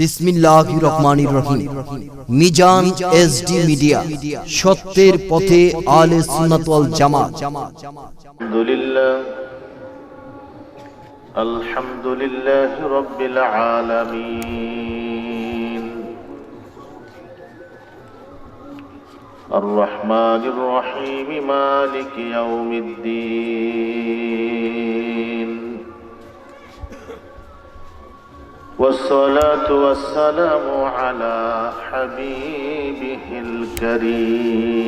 বিসমিল্লাহির রহমানির রহিম। Mizan SD media, সত্যের পথে আলে সুন্নাত ওয়াল জামাত। আলহামদুলিল্লাহ রাব্বিল আলামিন আর রহমানির রহিম মালিক ইয়াউমিদ্দিন والصلاة والسلام على حبيبه الكريم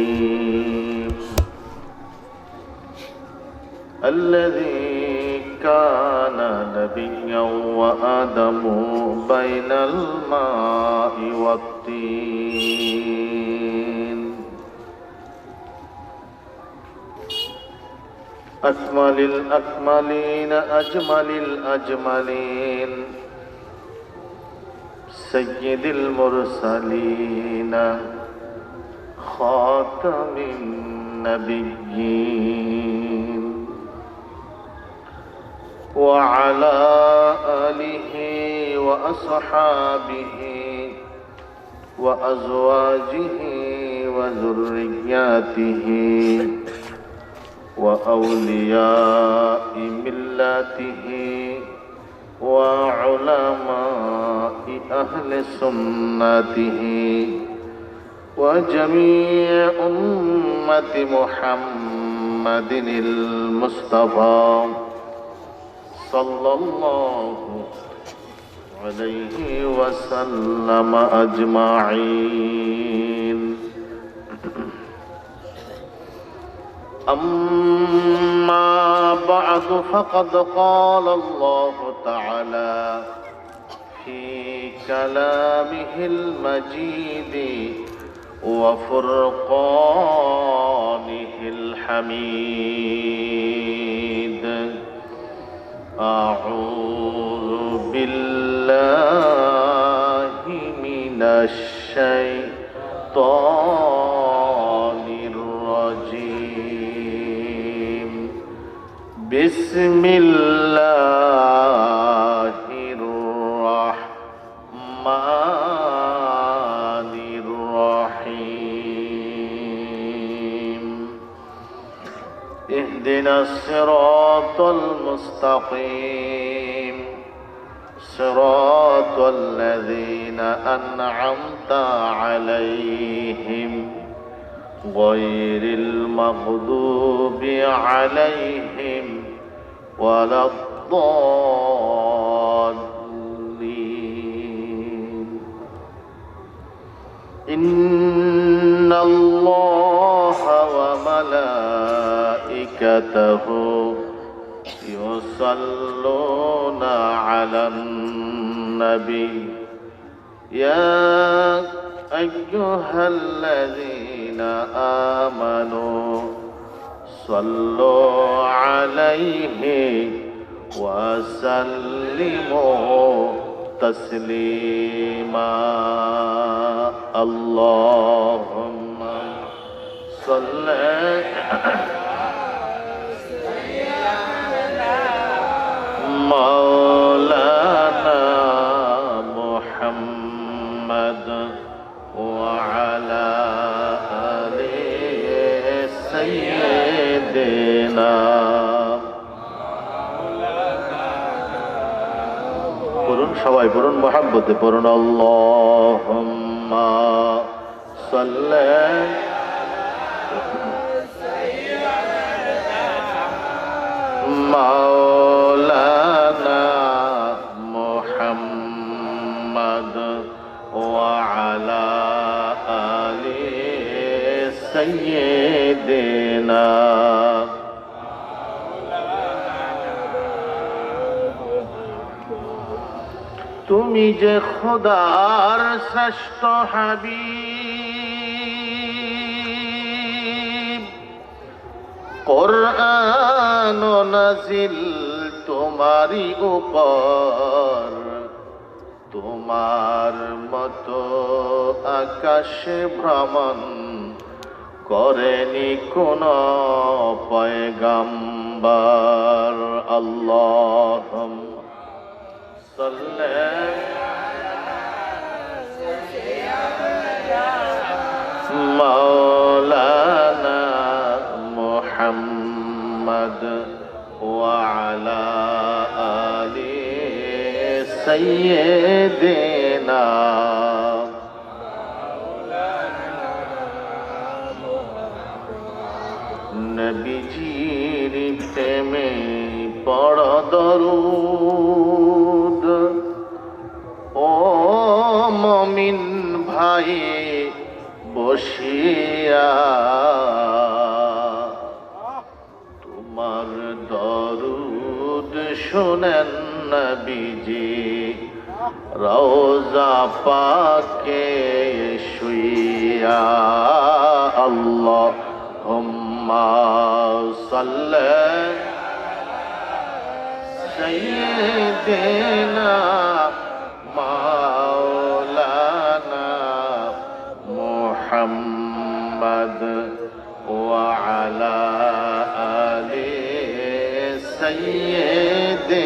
الذي كان نبيا وآدم بين الماء والطين أكمل الأكملين أجمل الأجملين سيد المرسلين خاتم النبيين وعلى آله وأصحابه وأزواجه وذرياته وأولياء ملته وعلماء أهل سنته وجميع أمة محمد المصطفى صلى الله عليه وسلم أجمعين. أما بعد فقد قال الله تعالى في كلامه المجيد وفرقانه الحميد: أعوذ بالله من الشيطان الرجيم. بسم الله الرحمن الرحيم. اهدنا الصراط المستقيم صراط الذين أنعمت عليهم غير المغضوب عليهم ولا الضالين. إن الله وملائكته يصلون على النبي يا أيها الذين آمنوا صلوا عليه وسلموا تسليما. اللهم صل مولانا محمد وعلى آل سيدنا. পড়ুন, সবাই পড়ুন, মহব্বতে পড়ুন। আল্লাহুম্মা সাল্লি مولانا محمد وعلى آل سيدنا. তুমি যে খোদার শ্রেষ্ঠ হাবিব, কোরআন নাজিল তোমারই উপর, তোমার মতো আকাশে ভ্রমণ করেনি কোন পয়গম্বর। আল্লাহুম্মা সাল্লি سیدنا নবীজির প্রেমে পড় দরুদ ও মুমিন ভাই বসিয়া তোমার দরুদ শুনেন নবীজি রওজা পাকে শুইয়া আল্লাহুম্মা সাল্লি সাইয়্যিদিনা মাওলানা মুহাম্মদ ওয়া আলা আলি সাইয়্যিদিনা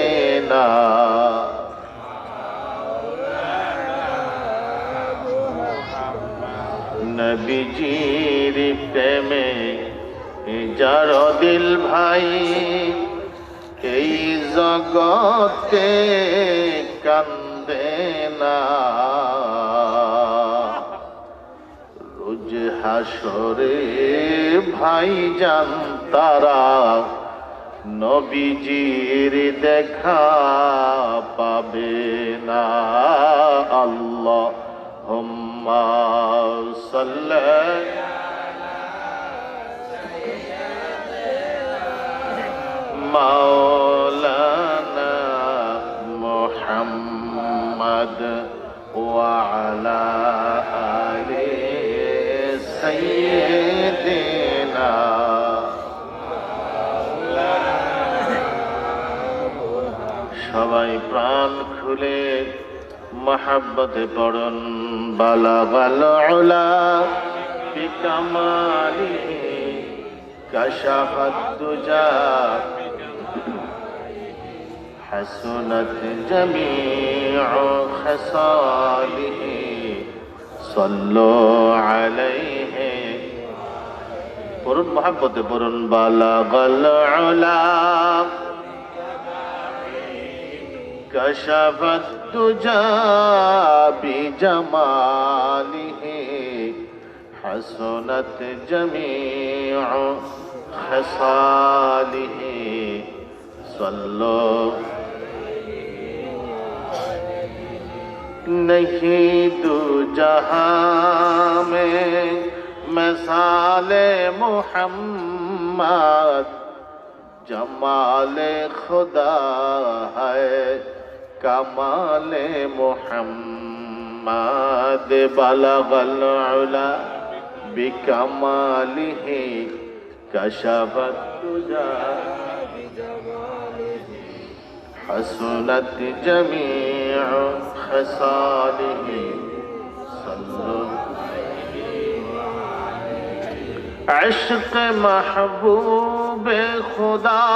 নবীজির প্রেমে যার দিল ভাই এই জগতে কান্দে না রোজ হাসরে ভাই জান তারা নবীজির দেখা পাবে না আল্লাহুম্মা সাল্লি মাওলানা মুহাম্মদ ওয়া আলা আলি সাইয়্যিদিনা সবাই প্রাণ খুলে মহব্বতে পড়ুন বালাগাল উলা বিকামালিহি কাশাফাত দুজা حسنت جميع خصاله صلوا عليه পড়ুন মহব্বতে পড়ুন বালাগাল উলা كشفت الدجى بجماله حسنت جميع خصاله صلوا نہیں دو جہاں میں مثال محمد جمال خدا ہے کمال محمد بلغ العلا بکمالہ کشف الدجى حسنت جميع خصاله صلوا عشق محبوب خدا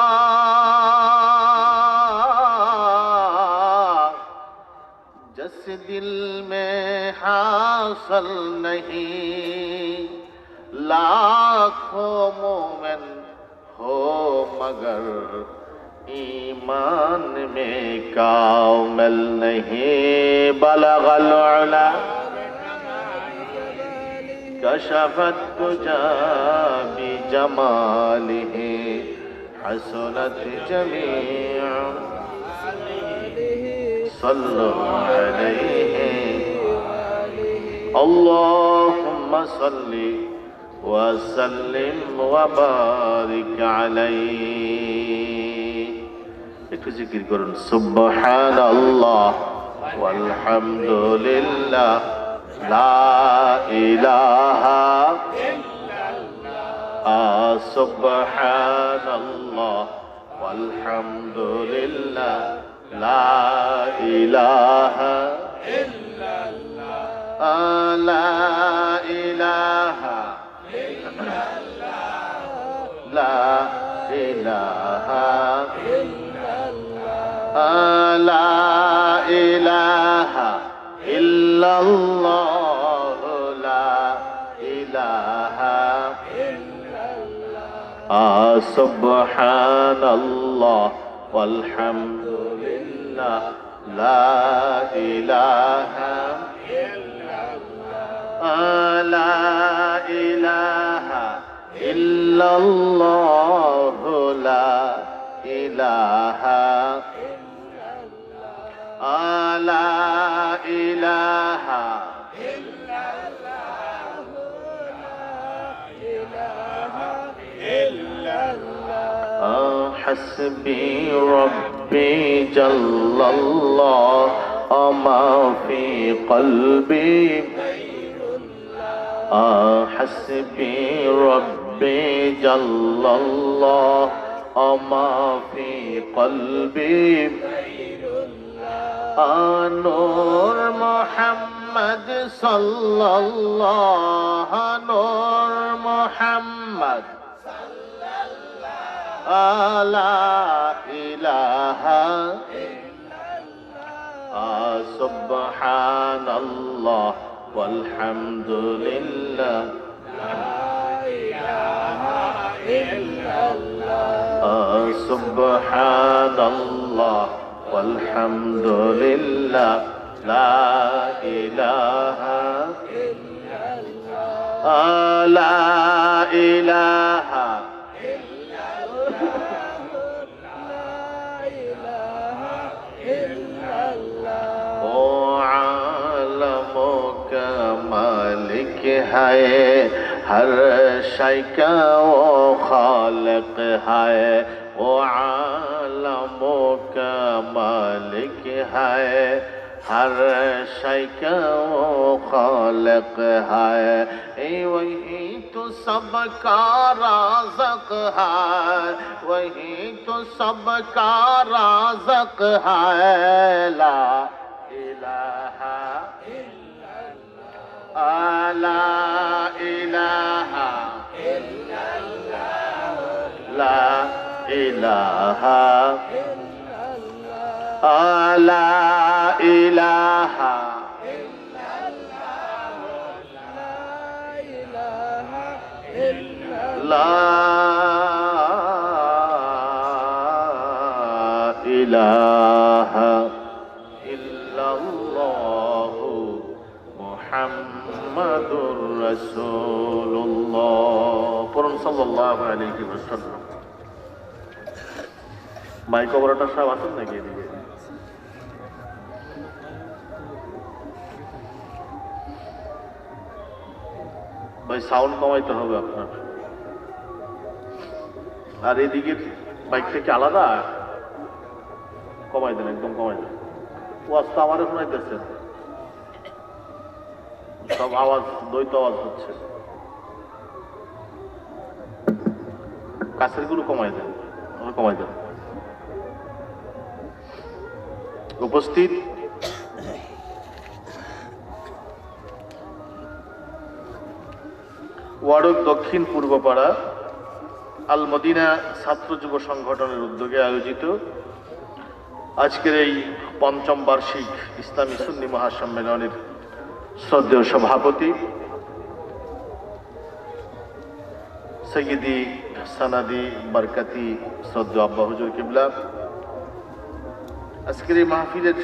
جس دل میں حاصل نہیں لاکھوں مومن ہو مگر ایمان میں کامل نہیں بلغ العلا کشف الدجى بجماله حسنت جميع صلوا عليه اللهم صل وسلم وبارك عليه একটু জিকির করুন সুবহানাল্লাহ ওয়ালহামদুলিল্লাহ লা ইলাহা ইল্লাল্লাহ সুবহানাল্লাহ ওয়ালহামদুলিল্লাহ লা ইলাহা ইল্লাল্লাহ লা ইলাহা ইল্লাল্লাহ লা ইলাহা لا إله إلا الله لا إله إلا الله سبحان الله والحمد لله لا إله لا إله إلا الله لا إله لا إله حسبي ربي جل الله ما في قلبي حسبي ربي جل الله ما في قلبي نور محمد صلى الله نور محمد لا إله سبحان الله والحمد لله سبحان الله والحمد لله لا إله لا إله مالک ہے ہر شے کا وہ خالق ہے وہ عالم کا مالک ہے ہر شے کا وہ خالق ہے وہی تو سب کا رازق ہے وہی تو سب کا رازق ہے لا الہ لا إله لا إله لا إله لا إله إلا الله মুহাম্মাদুর রাসূলুল্লাহ পড়ুন সাল্লাল্লাহু আলাইহি ওয়াসাল্লাম মাইক অপারেটর সাহেব আছেন নাকি এদিকে ভাই সাউন্ড কমাইতে হবে আপনার আর এদিকে মাইক থেকে আলাদা কমাই দেন একদম কমাই দেন ওয়াজ তো আমারও শোনাইতেছে সব আওয়াজ দ্বৈত আওয়াজ হচ্ছে কাছের গুলো কমাই দেন উপস্থিত ওয়ারক দক্ষিণ পূর্বপাড়া আল মদিনা ছাত্র যুব সংগঠনের উদ্যোগে আয়োজিত আজকের এই পঞ্চম বার্ষিক ইসলামী সুন্নি মহাসম্মেলনের শ্রদ্ধেয় সভাপতি সৈয়দি সানাদি বরকতি শ্রদ্ধেয় আব্বা হুজুর কিবলা আজকের এই মাহফিলের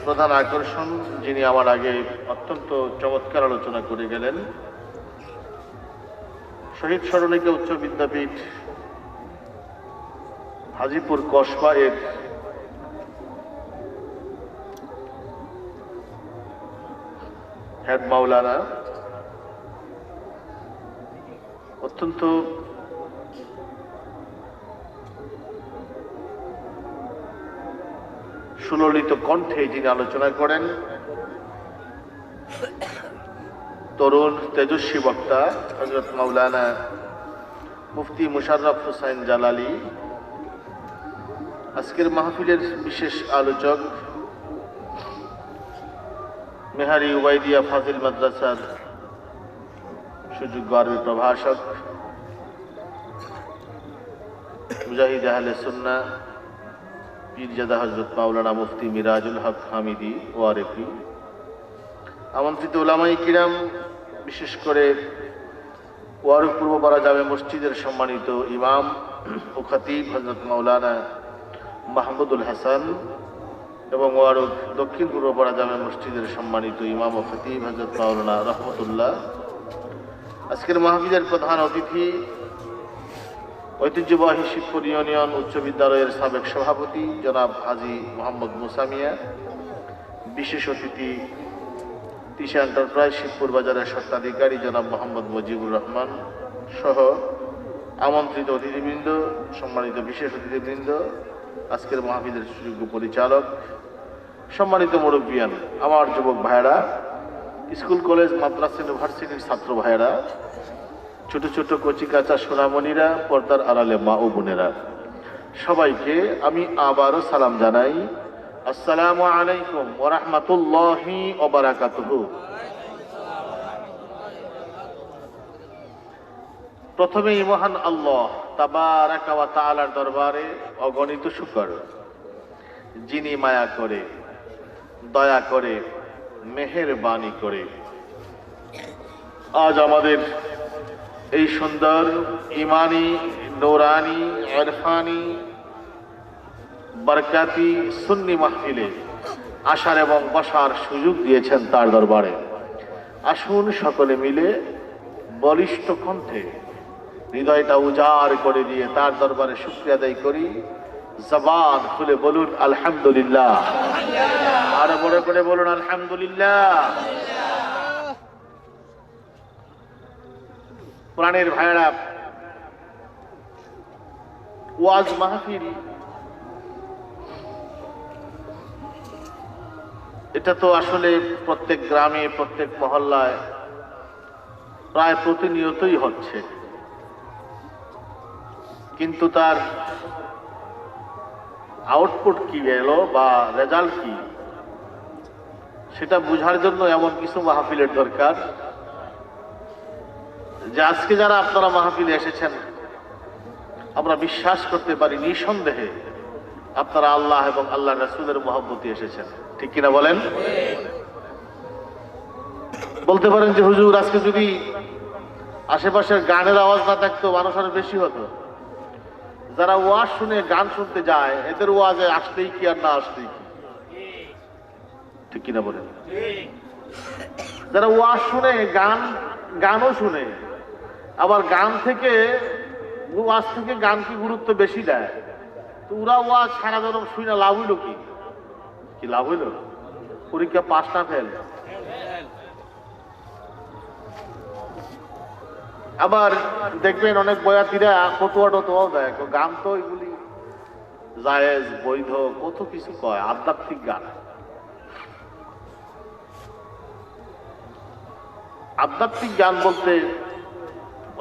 প্রধান আকর্ষণ যিনি আমার আগে অত্যন্ত চমৎকার আলোচনা করে গেলেন শহীদ স্মরণিকা উচ্চ বিদ্যাপীঠ হাজীপুর কসবা এর হেড মাওলানা অত্যন্ত সুললিত কণ্ঠে যিনি আলোচনা করেন তরুণ তেজস্বী বক্তা হযরত মাওলানা মুফতি মুশাররফ হোসেন জালালি আজকের মাহফিলের বিশেষ আলোচক মেহারি উবাইদিয়া ফাজিল মাদ্রাসার সুযোগ্য আরবি প্রভাষক মুজাহিদ আহলে সুন্নাহ পীরজাদা হযরত মাওলানা মুফতি মিরাজুল হক হামিদি ওয়ারেফি আমন্ত্রিত উলামায়ে কিরাম বিশেষ করে ওয়ারক পূর্বপাড়া জামে মসজিদের সম্মানিত ইমাম ও খতিব হযরত মাওলানা মাহমুদুল হাসান এবং ওয়ারুদ দক্ষিণ পূর্বপাড়া জামে মসজিদের সম্মানিত ইমাম ও খতিব হযরত মাওলানা রহমতুল্লাহ, আজকের মাহফিলের প্রধান অতিথি ঐতিহ্যবাহী শিবপুর ইউনিয়ন উচ্চ বিদ্যালয়ের সাবেক সভাপতি জনাব হাজী মোহাম্মদ মুসা মিয়া, বিশেষ অতিথি তিশা এন্টারপ্রাইজ শিবপুর বাজারের স্বত্বাধিকারী জনাব মোহাম্মদ মুজিবুর রহমান সহ আমন্ত্রিত অতিথিবৃন্দ, সম্মানিত বিশেষ অতিথিবৃন্দ, আজকের মাহফিলের সুযোগ্য পরিচালক, সম্মানিত মুরব্বিয়ান, আমার যুবক ভাইয়েরা, স্কুল কলেজ মাদ্রাসা ইউনিভার্সিটির ছাত্র ভাইয়েরা, ছোট ছোট কচি কাঁচা সোনামণিরা, পর্দার আড়ালে মা ও বোনেরা, সবাইকে আমি আবারও সালাম জানাই। আসসালামু আলাইকুম ওয়া রাহমাতুল্লাহি ওয়া বারাকাতুহু। প্রথমেই মহান আল্লাহ তাবারাকা ওয়া তাআলার দরবারে অগণিত শুকর, যিনি মায়া করে, দয়া করে, মেহেরবানি করে আজ আমাদের এই সুন্দর ইমানি, নূরানি, ইরফানি, বরকাতি সুন্নি মাহফিলে আসার এবং বসার সুযোগ দিয়েছেন তার দরবারে। আসুন সকলে মিলে বলিষ্ঠ কণ্ঠে হৃদয়টা উজাড় করে দিয়ে তার দরবারে শুকরিয়া আদায় করি। জবান খুলে বলুন আলহামদুলিল্লাহ, আরো বড় করে বলুন আলহামদুলিল্লাহ। প্রাণের ভাইয়েরা, ওয়াজ মাহফিল এটা তো আসলে প্রত্যেক গ্রামে, প্রত্যেক মহল্লায় প্রায় প্রতিনিয়তই হচ্ছে, কিন্তু তার আউটপুট কি এলো বা রেজাল্ট কি, সেটা বোঝার জন্য এমন কিছু মাহফিলের দরকার যে আজকে যারা আপনারা মাহফিলে এসেছেন, আমরা বিশ্বাস করতে পারি নিঃসন্দেহে আপনারা আল্লাহ এবং আল্লাহ রাসূলের মহব্বতে এসেছেন। ঠিক কিনা বলেন? বলতে পারেন যে হুজুর, আজকে যদি আশেপাশের গানের আওয়াজ না থাকতো মানুষ আরো বেশি হতো। যারা ওয়াজ শুনে গান শুনতে যায়, এদের ওয়াজে আসলেই কি আর না আসলেই কি? ঠিক কিনা বলেন? যারা ওয়াজ শুনে, গানও শুনে, আবার গান থেকে, ওয়াজ থেকে গানকে গুরুত্ব বেশি দেয়, তো ওরা ওয়াজ সারা জনম শুই না, লাভ হইল কি? কি লাভ হইল? পরীক্ষা পাস না ফেল? আবার দেখবেন অনেক বয়াতিরা ফতুয়া টতুয়াও দেয়, গান তো এগুলি জায়েজ, বৈধ, কত কিছু কয়, আধ্যাত্মিক গান। আধ্যাত্মিক গান বলতে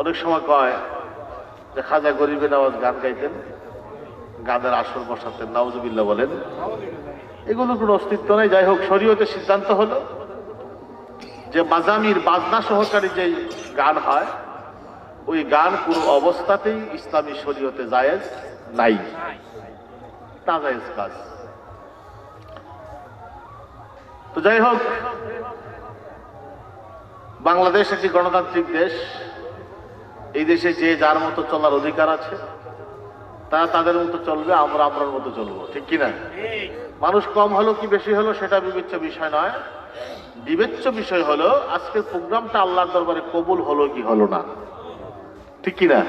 অনেক সময় কয় যে খাজা গরিবে নওয়াজ গান গাইতেন, গানের আসর বসাতেন, নাউজুবিল্লাহ বলেন। এগুলোর কোনো অস্তিত্ব নেই। যাই হোক, শরীয়তের সিদ্ধান্ত হলো যে মাজামির, বাজনা সহকারী যেই গান হয়, ওই গান কোনো অবস্থাতেই ইসলামী শরীয়তে জায়েজ নাই, নাজায়েজ কাজ। তো যাই হোক, বাংলাদেশ একটি গণতান্ত্রিক দেশ। এই দেশে যে যার মতো চলার অধিকার আছে, তারা তাদের মতো চলবে, আমরা আমরার মতো চলবো। ঠিক কিনা? মানুষ কম হলো কি বেশি হলো সেটা বিবেচ্য বিষয় নয়। বিবেচ্য বিষয় হলো আজকের প্রোগ্রামটা আল্লাহর দরবারে কবুল হলো কি হলো না। ঠিক কিনা?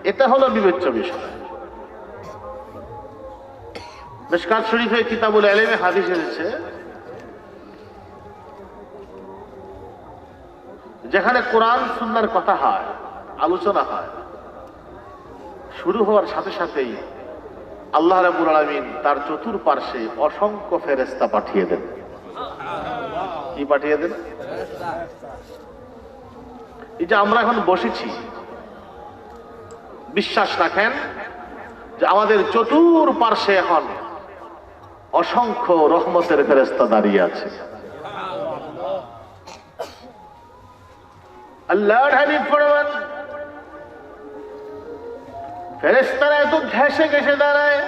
এটা হলো বিবেচ্য বিষয়। মিশকাত শরীফে কিতাবুল ইলমে হাদিস এসেছে, যেখানে কোরআন সুন্নাহর কথা হয়, আলোচনা হয়, শুরু হওয়ার সাথে সাথেই আল্লাহ রাব্বুল আলামিন তার চতুর্পার্শ্বে অসংখ্য ফেরেশতা পাঠিয়ে দেন। কি পাঠিয়ে দেন? এই যে আমরা এখন বসেছি, বিশ্বাস রাখেন যে আমাদের চতুর্পার্শ্বে এখন অসংখ্য রহমতের ফেরেশতা দাঁড়িয়ে আছে। আল্লাহর হাবিব ফরমান, ফেরেশতারা এত ঘেঁষে ঘেঁষে দাঁড়ায়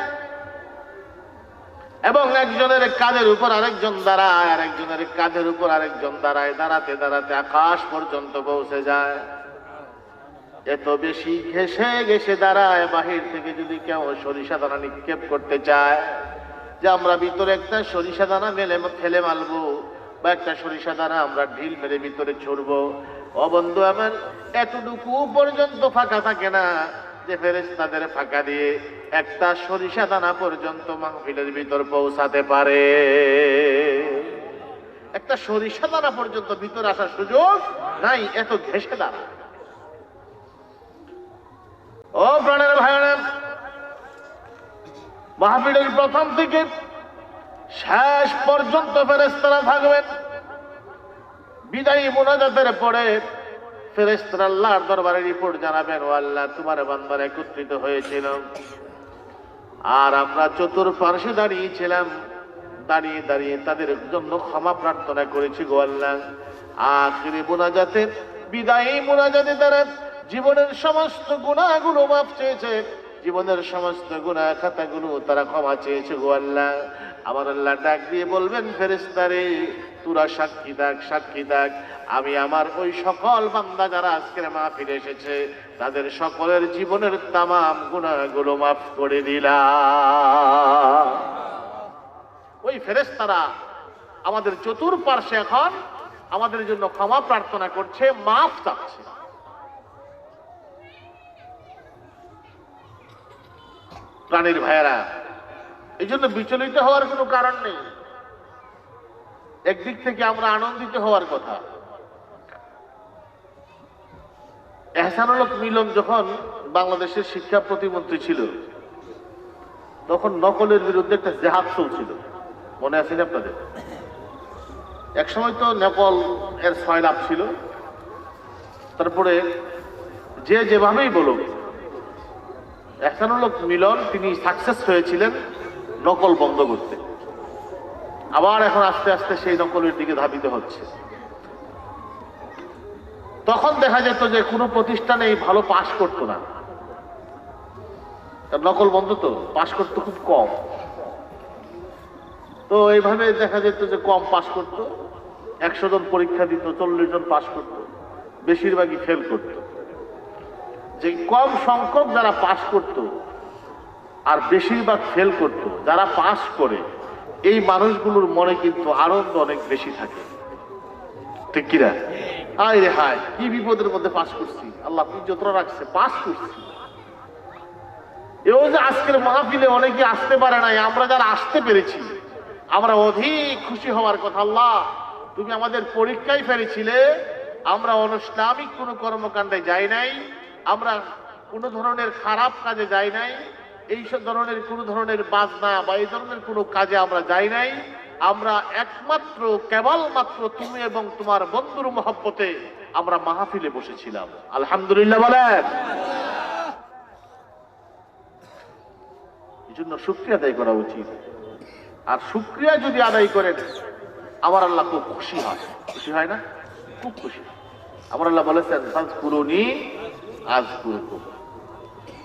এবং একজনের কাঁধের উপর আরেকজন দাঁড়ায়, আরেকজনের কাঁধের উপর আরেকজন দাঁড়ায়, দাঁড়াতে দাঁড়াতে আকাশ পর্যন্ত পৌঁছে যায়। এত বেশি ঘেঁষে ঘেঁষে দাঁড়ায়, বাহির থেকে যদি কেউ সরিষা দানা নিক্ষেপ করতে চায়, যে আমরা ভিতরে একটা সরিষা দানা ফেলে মারবো, বা একটা সরিষা দানা আমরা ঢিল মেরে ভিতরে ছড়বো। ও বন্ধু আমার, এতটুকু পর্যন্ত ফাঁকা থাকে না যে ফেরেশতাদের ফাঁকা দিয়ে একটা সরিষা দানা পর্যন্ত মাহফিলের ভিতর পৌঁছাতে পারে। একটা সরিষা দানা পর্যন্ত ভিতরে আসার সুযোগ নাই, এত ঘেঁষে দাঁড়া। ও প্রাণের ভাইরা, মাহফিলের প্রথম থেকে শেষ পর্যন্ত ফেরেশতারা থাকবেন। বিদায়ী মুনাজাতের পরে ফেরেশতারা আল্লাহর দরবারে রিপোর্ট জানাবেন, ও আল্লাহ, তোমার বান্দারা একত্রিত হয়েছিল আর আমরা চতুর্পার্শ্বে দাঁড়িয়েছিলাম, দাঁড়িয়ে দাঁড়িয়ে তাদের জন্য ক্ষমা প্রার্থনা করেছি গো আল্লাহ। আখিরি মুনাজাতে, বিদায়ী মুনাজাতে তারা জীবনের সমস্ত গুনাহগুলো মাফ চেয়েছে, জীবনের সমস্ত গুনাহ খাতাগুলো তারা ক্ষমা চেয়েছে গো আল্লাহ। আমার আল্লাহ ডাক দিয়ে বলবেন, ফেরেশতারে তোরা সাক্ষী থাক, সাক্ষী থাক, আমি আমার ওই সকল বান্দা যারা আজকের মাহফিলে এসেছে তাদের সকলের জীবনের তামাম গুনাহগুলো মাফ করে দিলাম। ওই ফেরেশতারা আমাদের চতুর্পার্শ্বে এখন আমাদের জন্য ক্ষমা প্রার্থনা করছে, মাফ চাচ্ছে। প্রাণীর ভাইয়েরা, এই জন্য বিচলিত হওয়ার কোনো কারণ নেই। একদিক থেকে আমরা আনন্দিত হওয়ার কথা। এহসানুল হক মিলন যখন বাংলাদেশের শিক্ষা প্রতিমন্ত্রী ছিল, তখন নকলের বিরুদ্ধে একটা জেহাদ চলছিল, মনে আছে না আপনাদের? এক সময় তো নকল এর সয়লাভ ছিল। তারপরে যে যেভাবেই বলুক, এহসানুল হক মিলন তিনি সাকসেস হয়েছিলেন নকল বন্ধ করতে। আবার এখন আস্তে আস্তে সেই নকলের দিকে ধাবিত হচ্ছে। তখন দেখা যেত যে কোনো প্রতিষ্ঠানে এই ভালো পাশ করতো না, নকল বন্ধ তো, পাশ করতো খুব কম। তো এইভাবে দেখা যেত যে কম পাশ করতো, 100 জন পরীক্ষা দিত, 40 জন পাশ করতো, বেশিরভাগই ফেল করত। যে কম সংখ্যক যারা পাশ করত আর বেশিরভাগ ফেল করত, যারা পাশ করে এই মানুষগুলোর মনে কিন্তু আনন্দ অনেক বেশি থাকে, ঠিক কিনা? হায় রে হায়, কি বিপদের মধ্যে পাশ করছি, আল্লাহ কি যতটা রাখছে, পাশ করছি। এও যে আজকের মাহফিলে অনেকে আসতে পারে নাই, আমরা যারা আসতে পেরেছি আমরা অধিক খুশি হওয়ার কথা। আল্লাহ, তুমি আমাদের পরীক্ষায় ফেলেছিলে, আমরা অনিসলামিক কোনো কর্মকাণ্ডে যাই নাই, আমরা কোনো ধরনের খারাপ কাজে যাই নাই, এই ধরনের কোনো ধরনের বাজনা বা এই ধরনের কোনো কাজে আমরা যাই নাই। আমরা একমাত্র কেবলমাত্র তুমি এবং তোমার বন্ধুর মহব্বতে আমরা মাহফিলে বসেছিলাম। আলহামদুলিল্লাহ বলেন। এই জন্য শুকরিয়া আদায় করা উচিত। আর শুকরিয়া যদি আদায় করেন, আমার আল্লাহ খুব খুশি হয়। খুশি হয় না? খুব খুশি। আমার আল্লাহ বলেছেন, ফাজকুরুনি আযকুরকুম,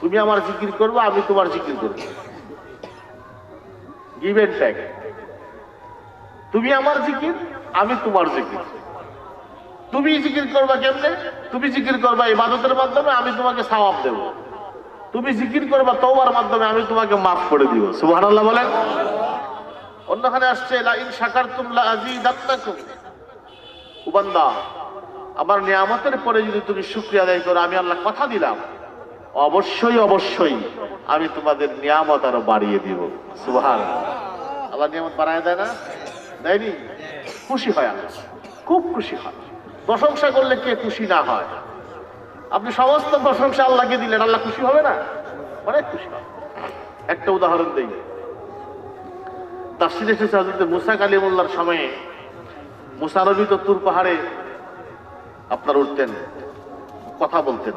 তুমি আমার জিকির করবে, আমি তোমার জিকির করব। Give and take. তুমি আমার জিকির, আমি তোমার জিকির। তুমি জিকির করবা কেমনে? তুমি জিকির করবা ইবাদতের মাধ্যমে, আমি তোমাকে সওয়াব দেব। তুমি জিকির করবা তওবার মাধ্যমে, আমি তোমাকে মাফ করে দিব। সুবহানাল্লাহ বলেন। অন্যখানে আসছে, লা ইন শাকারতুম লা আযীদান্নাকুম। ও বান্দা, আমার নিয়ামতের পরে যদি তুমি শুকরিয়া আদায় করো, আমি আল্লাহ কথা দিলাম অবশ্যই অবশ্যই আমি তোমাদের নিয়ামত আরো বাড়িয়ে দিব। সুবহানাল্লাহ। আল্লাহ নিয়ামত বাড়ায় দেয় না? দেয়নি? খুশি হয় আল্লাহ, খুব খুশি হয়। প্রশংসা করলে কে খুশি না হয়? আপনি সমস্ত প্রশংসা আল্লাহকে দিলেন, আল্লাহ খুশি হবে না? অনেক খুশি হয়। একটা উদাহরণ দেই। তাফসীরে এসেছে হযরত মুসা কালিমুল্লাহর সময়ে মুসা নবী তো তুর পাহাড়ে আপনার উঠতেন, কথা বলতেন,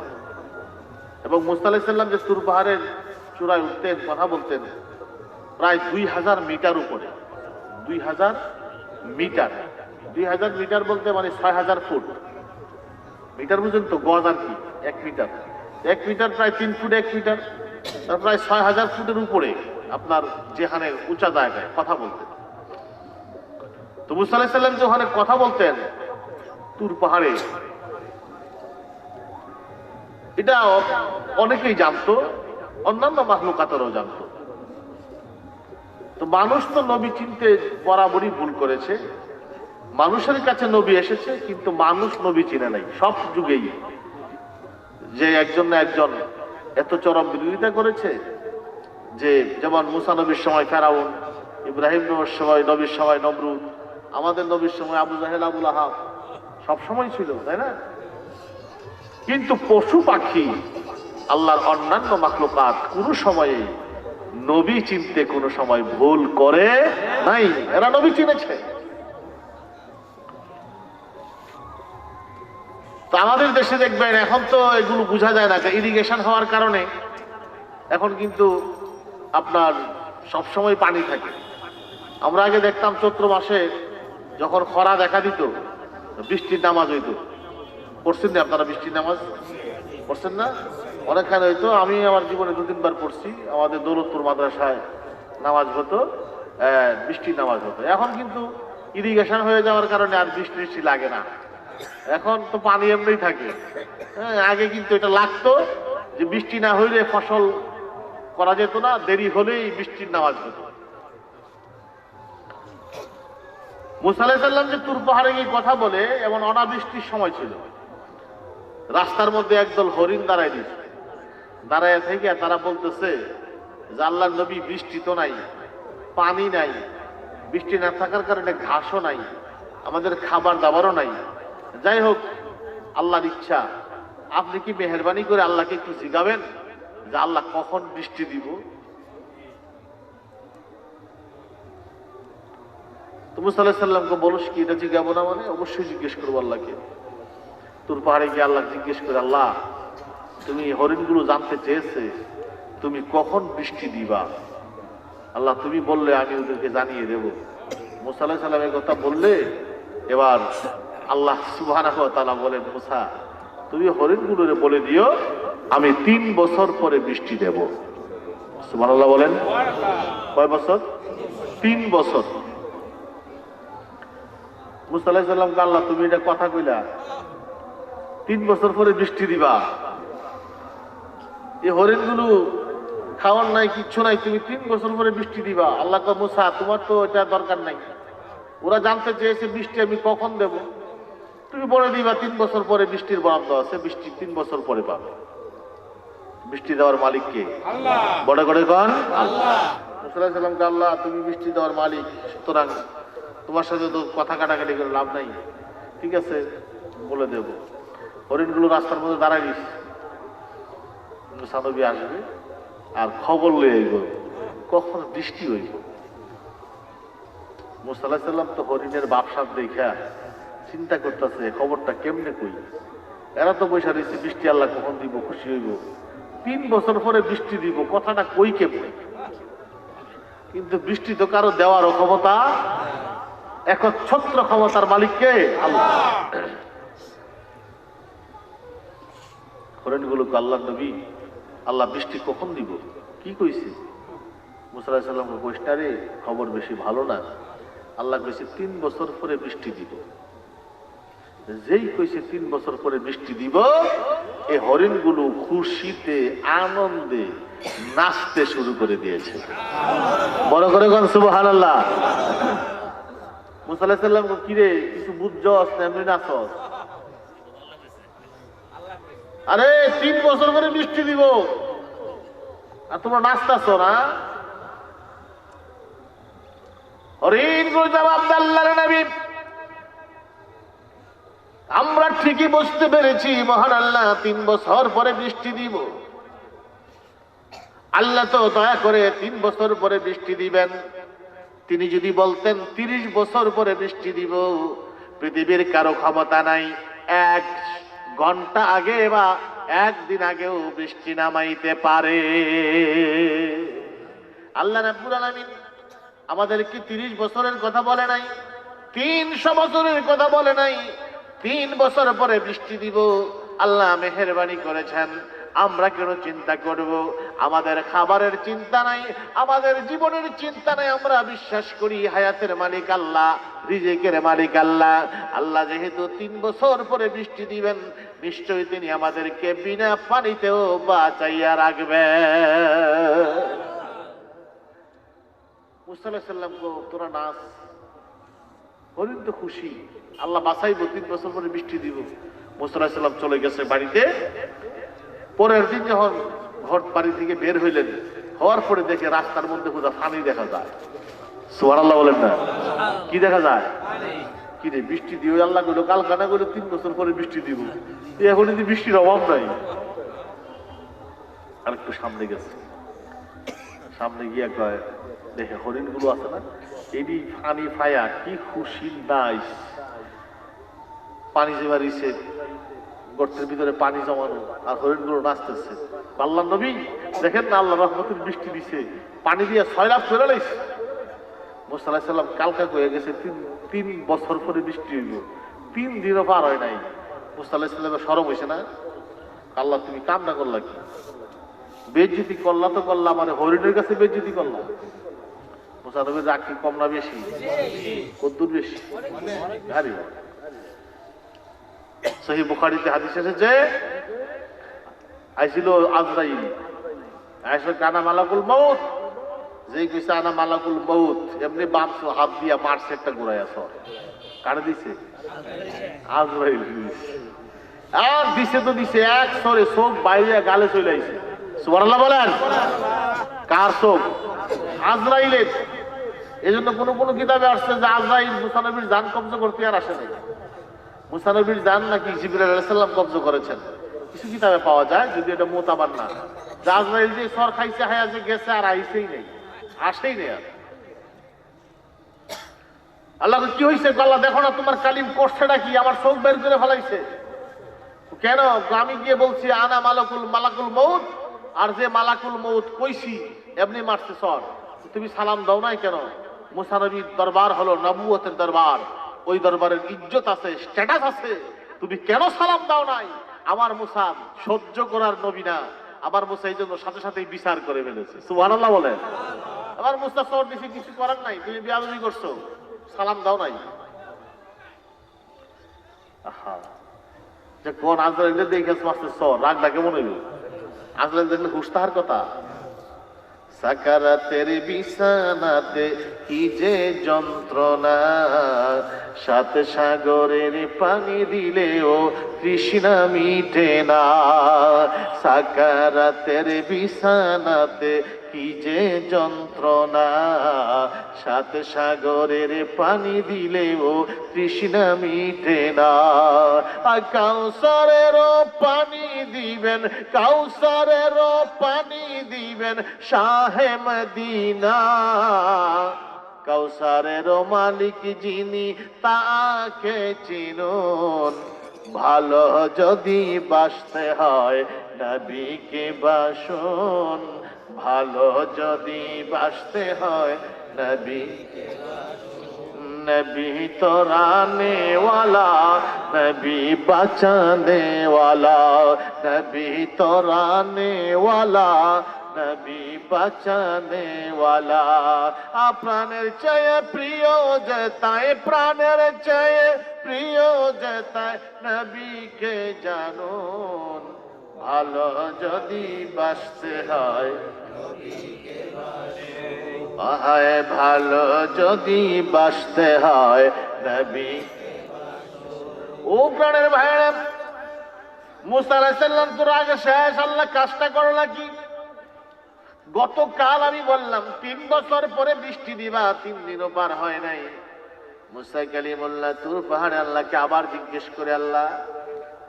এবং মুসা আলাইহিস সালাম যে তুর পাহাড়ের চূড়ায় উঠতেন, কথা বলতেন, প্রায় 2000 মিটার উপরে। 2000 মিটার, 2000 মিটার বলতে মানে 6000 ফুট। মিটার বুঝেন তো, গজ আর কি, 1 মিটার। 1 মিটার প্রায় 3 ফুট, 1 মিটার প্রায় 6000 ফুটের উপরে আপনার যেখানে উঁচা জায়গায় কথা বলতেন। তো মুসা আলাইহিস সালাম যে ওখানে কথা বলতেন তুর পাহাড়ে, এটা অনেকেই জানতো, অন্যান্য মাখলুকাতেরও জানতো। তো মানুষ তো নবী চিনতে বরাবরই ভুল করেছে। মানুষের কাছে নবী এসেছে, কিন্তু মানুষ নবী চিনে নাই সব যুগেই। যে একজন না একজন এত চরম বিরোধিতা করেছে, যে যেমন মুসা নবীর সময় ফেরাউন, ইব্রাহিম নবীর সময় নমরুদ, আমাদের নবীর সময় আবু জাহেল, আবুল আহাব, সব সময় ছিল, তাই না? কিন্তু পশু পাখি, আল্লাহর অন্যান্য মাখলুকাত কোন সময়ে নবী চিনতে কোন সময় ভুল করে নাই, এরা নবী চিনেছে। তো আমাদের দেশে দেখবেন এখন তো এগুলো বোঝা যায় না, ইরিগেশন হওয়ার কারণে এখন কিন্তু আপনার সবসময় পানি থাকে। আমরা আগে দেখতাম চৈত্র মাসে যখন খরা দেখা দিত, বৃষ্টির নামাজ হইতো। পড়ছেন না আপনারা? বৃষ্টির নামাজ পড়ছেন না? অনেকখানে হইতো। আমি আমার জীবনে 2-3 বার পড়ছি। আমাদের দৌলতপুর মাদ্রাসায় নামাজ হতো, বৃষ্টির নামাজ হতো। এখন কিন্তু ইরিগেশন হয়ে যাওয়ার কারণে আর বৃষ্টি লাগে না, এখন তো পানি এমনি থাকে। আগে কিন্তু এটা লাগতো যে বৃষ্টি না হইলে ফসল করা যেত না, দেরি হলেই বৃষ্টির নামাজ হতো। মুসা আলাইহিস সালাম যে তুর পাহাড়ে গিয়ে কথা বলে, এমন অনাবৃষ্টির সময় ছিল। রাস্তার মধ্যে একদল হরিণ দাঁড়ায় দিয়েছে। দাঁড়ায় থেকে তারা বলতেছে যে আল্লাহর নবী, বৃষ্টি তো নাই, পানি নাই, বৃষ্টি না থাকার কারণে ঘাসও নাই, আমাদের খাবার দাবারও নাই। যাই হোক, আল্লাহর ইচ্ছা, আপনি কি মেহেরবানি করে আল্লাহকে একটু জিগাবেন যে আল্লাহ কখন বৃষ্টি দিব? তো মুসা আলাইহিস সালামকে বলস কি এটা জিজ্ঞাবো না? মানে অবশ্যই জিজ্ঞেস করবো আল্লাহকে। তোর পাহাড়ে গিয়ে আল্লাহ জিজ্ঞেস করে, আল্লাহ তুমি হরিণগুলো জানতে চেয়েছে তুমি কখন বৃষ্টি দিবা, আল্লাহ তুমি বললে আমি ওদেরকে জানিয়ে দেব। মুসা আলাইহিস সালামের কথা বললে এবার আল্লাহ সুবহানাহু ওয়া তাআলা বলেন, মুসা তুমি হরিণগুলোরে বলে দিও আমি 3 বছর পরে বৃষ্টি দেব। সুবহানাল্লাহ বলেন। কয় বছর? 3 বছর। মুসা আলাইহিস সালামকে আল্লাহ তুমি এটা কথা কইলা 3 বছর পরে বৃষ্টি দিবা, এই হরিণগুলো খাওয়ার নাই, কিচ্ছু নাই, তুমি 3 বছর পরে বৃষ্টি দিবা। আল্লাহ কয়, মুসা তোমার তো এটা দরকার নাই, ওরা জানতে চেয়েছে বৃষ্টি আমি কখন দেব, তুমি বলে দিবা 3 বছর পরে বৃষ্টির বরাদ্দ আছে, বৃষ্টি 3 বছর পরে পাবে। বৃষ্টি দেওয়ার মালিক কে? আল্লাহ। বড় করে কন আল্লাহ। মুসা আলাইহিস সালামকে আল্লাহ তুমি বৃষ্টি দেওয়ার মালিক, সুতরাং তোমার সাথে তো কথা কাটাকাটি করে লাভ নাই, ঠিক আছে বলে দেব। হরিণগুলো রাস্তার মধ্যে দাঁড়ায় দিচ্ছে, মুসা নবী আসবে আর খবর লয়ে আইব কখন বৃষ্টি হইব। মুসা আলাইহিস সালাম তো হরিণের বাপসাপ দেখা চিন্তা করতেছে খবরটা কেমনে কই, এরা তো বৈশা রয়েছে বৃষ্টি আল্লাহ কখন দিব, খুশি হইব, 3 বছর পরে বৃষ্টি দিব, কথাটা কই কেমনে? কিন্তু বৃষ্টি তো কারো দেওয়ারও ক্ষমতা, একচ্ছত্র ক্ষমতার মালিককে আল্লাহ। হরিণগুলোকে আল্লাহ নবী, আল্লাহ বৃষ্টি কখন দিব কি কইছে? মুসা আলাইহিস সালামকে কইস না রে, খবর বেশি ভালো না, আল্লাহ কইছে 3 বছর পরে বৃষ্টি দিব। যেই কইছে 3 বছর পরে বৃষ্টি দিব, এই হরিণগুলো খুশিতে আনন্দে নাচতে শুরু করে দিয়েছে। বড় করে কোন সুবহানাল্লাহ। মুসা আলাইহিস সালাম কি রে কিছু বুঝছস না এমনি নাচস? আরে 3 বছর পরে বৃষ্টি দিব আর তোমরা নাচতাছ না? হরিণগুলো জবাব দেয়, আল্লাহর নবী আমরা ঠিকই বুঝতে পেরেছি মহান আল্লাহ 3 বছর পরে বৃষ্টি দিব। আল্লাহ তো দয়া করে 3 বছর পরে বৃষ্টি দিবেন। তিনি যদি বলতেন 30 বছর পরে বৃষ্টি দিব, পৃথিবীর কারো ক্ষমতা নাই 1 ঘন্টা আগে বা 1 দিন আগেও বৃষ্টি নামাইতে পারে। আল্লাহ রাব্বুল আলামিন আমাদেরকে 30 বছরের কথা বলে নাই, 300 বছরের কথা বলে নাই, 3 বছর পরে বৃষ্টি দিব। আল্লাহ মেহেরবানি করেছেন। আমরা কেন চিন্তা করব? আমাদের খাবারের চিন্তা নাই, আমাদের জীবনের চিন্তা নাই। আমরা বিশ্বাস করি হায়াতের মালিক আল্লাহ, রিজিকের মালিক আল্লাহ। আল্লাহ যেহেতু 3 বছর পরে বৃষ্টি দিবেন, নিশ্চয়ই তিনি আমাদেরকে বিনা পানিতেও বাঁচাইয়া রাখবেন। মুসা আলাইহিস সালাম কো তোরা নাচ, হরিণ তো খুশি, আল্লাহ বাঁচাইবো, 3 বছর পরে বৃষ্টি দিব। মুসা আলাইহিস সালাম চলে গেছে বাড়িতে। পরের দিন যখন ঘর বাড়ি থেকে বের হইলেন, হওয়ার পরে দেখে রাস্তার মধ্যে কোথাও পানি দেখা যায়। সুবহানাল্লাহ বলেন না? কি দেখা যায়? কি রে, বৃষ্টি দিও আল্লাহ কইলো, কালকানা কইলো 3 বছর পরে বৃষ্টি দিব, এখন যদি বৃষ্টির অভাব নাই। আর একটু সামনে গেছে, সামনে গিয়া কয় দেখে হরিণ গুলো আছে না, এটি পানি ফায়া কি খুশি নাইস, পানি যে মারিছে, গর্তের ভিতরে পানি জমানো, আর হরিণ গুলো নাচতেছে। আল্লাহ নবী দেখেন না, আল্লাহ রহমতের বৃষ্টি দিছে, পানি দিয়ে 6 লাখ ফেলে লাইছে। মুসা আলাইহিস সালাম কালকা কয়ে গেছে 3 বছর পরে বৃষ্টি হইব, 3 দিনও পার হয় নাই। মুসা আলাইহিস সালামের শরম হয়েছে না? আল্লাহ তুমি কামনা করলা কি? বেজ্জতি করলা তো করলা, মানে হরিণের কাছে বেজ্জতি করলা। মুসা নবীর রাগ কি কম না বেশি? কদ্দুর বেশি? ভারী। সহিহ বুখারীতে হাদিস এসেছে, আইছিল আজরাইল, আইসো কানা মালাকুল মউত, যেই কইছে আনা মালাকুল মউত, এমনি বামসো হাত দিয়া মারছে একটা গোড়ায় সর। কারে দিছে? আজরাইল দিছে। আর দিছে তো দিছে, এক সরে চোখ বাইরে গালে চলে আইছে। সুবহানাল্লাহ বলেন। কার চোখ? আজরাইলের। এজন্য কোন কোন কিতাবে আসছে যে আজরাইল মুসা নবীর জান কবজ করতে আর আসে নাই। মুসা নবীর জান নাকি জিবরাইল আলাইহিস সালাম কবজ করেছেন, কিছু কিতাবে পাওয়া যায়, যদি এটা মোতাবার না। যে আজরাইল যে সর খাইছে, হায়া যে গেছে, আর আইছেই নেই, আসেই নেই আর। আল্লাহ কি হয়েছে? আল্লাহ দেখো না তোমার কালিম করছেটা কি, আমার চোখ বের করে ফেলাইছে। কেন? আমি গিয়ে বলছি আনা মালাকুল মউত, আর যে মালাকুল মউত কইছি এমনি মারছে সর। তুমি সালাম দাও নাই কেন? মুসা নবীর দরবার হলো নবুয়তের দরবার, ওই দরবারের ইজ্জত আছে, স্ট্যাটাস আছে, তুমি কেন সালাম দাও নাই? আমার মুসা সহ্য করার নবী না, আমার মুসা এই জন্য সাথে সাথেই বিচার করে ফেলেছে। সুবহানাল্লাহ বলেন। আমার মুসা সর দিছে, কিছু করার নাই, তুমি বেয়াদবি করছো, সালাম দাও নাই। আহা, যে কোন আজরাইল দেখে মারছে সর, রাগটা কেমন হইল? আজরাইল দেখলে হুশ তাহার কথা। সাকারাতের বিছানাতে কি যে যন্ত্রণা, সাত সাগরের পানি দিলেও তৃষ্ণা মিটে না। সাকারাতের বিছানাতে কি যে যন্ত্রণা, সাত সাগরের পানি দিলেও তৃষ্ণা মিটে না। কাউসারেরও পানি দিবেন, কাউসারেরও পানি দিবেন শাহে মদিনা। কাউসারেরও মালিক যিনি তাকে চিনুন, ভালো যদি বাসতে হয় নবীকে বাসুন, ভালো যদি বাসতে হয় নবীকে বাসুন। নবী তোরানে ওয়ালা, নবী বাঁচানে ওয়ালা, নবী তোরানে ওয়ালা, নবী বাঁচানে ওয়ালা। প্রাণের চেয়ে প্রিয় যেতায়, প্রাণের চেয়ে প্রিয় যেতায় নবীকে জানুন, ভালো যদি বাসতে হয় আহায়, ভালো যদি বাসতে হয় নবী। ও প্রাণের ভাইরা, মুসা আলাইহিস সালাম তো আগে শেষ, আল্লাহ কাজটা করো নাকি? গতকাল আমি বললাম 3 বছর পরে বৃষ্টি দিবা, 3 দিনও পার হয় নাই। মুসা কালিমুল্লাহ তুর পাহাড়ে আল্লাহকে আবার জিজ্ঞেস করে, আল্লাহ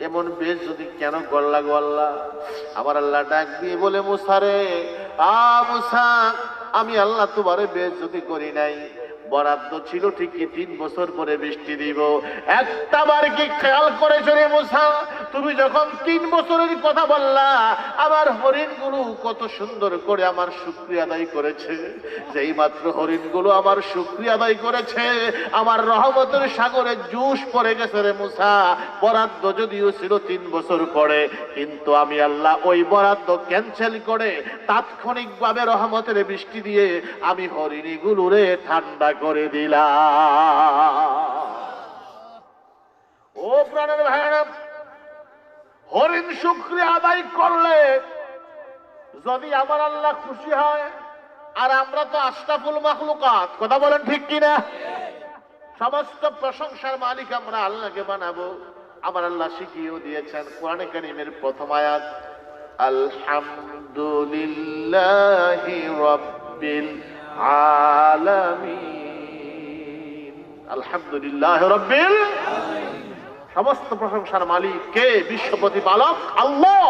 এমন বেশ যদি কেন করলা গো আল্লাহ? আমার আল্লাহ ডাক দিয়ে বলে, মুসা রে, মুসা, আমি আল্লাহ তোমারে বেশ যদি করি নাই, বরাদ্দ ছিল ঠিকই 3 বছর পরে বৃষ্টি দিব। একটা বার কি খেয়াল করেছো রে মুসা, তুমি যখন 3 বছরের কথা বললা, আমার হরিণগুলো কত সুন্দর করে আমার শুকরিয়া আদায় করেছে। যেই মাত্র হরিণগুলো আমার শুকরিয়া আদায় করেছে, আমার রহমতের সাগরে জুস পড়ে গেছে রে মুসা। বরাদ্দ যদিও ছিল 3 বছর পরে, কিন্তু আমি আল্লাহ ওই বরাদ্দ ক্যান্সেল করে তাৎক্ষণিকভাবে রহমতের বৃষ্টি দিয়ে আমি হরিণীগুলোরে ঠান্ডা করে দিলাম। ও প্রাণের ভাইরা, হরিণ শুকরিয়া আদায় করলে যদি আমার আল্লাহ খুশি হয়, আর আমরা তো আশরাফুল মাখলুকাত, কথা বলেন ঠিক কিনা? সমস্ত প্রশংসার মালিক আমরা আল্লাহকে বানাবো। আমার আল্লাহ শিখিয়েও দিয়েছেন কোরআনে কারীমের প্রথম আয়াত, আলহামদুলিল্লাহি রাব্বিল আলামিন। আলহামদুলিল্লাহি রাব্বিল আলামিন। সমস্ত প্রশংসার মালিক কে? বিশ্ব প্রতিপালক আল্লাহ।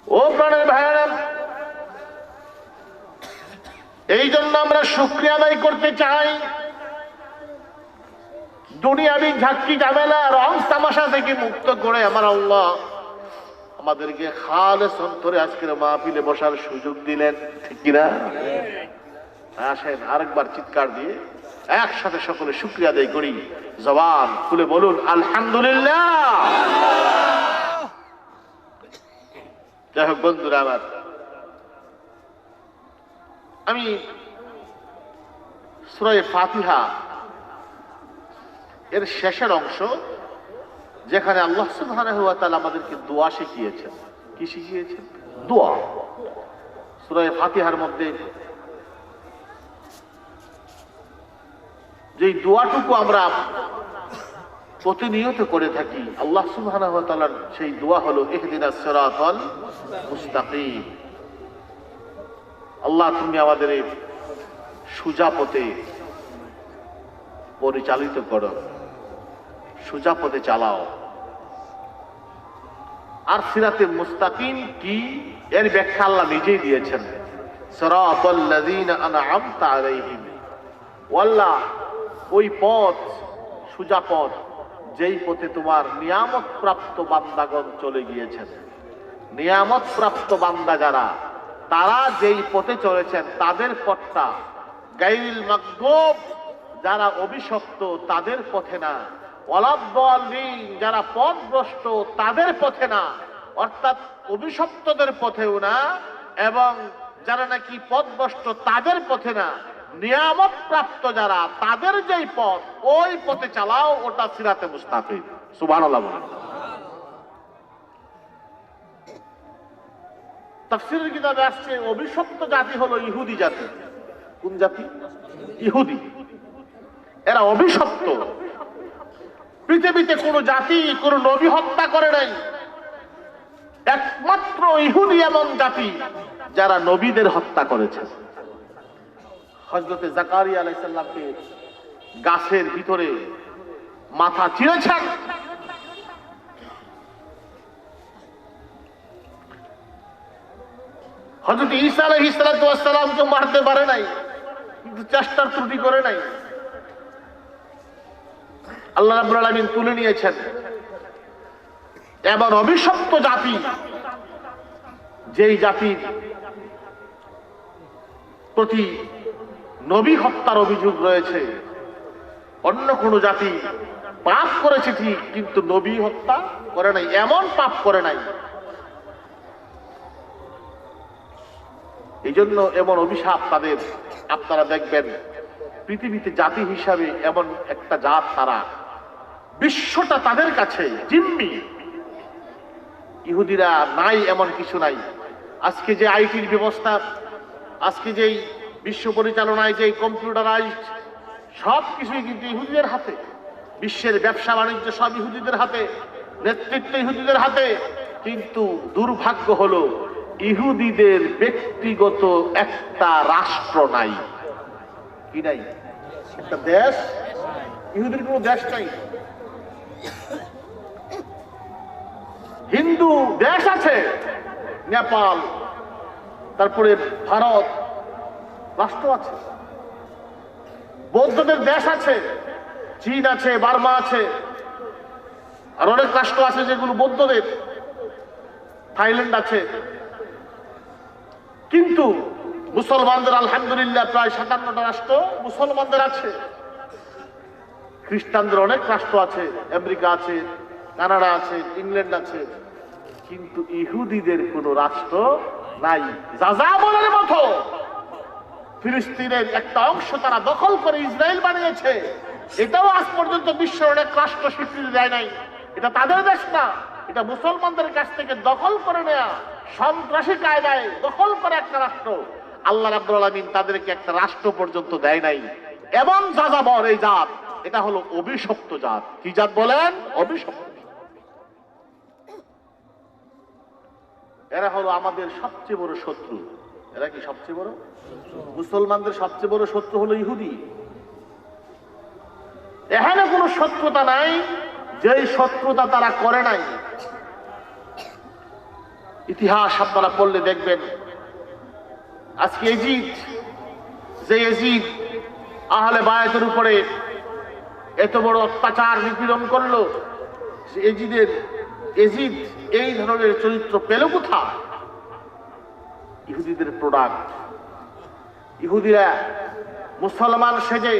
ও প্রাণের ভাইয়েরা, এই জন্য আমরা শুকরিয়া আদায় করতে চাই। দুনিয়াবি ঝাঁকি ঝামেলা রং তামাশা থেকে মুক্ত করে আমার আল্লাহ আমাদেরকে খালেস অন্তরে আজকের মাহফিলে বসার সুযোগ দিলেন, ঠিক কিনা? আসেন আরেকবার চিৎকার দিয়ে একসাথে সকলে শুকরিয়া আদায় করি। জবান খুলে বলুন আলহামদুলিল্লাহ। যাই হোক বন্ধুরা আমার, আমি সূরা ফাতিহা এর শেষের অংশ, যেখানে আল্লাহ সুবহানাহু ওয়া তাআলা আমাদেরকে দোয়া শিখিয়েছেন। কি শিখিয়েছেন? দোয়া। সূরা ফাতিহার মধ্যে যে দোয়াটুকু আমরা প্রতিনিয়ত করে থাকি, আল্লাহ সুবহানাহু ওয়া তাআলার সেই দোয়া হলো ইহদিনাস সিরাতাল মুস্তাকিম। আল্লাহ তুমি আমাদের সোজা পথে পরিচালিত করো, সোজা পথে চালাও। আর সিরাতে মুস্তাকিম কি, এর ব্যাখ্যা আল্লাহ নিজেই দিয়েছেন, সিরাতাল লাযীনা আনআমতা আলাইহিম। আল্লাহ ওই পথ, সোজা পথ, যেই পথে তোমার নিয়ামত প্রাপ্ত বান্দাগণ চলে গিয়েছেন। নিয়ামত প্রাপ্ত বান্দা যারা, তারা যেই পথে চলেছেন তাদের পথটা, গায়রিল মাগদুব যারা অভিশপ্ত তাদের পথে না, ওয়ালাদ-দাল্লিন যারা পথভ্রষ্ট তাদের পথে না, অর্থাৎ অভিশপ্তদের পথেও না এবং যারা নাকি পথভ্রষ্ট তাদের পথে না, নিয়ামত প্রাপ্ত যারা তাদের যেই পথ, ওই পথে চালাও, ওটা সিরাতে মুস্তাকিম। সুবহানাল্লাহ বলেন। তাফসীরের কিতাবে আসছে অভিশপ্ত জাতি হলো ইহুদি জাতি। কোন জাতি? ইহুদি। এরা অভিশপ্ত। পৃথিবীতে কোন জাতি কোন নবী হত্যা করে নাই, একমাত্র ইহুদি এমন জাতি যারা নবীদের হত্যা করেছে। হযরতে জাকারিয়া আলাইহিস সালামকে গাছের ভিতরে মাথা চিরেছেন, হযরত ঈসা আলাইহিস সালামকে মারতে পারে নাই, কিন্তু চেষ্টার ত্রুটি করে নাই। আল্লাহ রাব্বুল আলামিন তুলে নিয়েছেন। এমন অভিশপ্ত জাতি, যেই জাতির প্রতি নবী হত্যার অভিযোগ রয়েছে। অন্য কোন জাতি পাপ করেছে ঠিক, কিন্তু নবী হত্যা করে নাই, এমন পাপ করে নাই। এই জন্য এমন অভিশাপ তাদের। আপনারা দেখবেন পৃথিবীতে জাতি হিসাবে এমন একটা জাত, তারা বিশ্বটা তাদের কাছে জিম্মি। ইহুদিরা নাই এমন কিছু নাই। আজকে যে আইটির ব্যবস্থা, আজকে যেই বিশ্ব পরিচালনায় যে কম্পিউটারাইজড সব কিছুই কিন্তু ইহুদিদের হাতে। বিশ্বের ব্যবসা বাণিজ্য সব ইহুদিদের হাতে, নেতৃত্ব ইহুদিদের হাতে। কিন্তু দুর্ভাগ্য হলো ইহুদিদের ব্যক্তিগত একটা রাষ্ট্র নাই। কি নাই? একটা দেশ, ইহুদির কোনো দেশ নাই। হিন্দু দেশ আছে, নেপাল, তারপরে ভারত রাষ্ট্র আছে। বৌদ্ধদের দেশ আছে, চীন আছে, বার্মা আছে, আর অনেক রাষ্ট্র আছে যেগুলো বৌদ্ধদের, থাইল্যান্ড আছে। কিন্তু মুসলমানদের আলহামদুলিল্লাহ প্রায় 57টা রাষ্ট্র মুসলমানদের আছে। খ্রিস্টানদের অনেক রাষ্ট্র আছে, আমেরিকা আছে, কানাডা আছে, ইংল্যান্ড আছে। কিন্তু ইহুদিদের কোন রাষ্ট্র নাই। যাযাবরের মতো ফিলিস্তিনের একটা অংশ তারা দখল করে ইসরায়েল বানিয়েছে। এটাও আজ পর্যন্ত বিশ্বের অনেক রাষ্ট্র স্বীকৃতি দেয় নাই। এটা তাদের দেশ না, এটা মুসলমানদের কাছ থেকে দখল করে নেয়া সন্ত্রাসী কায়দায় দখল করে একটা রাষ্ট্র, আল্লাহ রাব্বুল আলামিন তাদেরকে একটা রাষ্ট্র পর্যন্ত দেয় নাই। এমন যাযাবর এই জাত, এটা হলো অভিশপ্ত জাত। কি জাত বলেন? অভিশপ্ত। এরা হলো আমাদের সবচেয়ে বড় শত্রু। এরা কি সবচেয়ে বড়? মুসলমানদের সবচেয়ে বড় শত্রু হলো ইহুদি। এখানে কোনো শত্রুতা নাই যেই শত্রুতা তারা করে নাই। ইতিহাস আপনারা পড়লে দেখবেন, আজকে এজিদ, যে এজিদ আহলে বায়াতের উপরে এত বড় অত্যাচার নিপীড়ন করলো, এজিদ এই ধরনের চরিত্র পেল কোথায়? ইহুদিদের প্রোডাক্ট। ইহুদিরা মুসলমান সেজে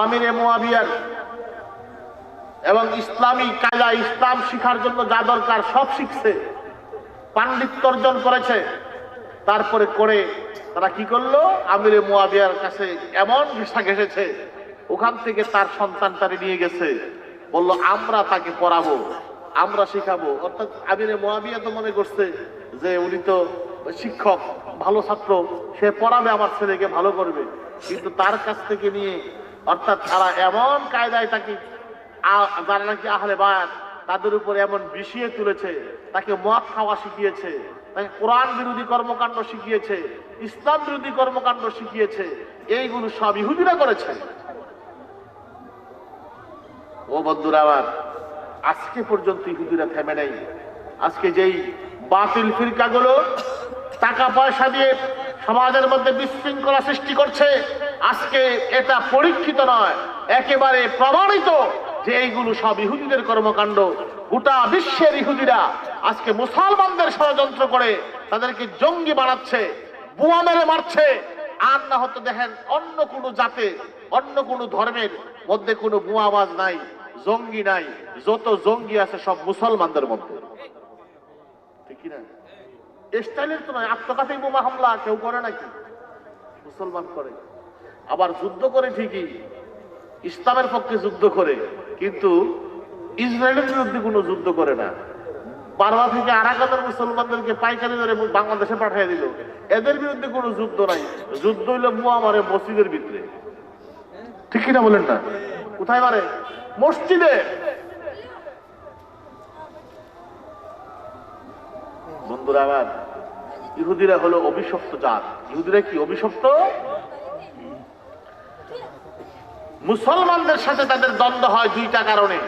আমিরে মুয়াবিয়ার এবং ইসলামী কায়দা, ইসলাম শিখার জন্য যা দরকার সব শিখছে, পাণ্ডিত্য অর্জন করেছে। তারপরে করে তারা কি করলো? আমিরে মুয়াবিয়ার কাছে এমন ঘেঁষা ঘেঁষেছে, ওখান থেকে তার সন্তানটারে নিয়ে গেছে, বলল আমরা তাকে পড়াবো, আমরা শিখাবো। অর্থাৎ আমিরে মুয়াবিয়া তো মনে করছে যে উনি তো শিক্ষক, ভালো ছাত্র, সে পড়াবে, আমার ছেলেকে ভালো করবে। কিন্তু তার কাছ থেকে নিয়ে, অর্থাৎ তারা এমন কায়দায় তাকে, যারা নাকি আহলে বায়াত, তাদের উপর এমন বিষিয়ে তুলেছে, তাকে মদ খাওয়া শিখিয়েছে, তাকে কোরআন বিরোধী কর্মকাণ্ড শিখিয়েছে, ইসলাম বিরোধী কর্মকাণ্ড শিখিয়েছে। এইগুলো সব ইহুদিরা করেছে। ও বন্ধুরা আমার, আজকে পর্যন্ত ইহুদিরা থেমে নেই। আজকে যেই বাতিল ফিরকাগুলো টাকা পয়সা দিয়ে সমাজের মধ্যে বিশৃঙ্খলা সৃষ্টি করছে, আজকে এটা পরীক্ষিত নয়, একেবারে প্রমাণিত যে এইগুলো সব ইহুদিদের কর্মকাণ্ড। গোটা বিশ্বের ইহুদিরা আজকে মুসলমানদের ষড়যন্ত্র করে তাদেরকে জঙ্গি বানাচ্ছে, বোমা মেরে মারছে। আর না হতো দেখেন অন্য কোনো জাতে, অন্য কোনো ধর্মের মধ্যে কোনো বোমাবাজ নাই, জঙ্গি নাই। যত জঙ্গি আছে সব মুসলমানদের মধ্যে, ঠিক না? স্টাইলের তো নয়, আত্মঘাতী বোমা হামলা কেউ করে নাকি? মুসলমান করে। আবার যুদ্ধ করে ঠিকই, ইসলামের পক্ষে যুদ্ধ করে, কিন্তু ইসরায়েলের বিরুদ্ধে কোনো যুদ্ধ করে না। বারবা থেকে আরাকানের মুসলমানদেরকে পাইকারি ধরে বাংলাদেশে পাঠিয়ে দিল, এদের বিরুদ্ধে কোনো যুদ্ধ নাই। যুদ্ধ হইলো বোমা মারে মসজিদের ভিতরে, ঠিক কিনা বলেন না? কোথায় মারে? মসজিদে। বন্ধুরা আমার, ইহুদিরা হলো অভিশপ্ত জাত। ইহুদিরা কি অভিশপ্ত? মুসলমানদের সাথে তাদের দ্বন্দ্ব হয় দুইটা কারণে।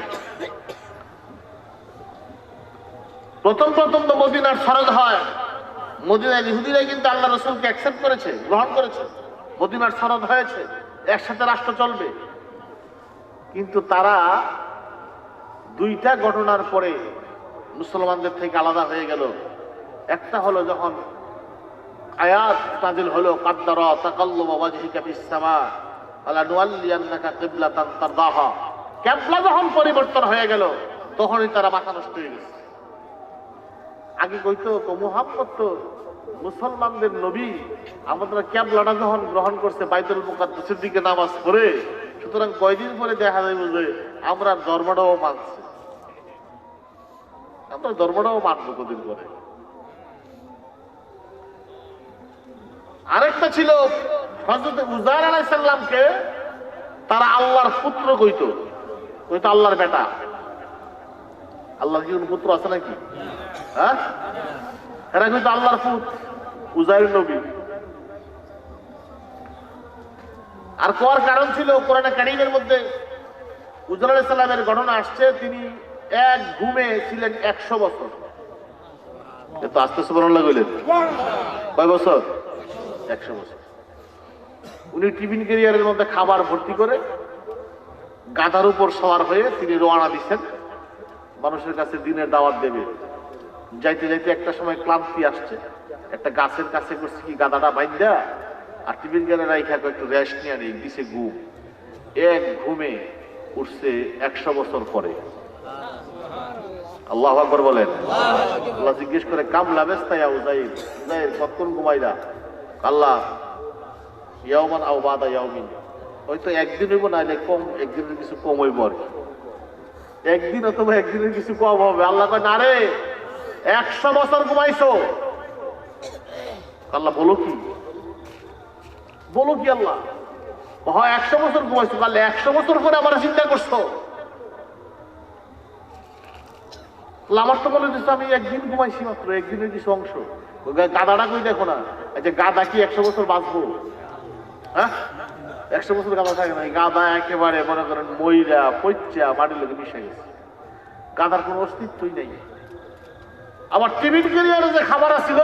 প্রথম তো মদিনার ফরজ হয়। মদিনার ইহুদিরা কিন্তু আল্লাহ রাসূলকে অ্যাকসেপ্ট করেছে, গ্রহণ করেছে, মদিনার ফরজ হয়েছে, একসাথে রাষ্ট্র চলবে। কিন্তু তারা দুইটা ঘটনার পরে মুসলমানদের থেকে আলাদা হয়ে গেল। একটা হলো যখন আয়াত নাযিল হলো, কাদ্দারা তাকাল্লুবা ওয়াজহিকা ফিস সামা আলা নুওয়াল্লিয়ান্নাকা কিবলাতান তারদাহা, কিবলা যখন পরিবর্তন হয়ে গেল, তখনই তারা মাথা নষ্ট হয়ে গেছে। আগে কইতো মুহাম্মদ তো মুসলমানদের নবী, আমাদের কিবলাটা যখন গ্রহণ করছে বাইতুল মুকাদ্দাসের দিকে নামাজ পড়ে, সুতরাং কয়দিন পরে দেখা যাবে যে আমরা ধর্মটাও মানছি, আমরা ধর্মটাও মানবো কদিন পরে। আরেকটা ছিল হযরত উযাইর আলাইহিস সালামকে তারা আল্লাহর পুত্র কইতো আল্লাহর বেটা। আল্লাহর কি কোনো পুত্র আছে নাকি? হ্যাঁ, এরা কইতো আল্লাহর পুত্র, উযাইর নবী। আর কোয়ার কারণ ছিল কোরআনে কারীমের মধ্যে উযাইর আলাইহিস সালামের ঘটনা আসছে, তিনি এক ঘুমে ছিলেন 100 বছর। এত আস্তে সুবহানাল্লাহ কইলেন, কয় বছর? 100 বছর। উনি টিফিন ক্যারিয়ারের মধ্যে খাবার ভর্তি করে গাধার উপর সওয়ার হয়ে তিনি রওনা দিচ্ছেন, মানুষের কাছে দিনের দাওয়াত দেবে। যাইতে যাইতে একটা সময় ক্লান্তি আসছে, একটা গাছের কাছে করছে কি গাধাটা বাইন্দা আর টিফিন ক্যারিয়ার রাইখা একটু রেস্ট নিয়ে নেই, দিছে ঘুম। এক ঘুমে উঠছে 100 বছর পরে। আল্লাহু আকবার বলেন। আল্লাহ জিজ্ঞেস করে, কাম লাবেস্তা ইয়া উযাইর, উযাইর কতক্ষণ ঘুমাইলা? আল্লাহ, ইয়াওমান আও বাদা ইয়াওমিন, হয়তো একদিন হইব, নাইলে কম, একদিনের কিছু কম হইব আর কি, একদিন অথবা একদিনের কিছু কম হবে। আল্লাহ কয়, না রে, 100 বছর ঘুমাইছো। আল্লাহ বলো কি আল্লাহ? হয় 100 বছর ঘুমাইছো, তাহলে 100 বছর পরে আমার চিন্তা করছো। আমার তো বলে দিচ্ছে আমি একদিন ঘুমাইছি মাত্র, একদিনের কিছু অংশ। গাদাটা কই দেখো না, যে গাদা কি 100 বছর বাঁচবো? হ্যাঁ, 100 বছর গাদা থাকে না। গাদা একেবারে মনে করেন ময়রা পচা মাটির লোকে মিশে গেছে, গাদার কোনো অস্তিত্বই নেই। আবার টিফিন ক্যারিয়ারে যে খাবার আছিল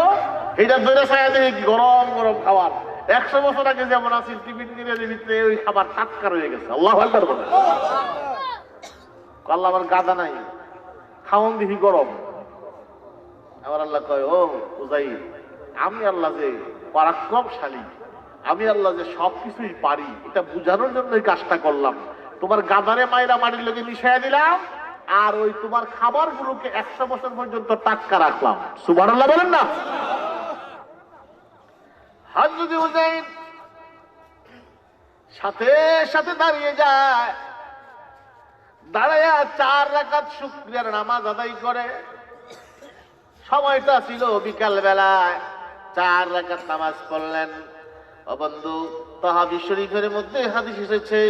এটা ধরে ছায়া দেখে গরম গরম খাবার। 100 বছর আগে যেমন আছিল টিফিন ক্যারিয়ারের ভিতরে ওই খাবার টাটকা রয়ে গেছে। আল্লাহু আকবার বলেন। আল্লাহ আমার গাদা নাই, খাওন দেখি গরম। আমার আল্লাহ কয়, ও উজাইর, আমি আল্লাহ যে পরাক্রমশালী, আমি আল্লাহ যে সবকিছুই পারি, এটা বুঝানোর জন্য এই কাজটা করলাম। তোমার গাদারে মায়েরা মাটির লোকে মিশাইয়া দিলাম, আর ওই তোমার খাবার গুলোকে 100 বছর পর্যন্ত টাটকা রাখলাম। সুবহানাল্লাহ বলেন না? হযরত উজাইর সাথে সাথে দাঁড়িয়ে যায়, দাঁড়াইয়া 4 রাকাত শুকরিয়ার নামাজ আদায় করে। সময়টা ছিল বিকাল বেলায়, 4 রাকাত নামাজ পড়লেন। ও বন্ধু, তাহাবি শরীফের মধ্যে হাদিস এসেছে,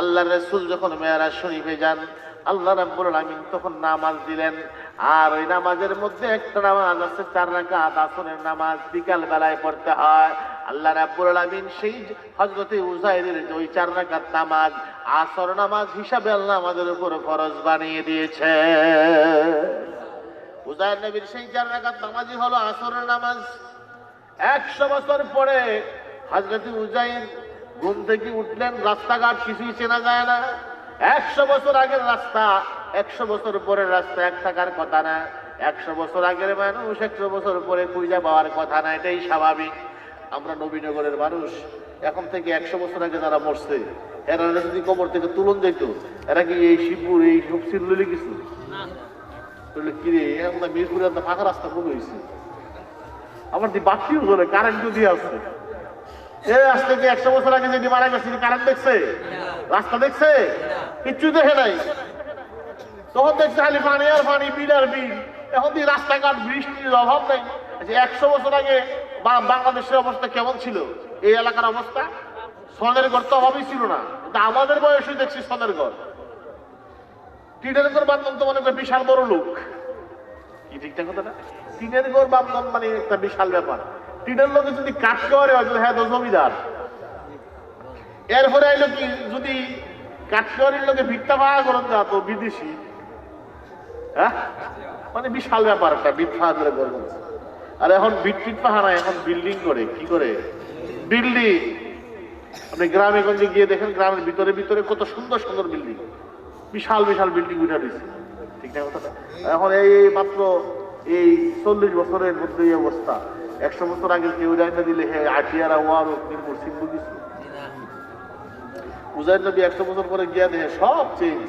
আল্লাহর রাসূল যখন মেরাজ শরীফে যান, আল্লাহ রাব্বুল আলামিন তখন নামাজ দিলেন। আর ওই নামাজের মধ্যে একটা নামাজ আছে 4 রাকাত, আসরের নামাজ বিকাল বেলায় পড়তে হয়। আল্লাহ রাব্বুল আলামিন সেই হযরতে উজাইরের ওই 4 রাকাত নামাজ আসর নামাজ হিসাবে আল্লাহ আমাদের উপর ফরজ বানিয়ে দিয়েছে। উজাইর নবীর সেই 4 রাকাত নামাজই হলো আসরের নামাজ। 100 বছর পরে হযরত উজাইর ঘুম থেকে উঠলেন, রাস্তাঘাট কিছুই চেনা যায় না। 100 বছর আগের রাস্তা, 100 বছর পরের রাস্তা এক থাকার কথা না। 100 বছর আগের মানুষ 100 বছর পরে খুঁজে পাওয়ার কথা না, এটাই স্বাভাবিক। আমরা নবীনগরের মানুষ, এখন থেকে 100 বছর আগে যারা মরছে এরা যদি কবর থেকে তুলন দিত, এরা কি এই শিবপুর এই সব সিললে কিছু কিরে? আমরা মিরপুরে ফাঁকা রাস্তা কমে হয়েছে, আমার দি বাতিও চলে, কারেন্ট যদি আছে। আজ থেকে 100 বছর আগে যদি মারা গেছে, কারেন্ট দেখছে? রাস্তা দেখছে? কিচ্ছু দেখে নাই। তখন দেখছে খালি পানি আর পানি, বিল আর বিল। এখন দিয়ে রাস্তাঘাট, বৃষ্টির অভাব নাই। 100 বছর আগে বাংলাদেশের অবস্থা কেমন ছিল? এই এলাকার অবস্থা সনের ঘর তো অভাবই ছিল না, কিন্তু আমাদের বয়সে দেখছি সনের ঘর। টিনের ঘর বান্ধব তো মনে করে বিশাল বড় লোক, কি ঠিকঠাক কথা না? টিনের ঘর বান্ধব মানে একটা বিশাল ব্যাপার। টিনের লোকে যদি কাজ করে হ্যাঁ তো জমিদার। এরপরে আইলো কি, যদি কাঠগড়ের লোকে ভিটটা পাওয়া করেন না তো বিদেশি। হ্যাঁ, মানে বিশাল ব্যাপার একটা ভিট পাওয়া করে করবেন। আর এখন ভিট পাহা না, এখন বিল্ডিং করে। কি করে? বিল্ডিং। আপনি গ্রামে গঞ্জে গিয়ে দেখেন, গ্রামের ভিতরে ভিতরে কত সুন্দর সুন্দর বিল্ডিং, বিশাল বিশাল বিল্ডিং উঠে দিচ্ছে। ঠিক না কথাটা? এখন এই মাত্র এই 40 বছরের মধ্যে এই অবস্থা। 100 বছর আগে কেউ জায়গা দিলে হ্যাঁ আটিয়ারা ওয়ার নির্মূল সিন্ধু কিছু। উজাইর নবী 100 বছর পরে গিয়া দেখে সব চেঞ্জ,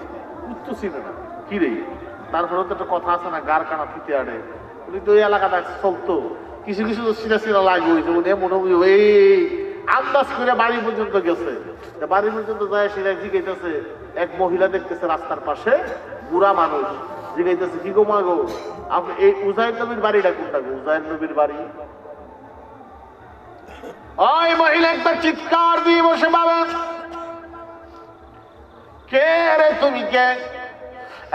উত্তর ছিল না। কি রে? তারপরে তো একটা কথা আছে না, গার কানা ফিতে আড়ে। উনি তো ওই এলাকাটা চলতো, কিছু কিছু তো সিরা সিরা লাগে হয়েছে। উনি মনে হয় ওই আন্দাজ করে বাড়ি পর্যন্ত গেছে। বাড়ি পর্যন্ত যায়, সেটা জিজ্ঞাসা, এক মহিলা দেখতেছে রাস্তার পাশে, বুড়া মানুষ, জিজ্ঞাসা, কি গো মা গো, আপনি এই উজাইর নবীর বাড়িটা কোনটা গো? উজাইর নবীর বাড়ি। ওই মহিলা একটা চিৎকার দিয়ে বসে, বাবা কে রে তুমি? কে?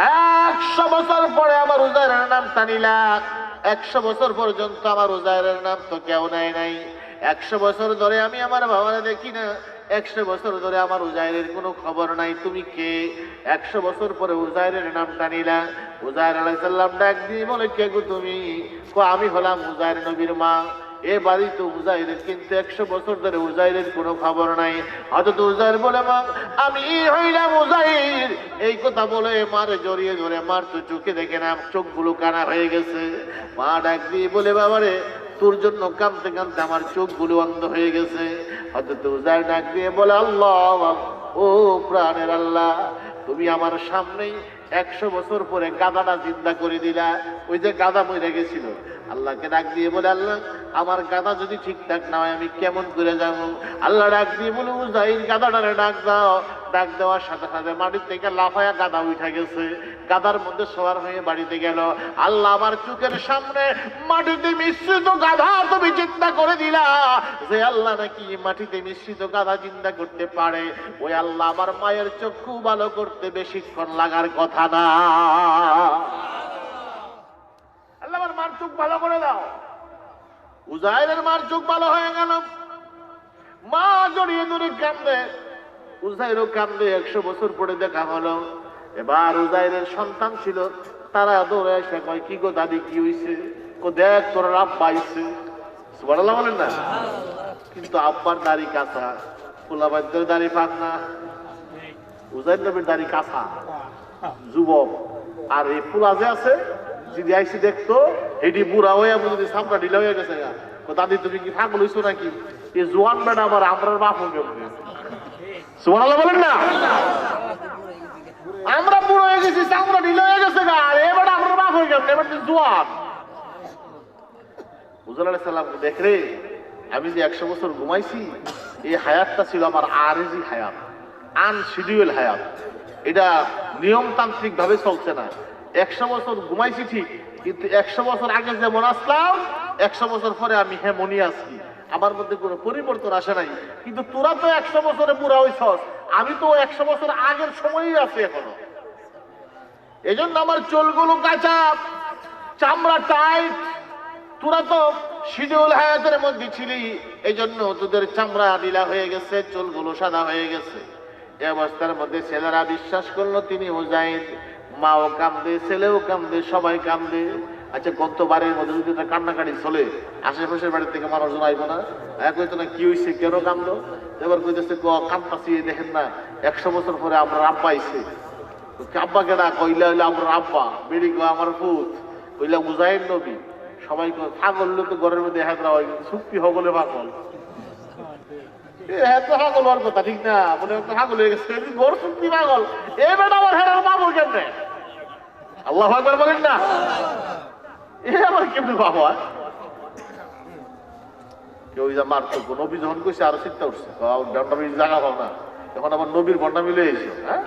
100 বছর পরে আমার উজাইরের নাম টানিলা। 100 বছর পর্যন্ত আমার উজাইরের নাম তো কেউ নেয় নাই। 100 বছর ধরে আমি আমার বাবারে দেখি না। 100 বছর ধরে আমার উজাইরের কোনো খবর নাই। তুমি কে? 100 বছর পরে উজাইরের নাম টানিলা। উজাইর আলাইহিস সালাম ডাক দিয়ে বলে, কে গো তুমি? আমি হলাম উজাইর নবীর মা। এ বাড়ি তো উজাইরের, কিন্তু 100 বছর ধরে উজাইরের কোনো খবর নাই। হযরত উজাইর বলে, মা আমি হইলাম উজাইর। এই কথা বলে মারে জড়িয়ে ধরে, মার তো চোখে দেখে না, চোখগুলো কানা হয়ে গেছে। মা ডাক দিয়ে বলে, বাবারে তোর জন্য কাঁদতে কাঁদতে আমার চোখগুলো অন্ধ হয়ে গেছে। হযরত উজাইর ডাক দিয়ে বলে, আল্লাহ, ও প্রাণের আল্লাহ, তুমি আমার সামনেই 100 বছর পরে গাদাটা জিন্দা করে দিলা। ওই যে গাদা মরে গেছিল, আল্লাহকে ডাক দিয়ে বলে, আল্লাহ আমার গাদা যদি ঠিকঠাক না হয় আমি কেমন করে যাবো? আল্লাহ ডাক দিয়ে বলে, উজাইর গাদাটারে ডাক দাও। ডাক দেওয়ার সাথে সাথে মাটির থেকে লাফায়া গাদা উঠে গেছে, গাদার মধ্যে সওয়ার হয়ে বাড়িতে গেল। আল্লাহ আমার চোখের সামনে মাটিতে মিশ্রিত গাধা তুমি চিন্তা করে দিলা, যে আল্লাহ নাকি মাটিতে মিশ্রিত গাধা চিন্তা করতে পারে, ওই আল্লাহ আমার মায়ের চক্ষু ভালো করতে বেশিক্ষণ লাগার কথা না। আল্লাহ আমার মার চোখ ভালো করে দাও। উজাইরের মার চোখ ভালো হয়ে গেল, মা জড়িয়ে ধরে কান্দে, উজাইরও কান্দে। 100 বছর পরে দেখা হলো। এবার উজাইরের সন্তান ছিল, তারা দৌড়ে এসে কয়, কি গো দাদি কি হইছে? কো দেখ তোর আব্বা আইছে। সুবহানাল্লাহ বলেন না? কিন্তু আব্বার দাড়ি কাঁচা, পোলাবাইদের দাড়ি পাক না। উজাইর নবীর দাড়ি কাঁচা, যুবক। আর এই পোলা যে আছে, যদি আইসি দেখতো, এটি বুড়া হয়ে যদি সামরা ঢিলা হয়ে গেছে। দাদি তুমি কি পাগল হইছো নাকি? এই জোয়ান বেটা আবার আমরার বাপ হয়ে গেছে। সুবহানাল্লাহ বলেন না? আমরা বুড়ো হয়ে গেছি, চামড়া ঢিলা হয়ে গেছে গা, আর এবার আমরা বাপ হয়ে গেছে, এবার তো জোয়ান। হুজুর আলাইহিস সালাম দেখরে, আমি যে 100 বছর ঘুমাইছি, এই হায়াতটা ছিল আমার আরজি হায়াত, আনশিডিউল হায়াত। এটা নিয়মতান্ত্রিক ভাবে চলছে না। 100 বছর ঘুমাইছি ঠিক, কিন্তু 100 বছর আগে যেমন আসলাম, 100 বছর পরে আমি হেমনই আছি, আমার মধ্যে কোনো পরিবর্তন আসে নাই। কিন্তু তোরা তো 100 বছরে বুড়া হইছস, আমি তো 100 বছর আগের সময়ই আছি এখনো। এই জন্য আমার চুলগুলো কাঁচা, চামড়া টাইট। তোরা তো শিডিউল হায়াতের মধ্যে ছিলি, এই জন্য তোদের চামড়া ঢিলা হয়ে গেছে, চুলগুলো সাদা হয়ে গেছে। এই অবস্থার মধ্যে ছেলেরা বিশ্বাস করলো তিনি উজাইর। মাও কান্দে, ছেলেও কান্দে, সবাই কান্দে। আচ্ছা, গত বারের মধ্যে যদি একটা কান্নাকাটি চলে, আশেপাশের বাড়ি থেকে মানুষজন আইব না? কইতো না কি হয়েছে, কেন কান্দো? এবার কইতেছে কান্দাছি, দেখেন না 100 বছর পরে আমরা আব্বা আইছে। আব্বা কেনা? কইলা হইলে আমরা আব্বা। বেড়ি কয় আমার পুত। কইলা উজাইর নবী। সবাই পাগল লোক তো ঘরের মধ্যে হেদরা হয়, চুক্তি হবলে পাগল। পাগল হওয়ার কথা ঠিক না, মনে একটা পাগল হয়ে গেছে, ঘর চুক্তি পাগল। এবার আমার হেরার পাগল কেমনে? আল্লাহু আকবার বলেন না? এ আমার কেমনে বাবা? কেউ যা মারতো, নবী যখন কইছে আরো চিন্তা উঠছে, বন্ডামি জায়গা পাও না, এখন আবার নবীর বন্ডামি লয়ে এসে। হ্যাঁ,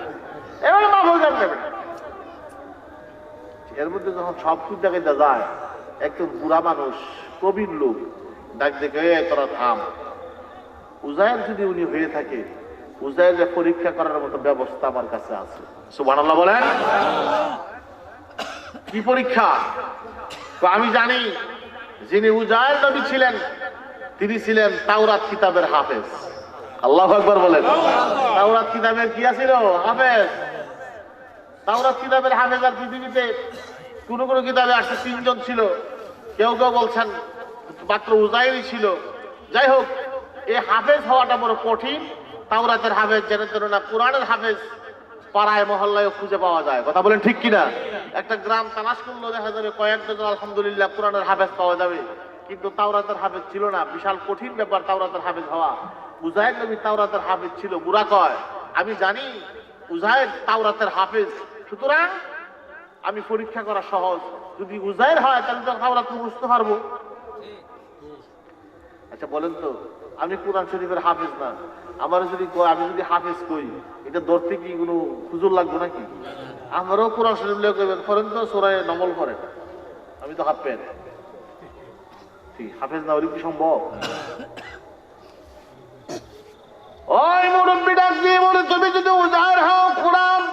এবার পাগল কেমনে? এর মধ্যে যখন সব কিছু দেখাইতে যায়, একজন বুড়া মানুষ, প্রবীণ লোক ডাক দেখে, তোরা থাম। উজাইর যদি উনি হয়ে থাকে, উজাইরের পরীক্ষা করার মতো ব্যবস্থা আমার কাছে আছে। সুবহানাল্লাহ বলেন। কি পরীক্ষা? তো আমি জানি যিনি উজাইর নবী ছিলেন, তিনি ছিলেন তাওরাত কিতাবের হাফেজ। আল্লাহু আকবার বলেন। তাওরাত কিতাবের কি ছিল? হাফেজ। তাওরাত কিতাবের হাফেজ। আর পৃথিবীতে কোন কোন কিতাবে আসছে 3 জন ছিল, কেউ কেউ বলছেন মাত্র উজাইরই ছিল। যাই হোক, এই হাফেজ হওয়াটা বড় কঠিন। তাওরাতের হাফেজ যেন তেন না, কোরআনের হাফেজ পাড়ায় মহল্লায় খুঁজে পাওয়া যায়। কথা বলেন ঠিক কিনা? একটা গ্রাম তালাশ করলেও দেখা যাবে কয়েক ডজন আলহামদুলিল্লাহ কোরআনের হাফেজ পাওয়া যাবে, কিন্তু তাওরাতের হাফেজ ছিল না। বিশাল কঠিন ব্যাপার তাওরাতের হাফেজ হওয়া। উজাইর নবী তাওরাতের হাফেজ ছিল। বুড়া কয়, আমি জানি উজাইর তাওরাতের হাফেজ, সুতরাং আমি পরীক্ষা করা সহজ। যদি উজাইর হয় তাহলে তো তাওরাত বুঝতে পারবো। আচ্ছা বলেন তো, আমি কোরআন শরীফের হাফেজ না, আমার যদি আমি যদি হাফেজ কই, এটা ধরতে কি কোনো হুজুর লাগবে নাকি? আমারও কোরআন শরীফ লেগে কইবেন, করেন তো সূরা নমল করেন, আমি তো হাফেজ। ঠিক হাফেজ না হলে কি সম্ভব? ওই মুরব্বি ডাক দিয়ে বলে, তুমি যদি উজাইর হও, কোরআন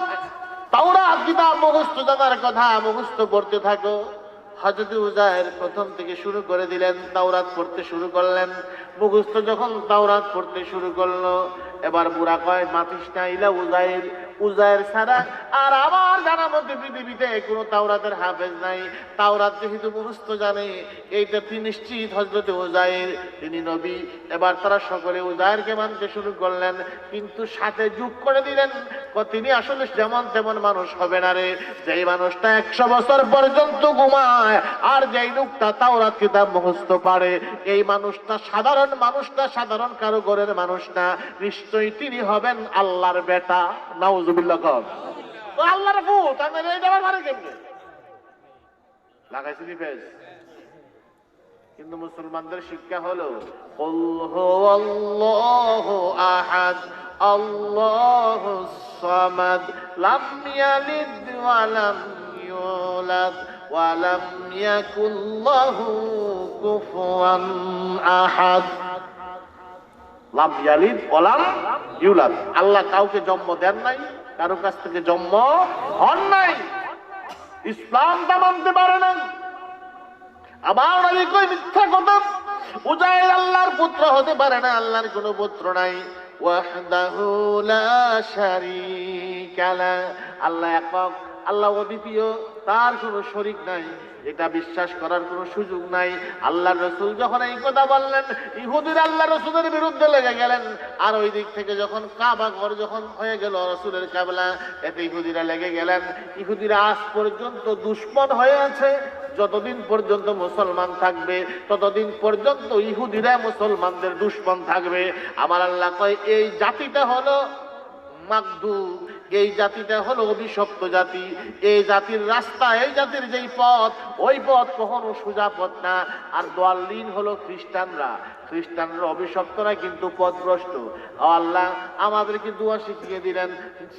তাওরাত কিতাব মুখস্থ জানার কথা মুখস্থ করতে থাকো। হযরত উজাইর প্রথম থেকে শুরু করে দিলেন, তাওরাত পড়তে শুরু করলেন। মুখস্থ যখন তাওরাত পড়তে শুরু করলো, এবার বুড়া কয়, মাতিস না ইলা উজাইর, উজাইর ছাড়া আর আমার জানার মধ্যে পৃথিবীতে কোনো তাওরাতের হাফেজ নাই। তাওরাত যেহেতু মুখস্থ জানে, এইটা নিশ্চিত হযরত উজাইর তিনি নবী। এবার তারা সকলে উজাইরকে মানতে শুরু করলেন, কিন্তু সাথে যোগ করে দিলেন, তিনি আসলে যেমন তেমন মানুষ হবে না রে। যেই মানুষটা 100 বছর পর্যন্ত ঘুমায়, আর যেই লোকটা তাওরাত কিতাব মুখস্থ পারে, এই মানুষটা সাধারণ মানুষ না, সাধারণ কারো ঘরের মানুষ না, নিশ্চয়ই তিনি হবেন আল্লাহর বেটা। নাউজুবিল্লাহ। কর তো আল্লাহর পুত, আমি এই যাবার পারে কেমনে? লাগাইছিলি বেশ। কিন্তু মুসলমানদের শিক্ষা হলো, কুল হুয়াল্লাহু আহাদ আল্লাহুস সামাদ লাম ইয়ালিদ ওয়া লাম ইউলাদ ওয়া লাম ইয়াকুল লাহু কুফুয়ান আহাদ। লাম ইয়ালিদ ওয়া লাম ইউলাদ, আল্লাহ কাউকে জন্ম দেন নাই, কারো কাছ থেকে জন্ম হন নাই। ইসলামটা মানতে পারে না। আবার নবী কই মিথ্যা কথা, উজাইর আল্লাহর পুত্র হতে পারে না, আল্লাহর কোনো পুত্র নাই। ওয়াহদাহু লা শারীকা লা, আল্লাহ একক, আল্লাহ অদ্বিতীয়, তার কোনো শরীক নাই, এটা বিশ্বাস করার কোনো সুযোগ নাই। আল্লাহর রাসূল যখন এই কথা বললেন, ইহুদিরা আল্লাহর রাসূলের বিরুদ্ধে লেগে গেলেন। আর ওই দিক থেকে যখন কাবা ঘর যখন হয়ে গেল রাসূলের কিবলা, এতে ইহুদিরা লেগে গেলেন। ইহুদিরা আজ পর্যন্ত দুশমন হয়ে আছে। যতদিন পর্যন্ত মুসলমান থাকবে ততদিন পর্যন্ত ইহুদিরা মুসলমানদের দুশমন থাকবে। আমার আল্লাহ কয় এই জাতিটা হলো মাগদুব, এই জাতিটা হলো অভিশপ্ত জাতি। এই জাতির রাস্তা, এই জাতির যেই পথ, ওই পথ কখনো সোজা পথ না। আর দোয়াল্লিন হলো খ্রিস্টানরা, খ্রিস্টানরা অভিশপ্তরা কিন্তু পথভ্রষ্ট। আল্লাহ আমাদেরকে দোয়া শিখিয়ে দিলেন,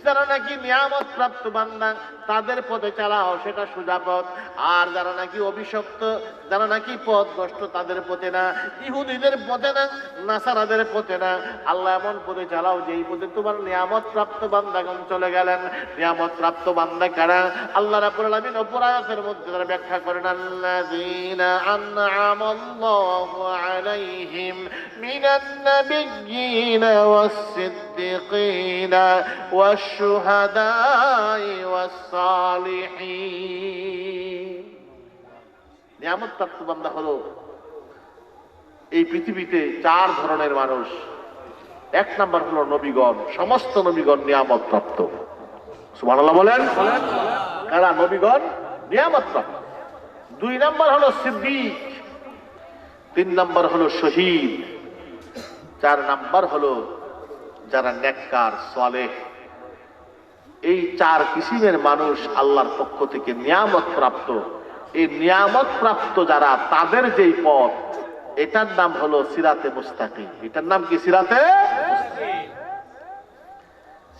যারা নাকি নিয়ামত প্রাপ্ত বান্দা তাদের পথে চালাও, সেটা সোজা পথ। আর যারা নাকি অভিশপ্ত, যারা নাকি পথভ্রষ্ট, তাদের পথে না, ইহুদিদের পথে না, নাসারাদের পথে না, আল্লাহ এমন পথে চালাও যেই পথে তোমার নিয়ামত প্রাপ্ত বান্দাগণ চলে গেলেন। নিয়ামত প্রাপ্ত বান্দা কারা? আল্লাহ রাব্বুল আলামিন অপর আয়াতের মধ্যে তারা ব্যাখ্যা করেন, আল্লাযীনা আন'আমাল্লাহু আলাইহিম মিনান নাবিয়্যিনা ওয়াস-সিদ্দীকিনা ওয়াশ-শুহাদাই ওয়াস-সালিহিন। নিয়ামত প্রাপ্ত বান্দা হলো এই পৃথিবীতে চার ধরনের মানুষ। এক নাম্বার হলো নবীগণ, সমস্ত নবীগণ নিয়ামত প্রাপ্ত। সুবহানাল্লাহ বলেন। কারা নবীগণ? নিয়ামত প্রাপ্ত। দুই নাম্বার হলো সিদ্দিক, তিন নাম্বার হলো শহীদ, চার নাম্বার হলো যারা নেককার সালেহ। এই চার কিসিমের মানুষ আল্লাহর পক্ষ থেকে নিয়ামত প্রাপ্ত। এই নিয়ামত প্রাপ্ত যারা, তাদের যেই পথ, এটার নাম হলো সিরাতে মুস্তাকিম। এটার নাম কি? সিরাতে মুস্তাকিম।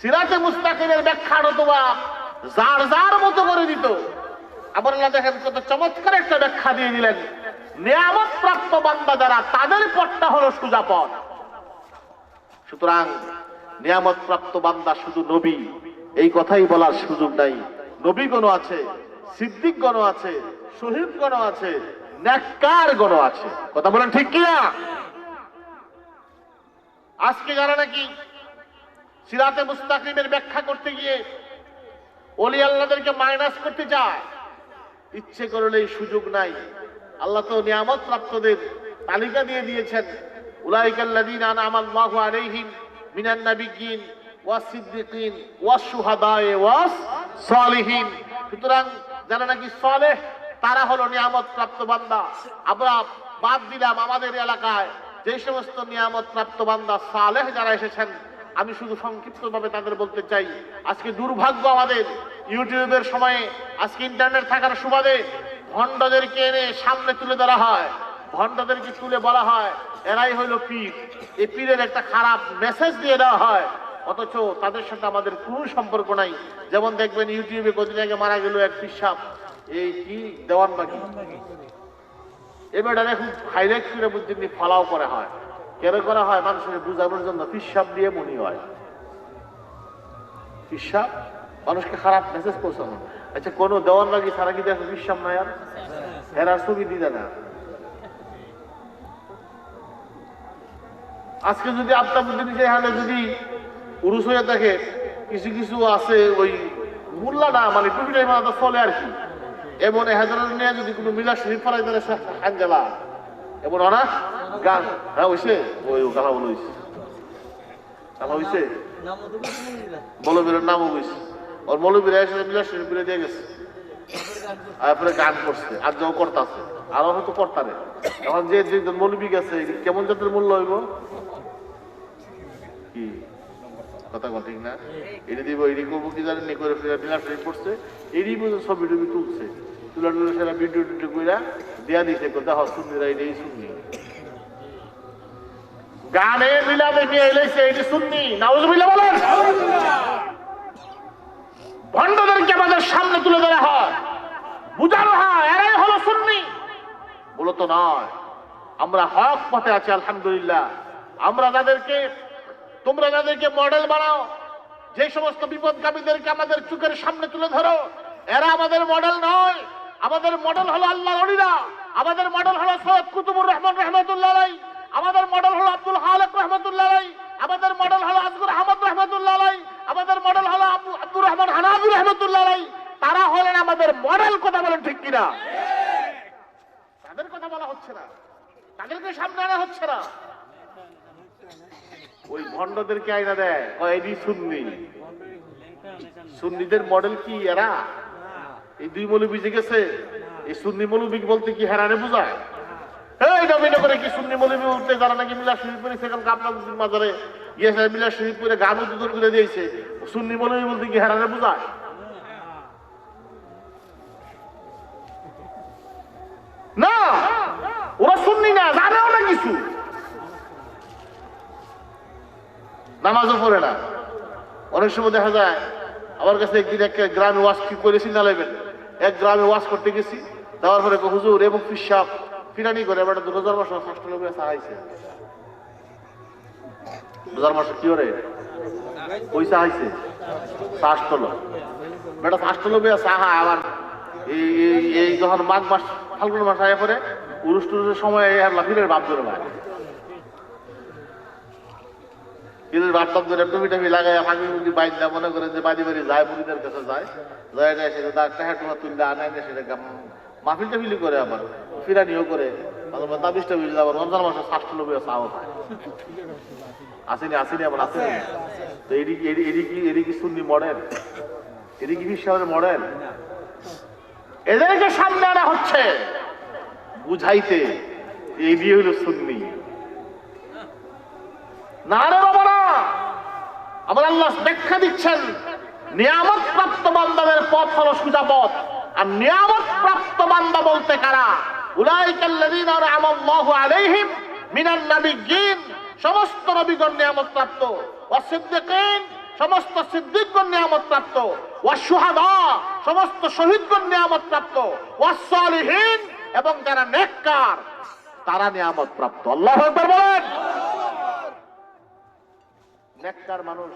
সিরাতে মুস্তাকিমের ব্যাখ্যা নতুবা যার যার মতো করে দিত। আবার আল্লাহ দেখেন কত চমৎকার একটা ব্যাখ্যা দিয়ে দিলেন, নিয়ামত প্রাপ্ত বান্দা যারা, তাদের পথটা হলো সোজা পথ। সুতরাং নিয়ামত প্রাপ্ত বান্দা শুধু নবী এই কথাই বলার সুযোগ নাই। নবীগণ আছে, সিদ্দিকগণ আছে, শহীদগণ আছে, নেককারগণ আছে। কথা বলেন ঠিক কিনা? আজকে যারা নাকি সিরাতে মুস্তাকিমের ব্যাখ্যা করতে গিয়ে ওলি আল্লাহদেরকে মাইনাস করতে চায়, ইচ্ছে করলেই সুযোগ নাই। আল্লাহ তো নিয়ামত প্রাপ্তদের তালিকা দিয়ে দিয়েছেন, উলাইকাল্লাযীনা আন'আমাল্লাহু আলাইহিম মিনান নাবিয়্যিন ওয়াস-সিদ্দীকিন ওয়াশ-শুহাদাই ওয়াস-সালিহিন। সুতরাং যারা নাকি সালেহ, তারা হলো নিয়ামত প্রাপ্ত বান্দা। আমরা বাদ দিলাম আমাদের এলাকায় যে সমস্ত নিয়ামত প্রাপ্ত বান্দা সালেহ যারা এসেছেন, আমি শুধু সংক্ষিপ্তভাবে তাদের বলতে চাই, আজকে দুর্ভাগ্য আমাদের ইউটিউবের সময়ে, আজকে ইন্টারনেট থাকার সুবাদে ভণ্ডদেরকে এনে সামনে তুলে ধরা হয়, ভণ্ডদেরকে তুলে বলা হয় এরাই হইল পীর। এই পীরের একটা খারাপ মেসেজ দিয়ে দেওয়া হয়, অথচ তাদের সাথে আমাদের কোনো সম্পর্ক নাই। যেমন দেখবেন ইউটিউবে কদিন আগে মারা গেল এক পীর সাহেব, এই কি দেওয়ান বাকি, এবার খুব হাইলাইট করে বুঝছেন ফালাও করা হয়। কেন করা হয়? মানুষের বুঝানোর জন্য। পিসাব দিয়ে মনি হয়, পিসাব মানুষকে খারাপ মেসেজ পৌঁছানো। আচ্ছা, কোন দেওয়ান বাকি ছাড়া কি দেখো পিসাব নাই? আর এরা ছবি দিতে না। আজকে যদি আপনার এখানে যদি উরুস হয়ে থাকে, কিছু কিছু আছে ওই মোল্লা না, মানে টুপিটাই মাথা চলে আর কি, এমন হাজার নিয়ে যদি কোনো মিলা শরীফ ফলাই তাহলে আঞ্জেলা এমন না গান। হ্যাঁ হয়েছে, ওই গালা বলে হয়েছে, গালা হয়েছে, মৌলবীরের নামও হয়েছে। ওর মৌলবীরা এসে মিলা শরীফ করে দিয়ে গেছে, তারপরে গান করছে, আর যাও করতেছে, আরো হয়তো করতারে। এখন যে মৌলবী গেছে, কেমন জাতের মূল্য হইব কি কথা ঠিক না? এটি দিব, এটি করবো কি জানেন, করে মিলা শরীফ করছে, এটি পর্যন্ত ছবি টবি তুলছে, তুলে টুলে সেটা ভিডিও টিডিও করে দেয়া দিছে, কোথাও সুন্নিরা এটাই সুন্নি। গানে মিলাদে নিয়ে এলেছে, এটি সুন্নি। নাউজুবিল্লাহ বলেন। ভণ্ডদেরকে আমাদের সামনে তুলে ধরা হয়, বুঝানো হয় এরাই হলো সুন্নি। মূলত নয়, আমরা হক পথে আছি আলহামদুলিল্লাহ। তোমরা যাদেরকে মডেল বানাও, যে সমস্ত বিপদগামীদেরকে আমাদের চোখের সামনে তুলে ধরো, এরা আমাদের মডেল নয়। আমাদের মডেল হলো আল্লাহর ওলিরা, আমাদের মডেল হলো সৈয়দ কুতুবুর রহমান রহমাতুল্লাহ আলাইহি, আমাদের মডেল হলো আব্দুল খালেক রহমাতুল্লাহ আলাইহি, আমাদের মডেল হলো আজগর আহমদ রহমাতুল্লাহ আলাইহি, আমাদের মডেল হলো আব্দুর রহমান হানাফি রহমাতুল্লাহ আলাইহি। তারা হলেন আমাদের মডেল। কথা বলেন ঠিক কিনা? তাদের কথা বলা হচ্ছে না, তাদেরকে সামনে আনা হচ্ছে না। ওই ভণ্ডদেরকে আইনা দেয়, এটি সুন্নি। সুন্নিদের মডেল কি এরা? এই দুই মৌলবী যে গেছে, এই সুন্নি মৌলবী বলতে কি হেরানে বোঝায়? এই নবীন করে কি সুন্নি মৌলবী উঠতে যারা নাকি মিলাদ শরীফ পড়ে সেখানে আপনার মাজারে গিয়েছে, মিলাদ শরীফ পড়ে গান উদ্বোধন করে দিয়েছে, সুন্নি মৌলবী বলতে কি হেরানে বোঝায়? না, ওরা সুন্নি না, জানেও না কিছু, নামাজও পড়ে না। অনেক সময় দেখা যায়, আমার কাছে একদিন এক গ্রামে ওয়াজ কি করেছি না লাগবেন, এক গ্রামে ওয়াজ করতে গেছি, যাওয়ার পরে হুজুর এবং পিসাব ফিরানি করে বেটা 2000 মাস ষষ্ঠ লোকে চাহাইছে। 2000 মাস কি করে পয়সা হাইছে ষষ্ঠ লোক, বেটা ষষ্ঠ লোকে চাহা। আবার এই যখন মাঘ মাস ফাল্গুন মাস আয়া পরে উরুস টুরুসের সময় ফিরের ভাব ধরে ভাই, ফিরের ভাবটাপ ধরে টুপি লাগাই ফাঁকি মুখি বাইক না মনে করে যে বাড়ি বাড়ি যায়, মুড়িদের কাছে যায়, যায় সেটা তার টাকা তুললে আনে, সেটা মাহফিল টাফিলি করে, আবার ফিরানিও করে, দাবিস টাবিস আবার রমজান মাসে ষষ্ঠ লোকে চাও খায়। আসেনি আবার আসেনি। তো এদিকে সুন্নি মডেল, এদিকে বিশ্বের মডেল। এদেরকে সামনে আনা হচ্ছে বুঝাইতে, এই দিয়ে হইল সুন্নি। না রে বাবা না, আমার আল্লাহ ব্যাখ্যা দিচ্ছেন, নিয়ামত প্রাপ্ত বান্দাদের পথ হলো সোজা পথ। আর নিয়ামত প্রাপ্ত বান্দা বলতে কারা? উলাইকাল্লাযীনা আনআমাল্লাহু আলাইহিম মিনান নাবিয়্যিন, সমস্ত নবীগণ নিয়ামত প্রাপ্ত, ওয়াস সিদ্দিকিন, সমস্ত সিদ্দিকগণ নিয়ামত প্রাপ্ত, ওয়াস শুহাদা, সমস্ত শহীদগণ নিয়ামত প্রাপ্ত, ওয়াস সালিহিন, এবং যারা নেককার তারা নিয়ামত প্রাপ্ত। আল্লাহু আকবার বলেন। নেককার মানুষ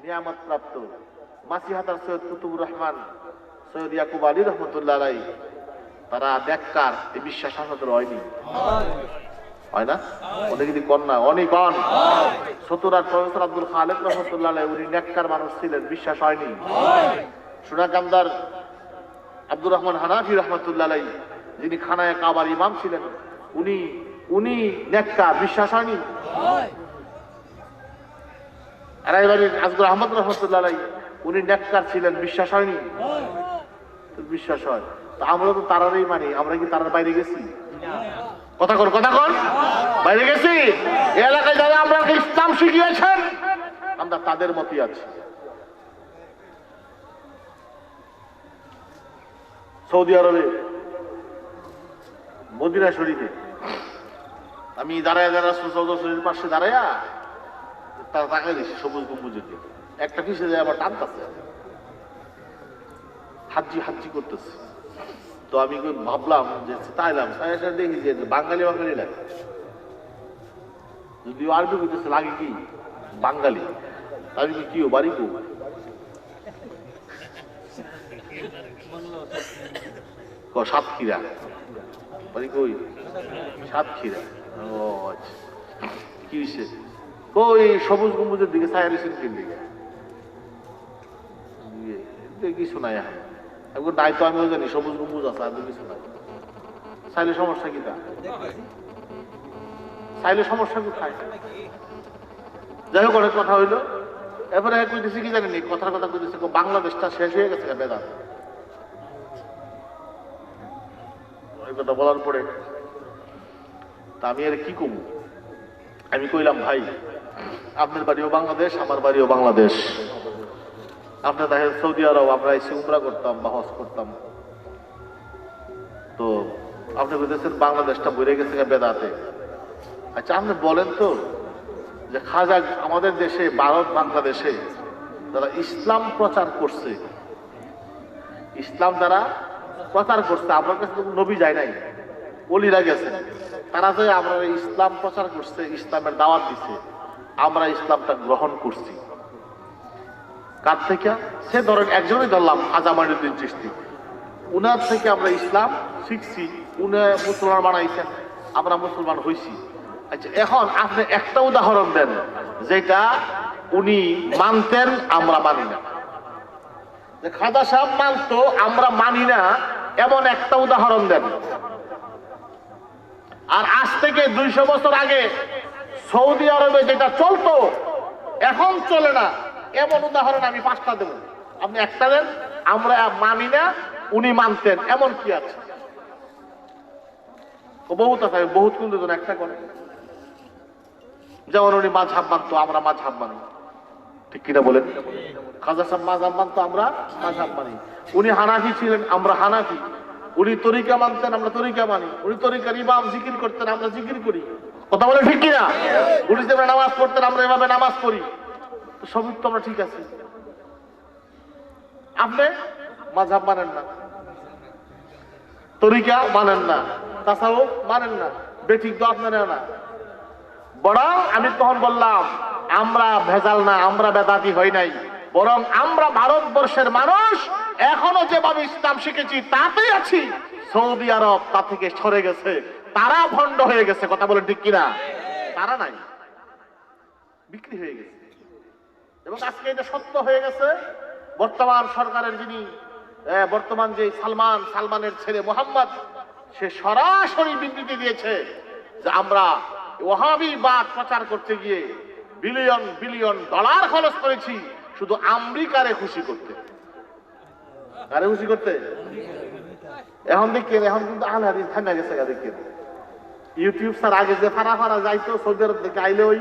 নিয়ামত প্রাপ্ত। মাসিহাতার সৈয়দ কুতুবুর রহমান, সৈয়দ ইয়াকুব আলী রহমতুল্লাহ আলাইহি, তারা নেককার, এই বিশ্বাস আমাদের হয়নি, হয় না? অনেক যদি কন্যা অনেক কন সতুরার প্রফেসর আব্দুল খালেক রহমতুল্লাহ আলাইহি, উনি নেককার মানুষ ছিলেন, বিশ্বাস হয়নি। সুনাকান্দার আব্দুর রহমান হানাফি রহমতুল্লাহ আলাইহি, যিনি খানায়ে কাবার ইমাম ছিলেন, উনি নেককার, বিশ্বাস হয়নি। রায়বাড়ির আজগর আহমদ রহমতুল্লাহ আলাইহি, উনি নেককার ছিলেন, বিশ্বাস হয়নি। বিশ্বাস হয়। তো আমরা তো তারারই মানি, আমরা কি তারার বাইরে গেছি? কথা কর বাইরে গেছি? এই এলাকায় যারা আমরা ইসলাম শিখিয়েছেন, আমরা তাদের মতই আছি। সৌদি আরবে মদিনা শরীফে আমি দাঁড়ায় শরীর পাশে দাঁড়াইয়া তারা তাকাই দিচ্ছে সবুজ গম্বুজের দিকে, একটা কিসে যায় আবার টানতেছে, হাজ্জি করতেছে। তো আমি ভাবলাম যে তাইলাম দেখি যে বাঙালি লাগে, যদিও আরবি করতেছে লাগে কি বাঙালি, আমি কি বাড়ি কো সাতক্ষীরা, বাড়ি কই সাতক্ষীরা। ও আচ্ছা, কি হয়েছে? ওই সবুজ গম্বুজের দিকে ছায়া দিচ্ছেন দিকে কিছু নাই, এখন নাই তো আমিও জানি সবুজ গম্বুজ আছে, আর কিছু নাই। চাইলে সমস্যা কি? তা চাইলে সমস্যা কোথায়? যাই হোক, অনেক কথা হইলো। এরপরে কইতেছি কি জানেনি, কথার কথা কইতেছে বাংলাদেশটা শেষ হয়ে গেছে বেদাত। ওই কথা বলার পরে তা আমি আর কি কমু, আমি কইলাম ভাই আপনার বাড়িও বাংলাদেশ, আমার বাড়িও বাংলাদেশ, আপনার দেখেন সৌদি আরব আমরা এসে উমরা করতাম বা হজ করতাম, তো আপনি বলতেছেন বাংলাদেশটা বইরে গেছে বেদাতে। আচ্ছা আপনি বলেন তো যে খাজা আমাদের দেশে ভারত বাংলাদেশে যারা ইসলাম প্রচার করছে, ইসলাম দ্বারা প্রচার করছে, আপনার কাছে নবী যায় নাই, ওলিরা গেছে, তারা যে আমরা ইসলাম প্রচার করছে, ইসলামের দাওয়াত দিছে, আমরা ইসলামটা গ্রহণ করছি কার থেকে? সে ধরেন একজনই ধরলাম খাজা মাইনুদ্দিন চিশতি, উনার থেকে আমরা ইসলাম শিখছি, উনি মুসলমান বানাইছেন, আমরা মুসলমান হইছি। আচ্ছা এখন আপনি একটা উদাহরণ দেন যেটা উনি মানতেন আমরা মানি না, যে খাজা সাহেব মানতো আমরা মানি না, এমন একটা উদাহরণ দেন। আর আজ থেকে 200 বছর আগে সৌদি আরবে যেটা চলতো এখন চলে না, এমন উদাহরণ আমি 5টা দেব, আপনি একটা দেন। আমরা মানি না, উনি মানতেন, এমন কি আছে? বহুত আছে, বহুত কিন্তু একটা করে। যেমন উনি মাযহাব মানতো, আমরা মাযহাব মানি, ঠিক কিনা বলেন? খাজা সাহেব মাযহাব মানতো, আমরা মাযহাব মানি। উনি হানাফি ছিলেন, আমরা হানাফি। উনি তরিকা মানতেন, আমরা তরিকা মানি। উনি তরিকার ইমাম জিকির করতেন, আমরা জিকির করি, কথা বলে ঠিক কিনা? উনি যেভাবে নামাজ পড়তেন, আমরা এভাবে নামাজ পড়ি, তো সবই তো আমরা ঠিক আছে। আপনি মাযহাব মানেন না, তরিকা মানেন না, তাসাউফ মানেন না, বেঠিক তো আপনারা না। বরং আমি তখন বললাম আমরা ভেজাল না, আমরা বেদাতি হই নাই, বরং আমরা ভারতবর্ষের মানুষ এখনো যেভাবে ইসলাম শিখেছি তাতেই আছি। সৌদি আরব তা থেকে সরে গেছে, তারা ভণ্ড হয়ে গেছে, কথা বলেন ঠিক কিনা? তারা নাই, বিক্রি হয়ে গেছে। এবং আজকে এটা সত্য হয়ে গেছে। বর্তমান সরকারের যিনি বর্তমান যে সালমানের ছেলে মোহাম্মদ, সে সরাসরি বিবৃতি দিয়েছে যে আমরা ওয়াহাবিবাদ প্রচার করতে গিয়ে বিলিয়ন বিলিয়ন ডলার খরচ করেছি শুধু আমেরিকারে খুশি করতে। আরে খুশি করতে? এখন দেখেন, এখন কিন্তু আল হাদিস থামে গেছে। দেখেন ইউটিউব স্যার আগে যে ফারা যাইতো সৌদি আরব থেকে আইলে ওই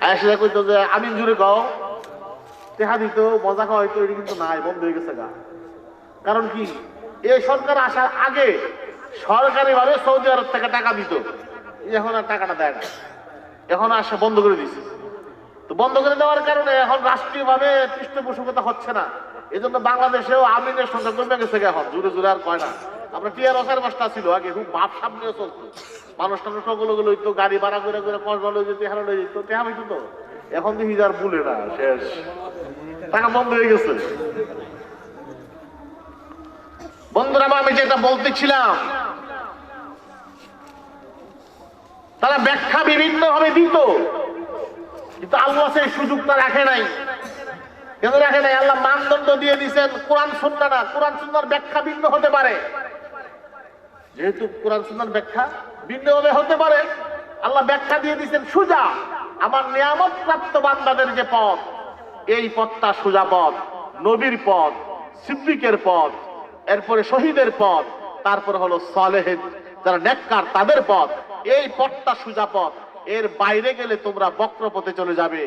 আয়সা কইতো যে আমিন জুড়ে গাও টেহা দিত, মজা খাওয়া হইতো, এটি কিন্তু নাই, বন্ধ হয়ে গেছে গা। কারণ কি? এই সরকার আসার আগে সরকারি ভাবে সৌদি আরব থেকে টাকা দিত, এখন আর টাকাটা দেয় না, এখন আসা বন্ধ করে দিছে। তো বন্ধ করে দেওয়ার কারণে এখন রাষ্ট্রীয় ভাবে পৃষ্ঠপোষকতা হচ্ছে না। এই জন্য বাংলাদেশেও আমিনের সংখ্যা কমে গেছে, এখন জুড়ে জুড়ে আর কয় না। আমরা টিয়ার অসার মাসটা ছিল আগে, খুব ভাব সামনে চলতো, মানুষ টানুষ সকল গুলো হইতো, গাড়ি ভাড়া করে করে কসবা লয়ে যেত, তেহারা লয়ে যেত, তেহা হইতো। তো এখন দেখি যার ভুলে না, শেষ, টাকা বন্ধ হয়ে গেছে। বন্ধুরা আমি যেটা বলতেছিলাম, তারা ব্যাখ্যা বিভিন্ন ভাবে দিত, কিন্তু আল্লাহ সেই সুযোগটা রাখে নাই। কেন রাখে নাই? আল্লাহ মানদণ্ড দিয়ে দিয়েছেন কোরআন সুন্নাহ না, কোরআন সুন্নাহর ব্যাখ্যা ভিন্ন হতে পারে। যেহেতু কোরআন সুন্নাহর ব্যাখ্যা ভিন্ন ভাবে হতে পারে, আল্লাহ ব্যাখ্যা দিয়ে দিয়েছেন সোজা। আমার নিয়ামত প্রাপ্ত বান্দাদের যে পথ, এই পথটা সোজা পথ, নবীর পথ, সিদ্দিকের পথ, এরপরে শহীদের পথ, তারপর হলো সালেহের যারা নেককার তাদের পথ। এই পথটা সোজা পথ, এর বাইরে গেলে তোমরা বক্র পথে চলে যাবে,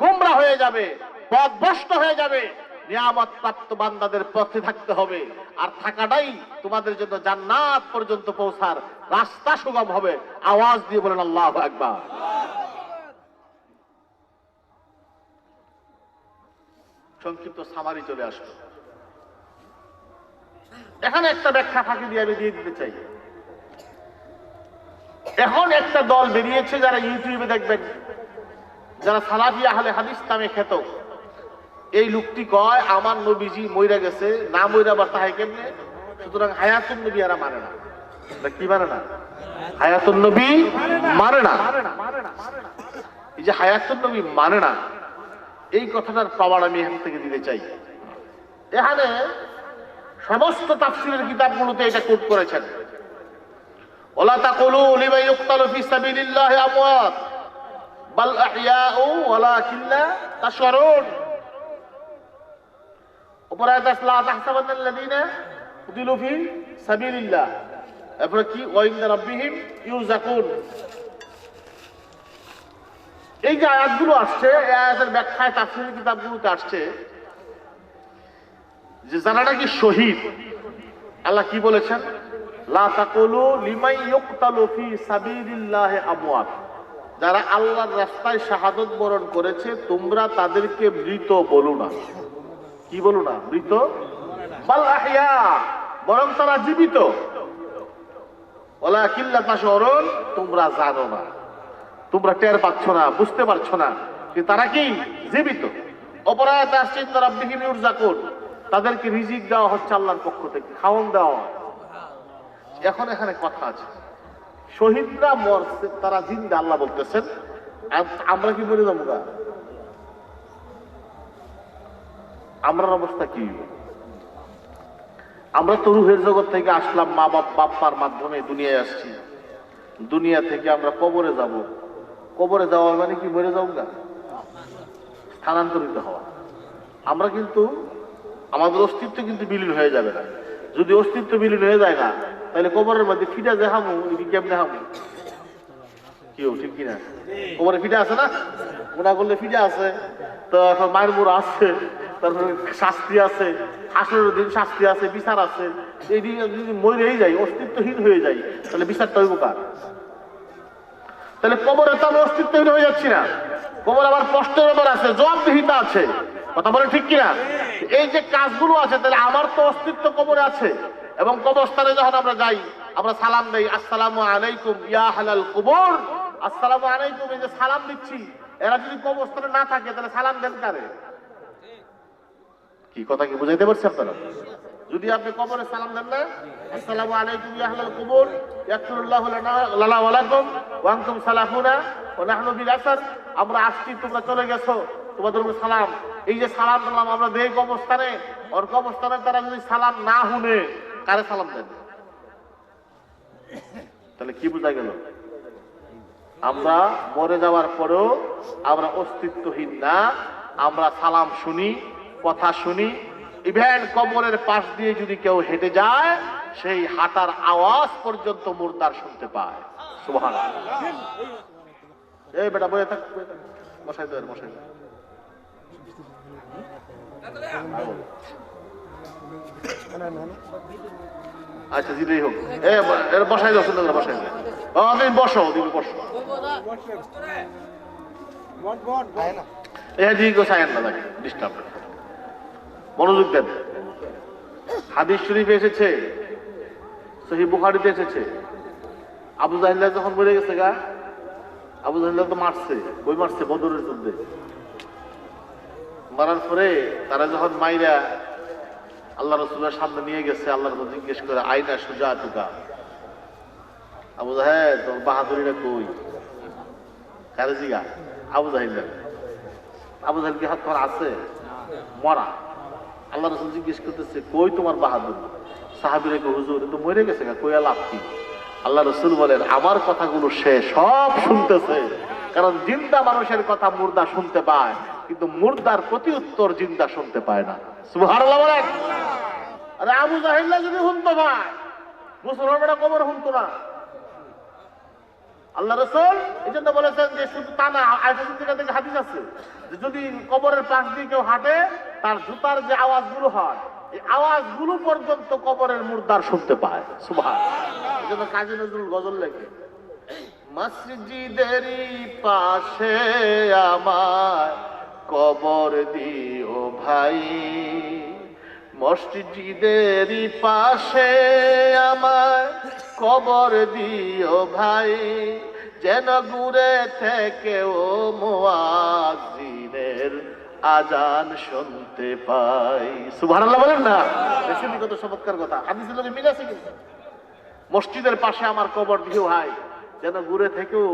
গোমরা হয়ে যাবে, পথভ্রষ্ট হয়ে যাবে। নিয়ামত প্রাপ্ত বান্দাদের পথে থাকতে হবে, আর থাকাটাই তোমাদের জন্য জান্নাত পর্যন্ত পৌঁছার রাস্তা সুগম হবে। আওয়াজ দিয়ে বলেন আল্লাহু আকবার। সংক্ষিপ্ত সামারি চলে আসলো। এখানে একটা ব্যাখ্যা ফাঁকি দিয়ে আমি দিয়ে দিতে চাই। এখন একটা দল বেরিয়েছে, যারা ইউটিউবে দেখবেন, যারা সালাফি আহলে হাদিস নামে খ্যাত। এই লোকটি কয় আমার নবীজি মইরা গেছে, না মইরা বা তাহে কেমনে, সুতরাং হায়াতুন নবী এরা মানে না। কি মানে না? হায়াতুন নবী মানে না। এই যে হায়াতুন নবী মানে না, এই কথাটার প্রমাণ আমি এখান থেকে দিতে চাই। এখানে সমস্ত তাফসীরের কিতাবগুলোতে এটা কোট করেছেন, ওয়ালা তাকুলু লিমান ইউকতালু ফি সাবিলিল্লাহি আমওয়াত বাল আহইয়াউ ওয়ালাকিন লা তাশউরুন। উপরে আয়াত লা তাহসাবান্নাল্লাযীনা কুতিলু ফি সাবিলিল্লাহ, এরপরে কি ওয়া ইনদা রাব্বিহিম ইউযাকুন। এই যে আয়াতগুলো আসছে, এই আয়াতের ব্যাখ্যায় তাফসীরের কিতাবগুলোতে আসছে যে যারা নাকি শহীদ, আল্লাহ কি বলেছেন? লা তাকুলু লিমান ইউকতালু ফি সাবিলিল্লাহি আমওয়াত। যারা আল্লাহর রাস্তায় শাহাদত বরণ করেছে তোমরা তাদেরকে মৃত বলো না। কি বলো না? মৃত, বাল আহইয়া, বরং তারা জীবিত। ওয়ালাকিন লা তাশউরুন, তোমরা জানো না, তোমরা টের পাচ্ছ না, বুঝতে পারছো না যে তারা কি জীবিত। অপরায়তে আসছে ইন্না রাব্বিহিম ইউরযাকুন, তাদেরকে রিজিক দেওয়া হচ্ছে আল্লাহর পক্ষ থেকে, খাওয়ান দেওয়া হয়। এখন এখানে কথা আছে, শহীদরা মরছে, তারা জিন্দা, আল্লাহ বলতেছেন, আর আমরা কি মরে যাবো গা? আমরার অবস্থা কি? আমরা তো রুহের জগৎ থেকে আসলাম, মা বাপ্পার মাধ্যমে দুনিয়ায় আসছি। দুনিয়া থেকে আমরা কবরে যাব। কবরে যাওয়া মানে কি মরে যাবো গা? স্থানান্তরিত হওয়া। আমরা কিন্তু আমাদের অস্তিত্ব কিন্তু বিলীন হয়ে যাবে না। যদি অস্তিত্ব বিলীন হয়ে যায় না, তাহলে কবরের মধ্যে ফিটা যে হামু, এটি কেমনে হামু? কেউ ঠিক কিনা? কবরে ফিটা আছে না? গুণা করলে ফিটা আছে, তো এখন মায়ের মুড়া আছে, তারপরে শাস্তি আছে, হাসরের দিন শাস্তি আছে, বিচার আছে। এই দিন যদি মরেই যায়, অস্তিত্বহীন হয়ে যায়, তাহলে বিচারটা হইব কার? তাহলে কবরে তো আমরা অস্তিত্বহীন হয়ে যাচ্ছি না। কবর আবার কষ্টের ব্যাপার আছে, জবাবদিহিতা আছে। কথা বলে ঠিক কিনা? এই যে কাজগুলো আছে, তাহলে আমার তো অস্তিত্ব কবরে আছে। এবং কবরস্থানে যখন আমরা যাই, আমরা সালাম দেই, আসসালামু আলাইকুম ইয়া আহলাল কুবুর। আসসালামু আলাইকুম, এই যে সালাম দিচ্ছি, এরা যদি কবরস্থানে না থাকে তাহলে সালাম দেন কারে? কি কথা কি বুঝাইতে পারছি আপনারা? যদি আপনি কবরে সালাম দেন না, আসসালামু আলাইকুম ইয়া আহলাল কুবুর ইয়াগফিরুল্লাহু লানা ওয়া লাকুম ওয়া আনতুম সালাফুনা ওয়া নাহনু বিল আসর, আমরা আসছি, তোমরা চলে গেছো, তোমাদের উপর সালাম। এই যে সালাম দিলাম আমরা দেই কবরস্থানে, ওর কবরস্থানে তারা যদি সালাম না শুনে, কারে সালাম দেন? তাহলে কি বোঝা গেল? আমরা মরে যাওয়ার পরেও আমরা অস্তিত্বহীন না। আমরা সালাম শুনি, কথা শুনি। ইভেন কবরের পাশ দিয়ে যদি কেউ হেঁটে যায়, সেই হাঁটার আওয়াজ পর্যন্ত মুর্দার শুনতে পায়। সুবহানাল্লাহ। এই বেটা বসে থাক, বসাই দে, বসাই দে। আচ্ছা যেটাই হোক, বসাই দাও, সুন্দর করে বসাই দাও। তুমি বসো, তুমি বসো। মনোযোগ দেন। হাদিস শরীফে এসেছে, সহিহ বুখারীতে এসেছে, আবু জাহিল যখন মরে গেছে গা, আবু জাহিল তো মারছে, বই মারছে বদরের যুদ্ধে। মারার পরে তারা যখন মাইরা আল্লাহ রাসূলের সামনে নিয়ে গেছে, আল্লাহ রাসূল জিজ্ঞেস করে, আইনা সুজাতুকা, আবু জাহেল তোর বাহাদুরিটা কই? কারে জিগা? আবু জাহিল। আবু জাহিল কি হাত তোমার আছে? মরা। আল্লাহ রাসূল জিজ্ঞেস করতেছে, কই তোমার বাহাদুর? সাহাবীরা কই, হুজুর তো মরে গেছে গা, কই লাভ কি? আল্লাহ রাসূল বলেন, আমার কথাগুলো সে সব শুনতেছে, কারণ জিন্দা মানুষের কথা মুর্দা শুনতে পায়, কিন্তু মুর্দার প্রতি উত্তর জিন্দা শুনতে পায় না। সুবহানাল্লাহ বলেন। আরে আবু জাহিল যদি শুনতো ভাই, মুসলমানরা কবর শুনতো না। আল্লাহ রাসূল এই জন্য বলেছেন যে শুধু তা না, আয়েশা সিদ্দিকা থেকে হাদিস আছে যে যদি কবরের পাশ দিয়ে কেউ হাঁটে, তার জুতার যে আওয়াজগুলো হয়, এই আওয়াজগুলো পর্যন্ত কবরের মুর্দার শুনতে পায়। সুবহানাল্লাহ। এই জন্য কাজী নজরুল গজল লেখে, মসজিদেরই পাশে আমার কবর দিও ভাই, মসজিদেরই পাশে আমার কবর দিও ভাই, যেন দূরে থেকে ও মুয়াজ্জিনের আজান শুনতে পাই। সুবহানাল্লাহ বলেন না? বেশি কত চমৎকার কথা। হাদিসের লগে মিল আছে কিন্তু। মসজিদের পাশে আমার কবর দিও ভাই, যেন দূরে থেকেও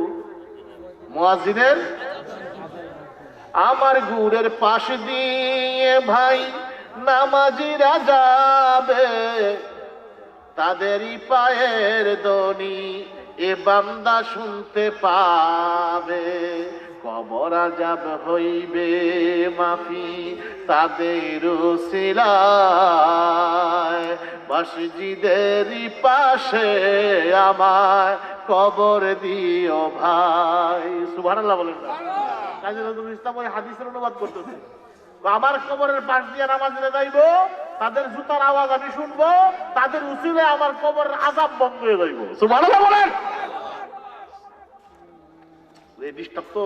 মুয়াজ্জিনের, আমার গুরের পাশ দিয়ে ভাই নামাজিরা যাবে, তাদেরই পায়ের ধ্বনি এ বান্দা শুনতে পাবে, কবর আযাব হইবে মাফি তাদের উসিলায়, মসজিদেরই পাশে আমার কবর দিও ভাই। সুবহানাল্লাহ বলেন না? কাজী নজরুল ইসলাম ওই হাদিসের অনুবাদ করতেছে, আমার কবরের পাশ দিয়ে নামাজে যাইব, তাদের জুতার আওয়াজ আমি শুনবো, তাদের উসিলায় আমার কবরের আযাব বন্ধ হয়ে যাইব। সুবহানাল্লাহ বলেন। এই ডিস্টার্ব তো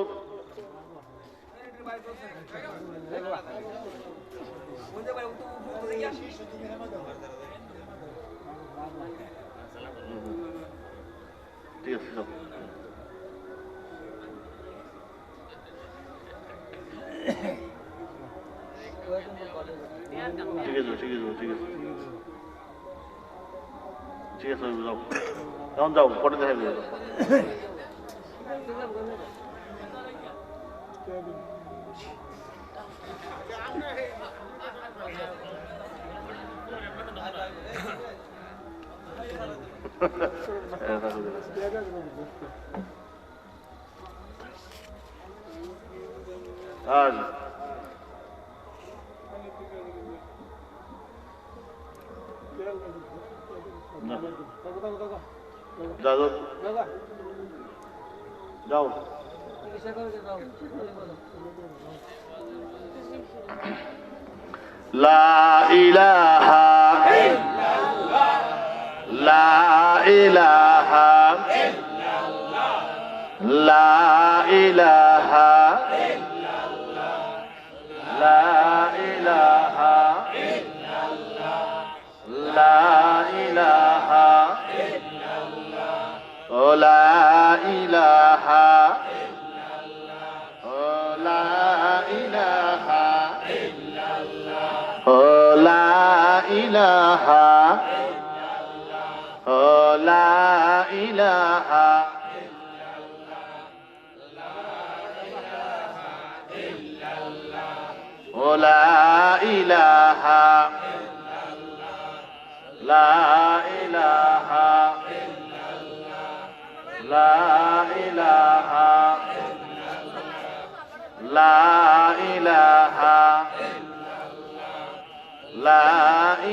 ঠিক আছে যাও। ঠিক আছে ঠিক আছে ঠিক আছে ঠিক আছে যাও, এখন যাও, পরে দেখা যাবে। আজ যাও যাও লা ইলাহা লা ইলাহা লা ইলাহা লা ইলাহা লা ইলাহা ও লা ইলাহা ও লা ইলাহা ও লা ইলাহা ও লা ইলাহা ও লা ইলাহা লা ইলাহা লা ইলাহা লা ইলাহা লা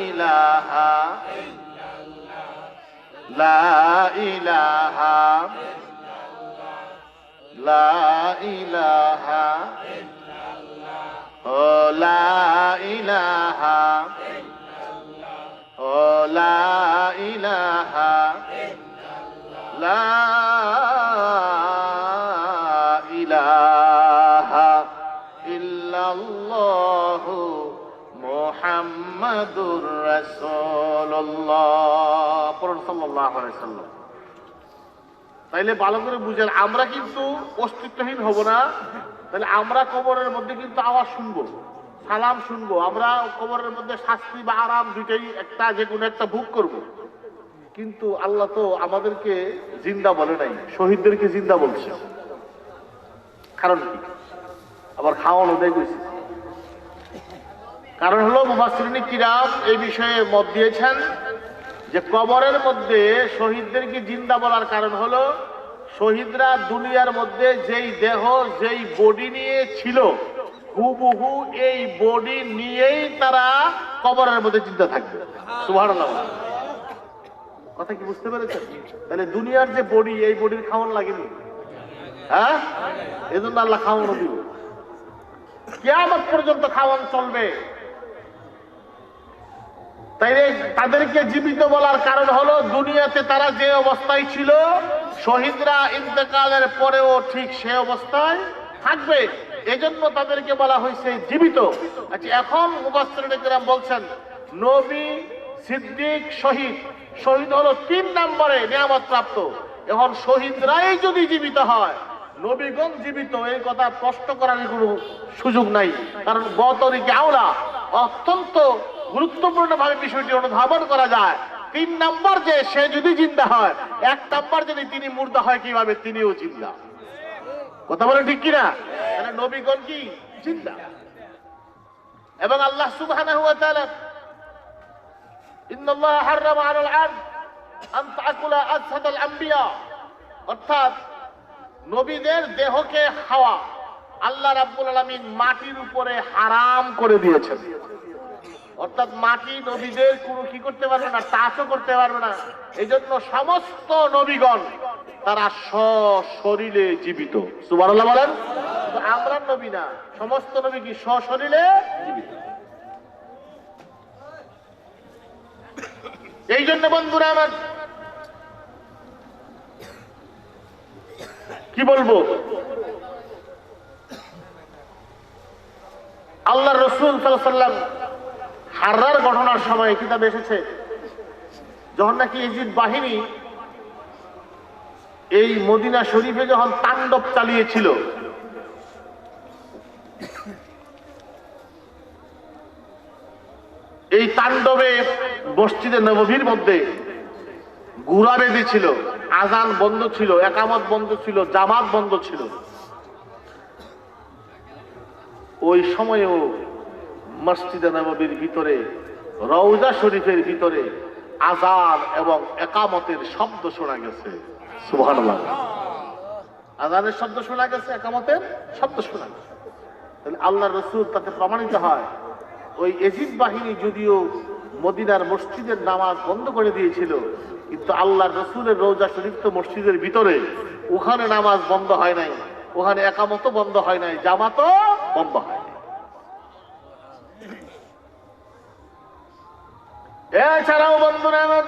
ইলাহা লা ইলাহা লা ইলাহা ও লা ইলাহা ও লা ইলাহা লা ইলাহা ইল্লাল্লাহু মুহাম্মাদুর রাসূলুল্লাহ সাল্লাল্লাহু আলাইহি ওয়াসাল্লাম। তাইলে ভালো করে বুঝেন, আমরা কিন্তু অস্তিত্বহীন হব না। তাহলে আমরা কবরের মধ্যে কিন্তু আওয়াজ শুনবো, সালাম শুনবো, আমরা কবরের মধ্যে শাস্তি বা আরাম দুইটাই একটা, যে কোনো একটা ভোগ করব। কিন্তু আল্লাহ তো আমাদেরকে জিন্দা বলে নাই, শহীদদেরকে জিন্দা বলছে। কারণ কি? আবার খাওয়ানো দেয় কইছে। কারণ হলো মুফাসসিরিনে কিরাম এই বিষয়ে মত দিয়েছেন যে কবরের মধ্যে শহীদদেরকে জিন্দা বলার কারণ হলো শহীদরা দুনিয়ার মধ্যে যেই দেহ যেই বডি নিয়ে ছিল হুবহু এই বডি নিয়েই তারা কবরের মধ্যে জিন্দা থাকবে। সুবহানাল্লাহ। কথা কি বুঝতে পেরেছেন? তাহলে দুনিয়ার যে বডি, এই বডির খাওয়ান লাগেনি, হ্যাঁ? এজন্য আল্লাহ খাওয়ানো দিল, কিয়ামত পর্যন্ত খাওয়ান চলবে। তাইলে তাদেরকে জীবিত বলার কারণ হলো দুনিয়াতে তারা যে অবস্থায় ছিল শহীদরা ইন্তেকালের পরেও ঠিক সে অবস্থায় থাকবে, এজন্য তাদেরকে বলা হয়েছে জীবিত। আচ্ছা, এখন মুফাসসিরিনে কেরাম বলছেন নবী, সিদ্দিক, শহীদ। শহীদ হলো 3 নম্বরে নিয়ামত প্রাপ্ত। এখন শহীদরাই যদি জীবিত হয়, নবীগণ জীবিত, এই কথা প্রশ্ন করার কোনো সুযোগ নাই। কারণ বতরিকে আওলা অত্যন্ত গুরুত্বপূর্ণ ভাবে বিষয়টি অনুধাবন করা যায়। 3 নম্বর যে সে যদি জিন্দা হয়, 1 নম্বর যদি তিনি মুর্দা হয়, কিভাবে তিনিও জিন্দা। কথা বলেন ঠিক কিনা? মানে নবীগণ কি জিন্দা। এবং আল্লাহ সুবহানাহু ওয়া তাআলা ইন্নাল্লাহ হারামা আলাল আরদ আন তাকুলা আসহাদাল আম্বিয়া, অর্থাৎ নবীদের দেহকে খাওয়া আল্লাহ রাব্বুল আলামিন মাটির উপরে হারাম করে দিয়েছেন। অর্থাৎ মাটি নবীদের কোনো কি করতে পারবে না, টাচও করতে পারবে না। এই জন্য সমস্ত নবীগণ তারা সশরীরে জীবিত। সুবহানাল্লাহ বলেন। আমরা নবী না, সমস্ত নবী কি সশরীরে জীবিত। এই জন্য বন্ধুরা আমার কি বলবো, আল্লাহ রসুল সাল্লাল্লাহু আলাইহি ওয়াসাল্লাম হাররার ঘটনার সময় কিতাবে এসেছে, যখন নাকি ইজিদ বাহিনী এই মদিনা শরীফে যখন তাণ্ডব চালিয়েছিল, এই তাণ্ডবে মসজিদে নববীর মধ্যে ঘুরা বেঁধেছিল, আজান বন্ধ ছিল, একামত বন্ধ ছিল, জামাত বন্ধ ছিল। ওই সময়েও মসজিদে নববীর ভিতরে, রওজা শরীফের ভিতরে আজান এবং একামতের শব্দ শোনা গেছে। সুবহানাল্লাহ। আজানের শব্দ শোনা গেছে, একামতের শব্দ শোনা গেছে। তাহলে আল্লাহ রসুল তাতে প্রমাণিত হয়, ওই এজিদ বাহিনী যদিও মদিনার মসজিদের নামাজ বন্ধ করে দিয়েছিল, কিন্তু আল্লাহ রসুলের রওজা শরীফ তো মসজিদের ভিতরে, ওখানে নামাজ বন্ধ হয় নাই, ওখানে একামতও বন্ধ হয় নাই, জামাতও বন্ধ হয় নাই। এছাড়াও বন্ধুরা আমার,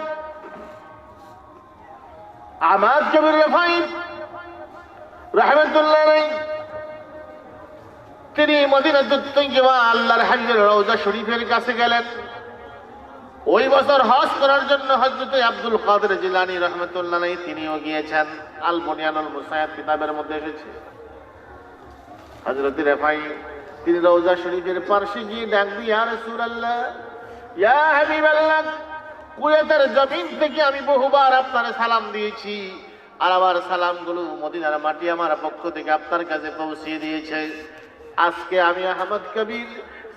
আহমদ কবির রিফাই রাহমাতুল্লাহ আলাইহি তিনি মদিনাতুত তাইয়্যিবা আল্লাহর হাবিবের রওজা শরীফের কাছে গেলেন। ওই বছর হজ করার জন্য হযরত আব্দুল কাদের জিলানী রাহমাতুল্লাহ আলাইহি তিনিও গিয়েছেন। আল বুনিয়ানুল মুসায়াদ কিতাবের মধ্যে এসেছে। হযরত রিফাই তিনি রওজা শরীফের পাশে গিয়ে ডাক দিয়ে, ইয়া রাসূলুল্লাহ, ইয়া হাবিবাল্লাহ, কুয়েতের জমিন থেকে আমি বহুবার আপনার সালাম দিয়েছি, আর আমার সালামগুলো মদিনার মাটি আমার পক্ষ থেকে আপনার কাছে পৌঁছে দিয়েছে। আজকে আমি আহমদ কবির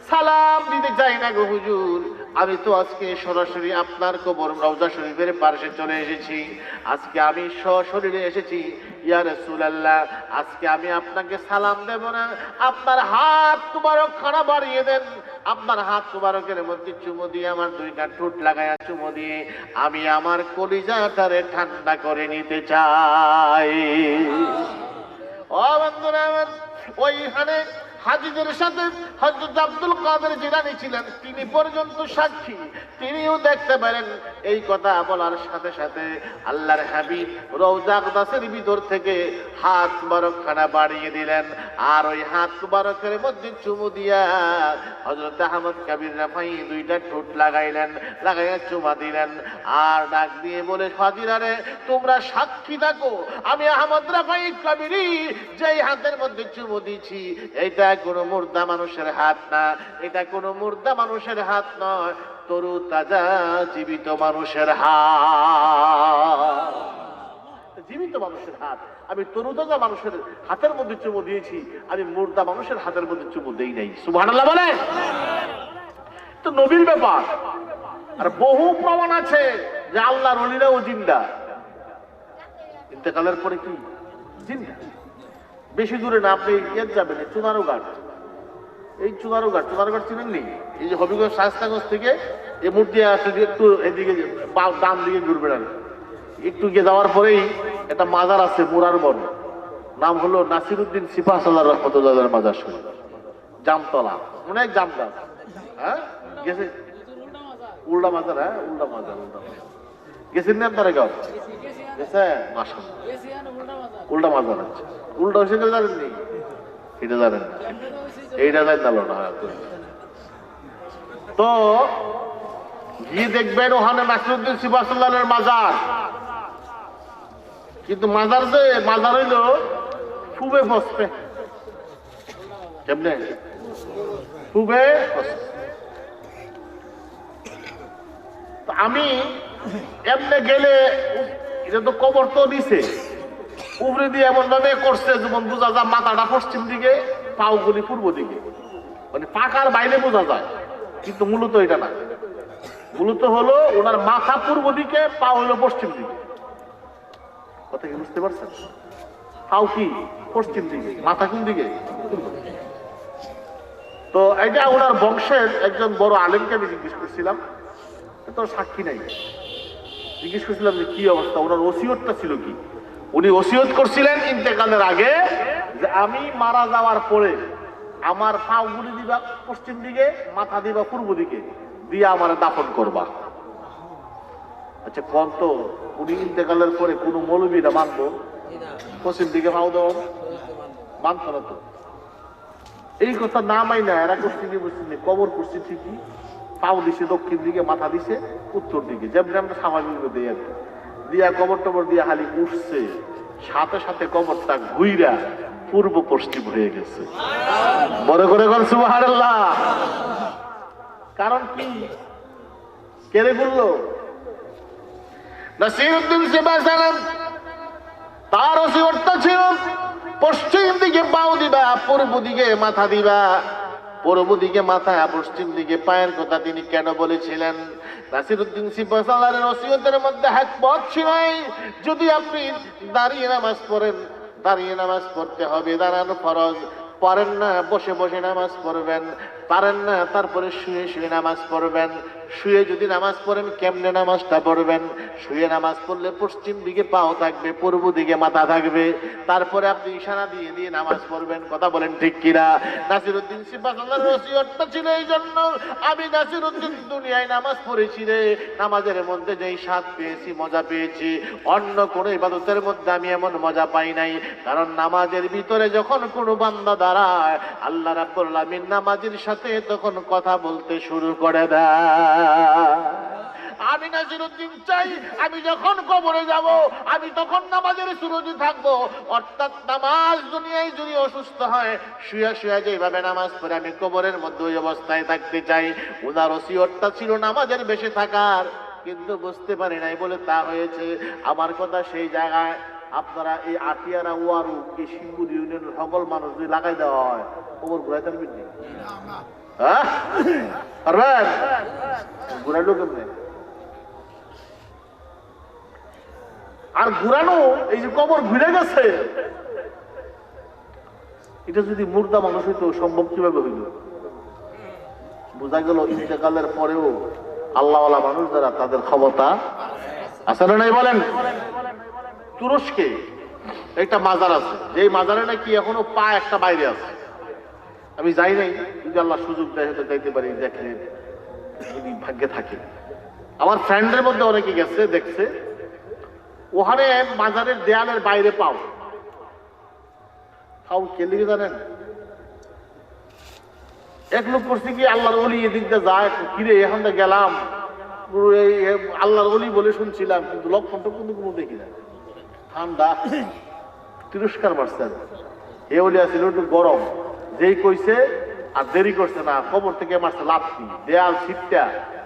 সালাম দিতে চাই না গো হুজুর, আমি তো আজকে সরাসরি আপনার কবর রওজা শরীফের পাশে চলে এসেছি। আজকে আমি সশরীরে এসেছি। ইয়া রাসূলুল্লাহ, আজকে আমি আপনাকে সালাম দেব না, আপনার হাত মুবারক খানা বাড়িয়ে দেন, আপনার হাত মুবারকের মধ্যে চুমু দিয়ে, আমার দুইটা ঠোঁট লাগায়া চুমু দিয়ে আমি আমার কলিজাটারে ঠান্ডা করে নিতে চাই। ও বন্ধুরা আমার, ওইখানে হাজীদের সাথে হযরত আব্দুল কাদের জিলানী ছিলেন, তিনি পর্যন্ত সাক্ষী, তিনিও দেখতে পারেন। এই কথা বলার সাথে সাথে আল্লাহর হাবিব রওজা আকদাসের ভিতর থেকে হাত মুবারক খানা বাড়িয়ে দিলেন, আর ওই হাত মুবারকের মধ্যে চুমু দিয়া হযরত আহমদ কবির রিফাই দুইটা ঠোঁট লাগাইলেন, লাগাইয়া চুমা দিলেন, আর ডাক দিয়ে বলে, হাজিরারে তোমরা সাক্ষী থাকো, আমি আহমদ রিফাই কবিরি যেই হাতের মধ্যে চুমু দিয়েছি, এইটা কোনো মুর্দা মানুষের হাত না, এটা কোনো মুর্দা মানুষের হাত নয়, তরু তাজা জীবিত মানুষের হাত, জীবিত মানুষের হাত। আমি তরু তাজা মানুষের হাতের মধ্যে চুমু দিয়েছি, আমি মুর্দা মানুষের হাতের মধ্যে চুমু দেই নাই। সুবহানাল্লাহ বলে। তো নবীর ব্যাপার, আর বহু প্রমাণ আছে যে আল্লাহর ওলিরাও জিন্দা, ইন্তেকালের পরে কি জিন্দা। বেশি দূরে না, আপনি ইয়ে যাবেন, চুনারুঘাট, এই চুনারুঘাট চিনেননি? এই যে হবিগঞ্জ শায়েস্তাগঞ্জ থেকে এই মুখ দিয়ে আসলে একটু এদিকে ডান দিকে ঘুরবেন, আর একটু গিয়ে যাওয়ার পরেই একটা মাজার আছে মুরার বন, নাম হলো নাসিরউদ্দিন সিপাহ সালার রহমতুল্লাহ মাজার শরীফ, জামতলা, অনেক জামদার। হ্যাঁ গেছে, উল্টা মাজার, হ্যাঁ উল্টা মাজার, গেছেন না আপনারা গাও? গেছে, মাশাআল্লাহ, উল্টা মাজার আছে। উল্টা হয়েছে জানেননি? এটা জানেন না, এইটা জানলো না। তো গিয়ে দেখবেন ওখানে নাসিরউদ্দিন সিপাহ সালারের মাজার, কিন্তু মাজার যে মাজার হইল ফুবে ফসবে, কেমনে ফুবে ফসবে। আমি এমনি গেলে, এটা তো কবর তো দিছে, উপরে দিয়ে এমন ভাবে করছে যেমন বোঝা যায় মাথাটা পশ্চিম দিকে, পাওগুলি পূর্ব দিকে, মানে পাকার বাইরে বোঝা যায়, কিন্তু মূলত এটা না। মূলত হলো ওনার মাথা পূর্ব দিকে, পা হলো পশ্চিম দিকে। কথা কি বুঝতে পারছেন? পাও কি পশ্চিম দিকে, মাথা কোন দিকে? তো এটা ওনার বংশের একজন বড় আলেমকে আমি জিজ্ঞেস করছিলাম, তো সাক্ষী নাই, জিজ্ঞেস করছিলাম যে কি অবস্থা, ওনার ওসিয়তটা ছিল কি। উনি ওসিয়ত করছিলেন ইন্তেকালের আগে যে আমি মারা যাওয়ার পরে আমার পাগুলি দিবা পশ্চিম দিকে, মাথা দিবা পূর্ব দিকে, দিয়ে আমার দাফন করবা। আচ্ছা কোন তো উনি ইন্তেকালের পরে কোন মৌলবীরা মানবো? পশ্চিম দিকে পাও দাও মানতো না তো। এই কথা না মাইনা এরা করছে কি বুঝছি কবর করছে ঠিকই, পাও দিছে দক্ষিণ দিকে, মাথা দিছে উত্তর দিকে, যেমন আমরা স্বাভাবিক দিই আর কি। দিয়া কবর টবর দিয়া হালি উঠছে, সাথে সাথে কবরটা ঘুইরা পূর্ব পশ্চিম হয়ে গেছে। বড় করে কর সুবহানাল্লাহ। কারণ কি কেড়ে বললো নাসিরউদ্দিন সিবাসালাম, তার ওসিয়তটা ছিল পশ্চিম দিকে পাও দিবা, পূর্ব দিকে মাথা দিবা। পূর্ব দিকে মাথা, পশ্চিম দিকে পায়ের কথা তিনি কেন বলেছিলেন? নাসিরউদ্দিন সিবাসালামের ওসিয়তের মধ্যে একমত ছিল, যদি আপনি দাঁড়িয়ে নামাজ পড়েন, দাঁড়িয়ে নামাজ পড়তে হবে, দাঁড়ানো ফরজ। পারেন না বসে বসে নামাজ পড়বেন, পারেন না তারপরে শুয়ে শুয়ে নামাজ পড়বেন। শুয়ে যদি নামাজ পড়েন কেমনে নামাজটা পড়বেন? শুয়ে নামাজ পড়লে পশ্চিম দিকে পাও থাকবে, পূর্ব দিকে মাথা থাকবে, তারপরে আপনি ইশারা দিয়ে দিয়ে নামাজ পড়বেন। কথা বলেন ঠিক কিনা? নাসিরউদ্দিন সিবাসালামের ওসিয়তটা ছিল এই জন্য, আমি নাসিরউদ্দিন দুনিয়ায় নামাজ পড়েছি রে, নামাজের মধ্যে যেই স্বাদ পেয়েছি, মজা পেয়েছি, অন্য কোনো ইবাদতের মধ্যে আমি এমন মজা পাই নাই। কারণ নামাজের ভিতরে যখন কোনো বান্দা দাঁড়ায়, আল্লাহ রাব্বুল আলামিন নামাজের সাথে তখন কথা বলতে শুরু করে দেয়। আমি নাসিরউদ্দিন চাই আমি যখন কবরে যাব, আমি তখন নামাজের সুরজি থাকবো। অর্থাৎ নামাজ দুনিয়ায় যদি অসুস্থ হয়, শুয়ে শুয়ে যেভাবে নামাজ পড়ে আমি কবরের মধ্যে ওই অবস্থায় থাকতে চাই। উনার ওসিয়তটা ছিল নামাজের বেশি থাকার, কিন্তু বুঝতে পারি নাই বলে তা হয়েছে। আমার কথা সেই জায়গায় আপনারা এই আটিয়ারা ওয়ারু এই সিঙ্গুর ইউনিয়নের সকল মানুষ যদি লাগাই দেওয়া হয়, কবর ঘুরাই থাকবেন না? হ্যাঁ পারবেন? ঘুরাইলো কেমনে? আর ঘুরানো এই যে কবর ঘুরে গেছে, এটা যদি মুর্দা মানুষ হইতো সম্ভব কিভাবে হইল? বোঝা গেল ইন্তেকালের পরেও আল্লাহওয়ালা মানুষ যারা, তাদের ক্ষমতা আছে না নাই বলেন? তুরস্কে একটা মাজার আছে, যেই মাজারে নাকি এখনো পা একটা বাইরে আছে। আমি যাই নাই, যদি আল্লাহ সুযোগ দেয় হয়তো যাইতে পারি, দেখলে যদি ভাগ্যে থাকে। আমার ফ্রেন্ডের মধ্যে অনেকে গেছে, দেখছে। ওখানে মাজারের দেয়ালের বাইরে পাও কে লিখে জানেন? এক লোক করছে কি, আল্লাহর ওলি এদিক দিয়ে যায়, কিরে এখন তো গেলাম, আল্লাহর ওলি বলে শুনছিলাম, কিন্তু লক্ষণটা কিন্তু কোনো দেখি না। ঠান্ডা তিরস্কার মারছেন, এ ওলি আছিল একটু গরম, যেই কইছে আর দেরি করছে না, কবর থেকে মারছে লাথি, দেয়াল ছিটটা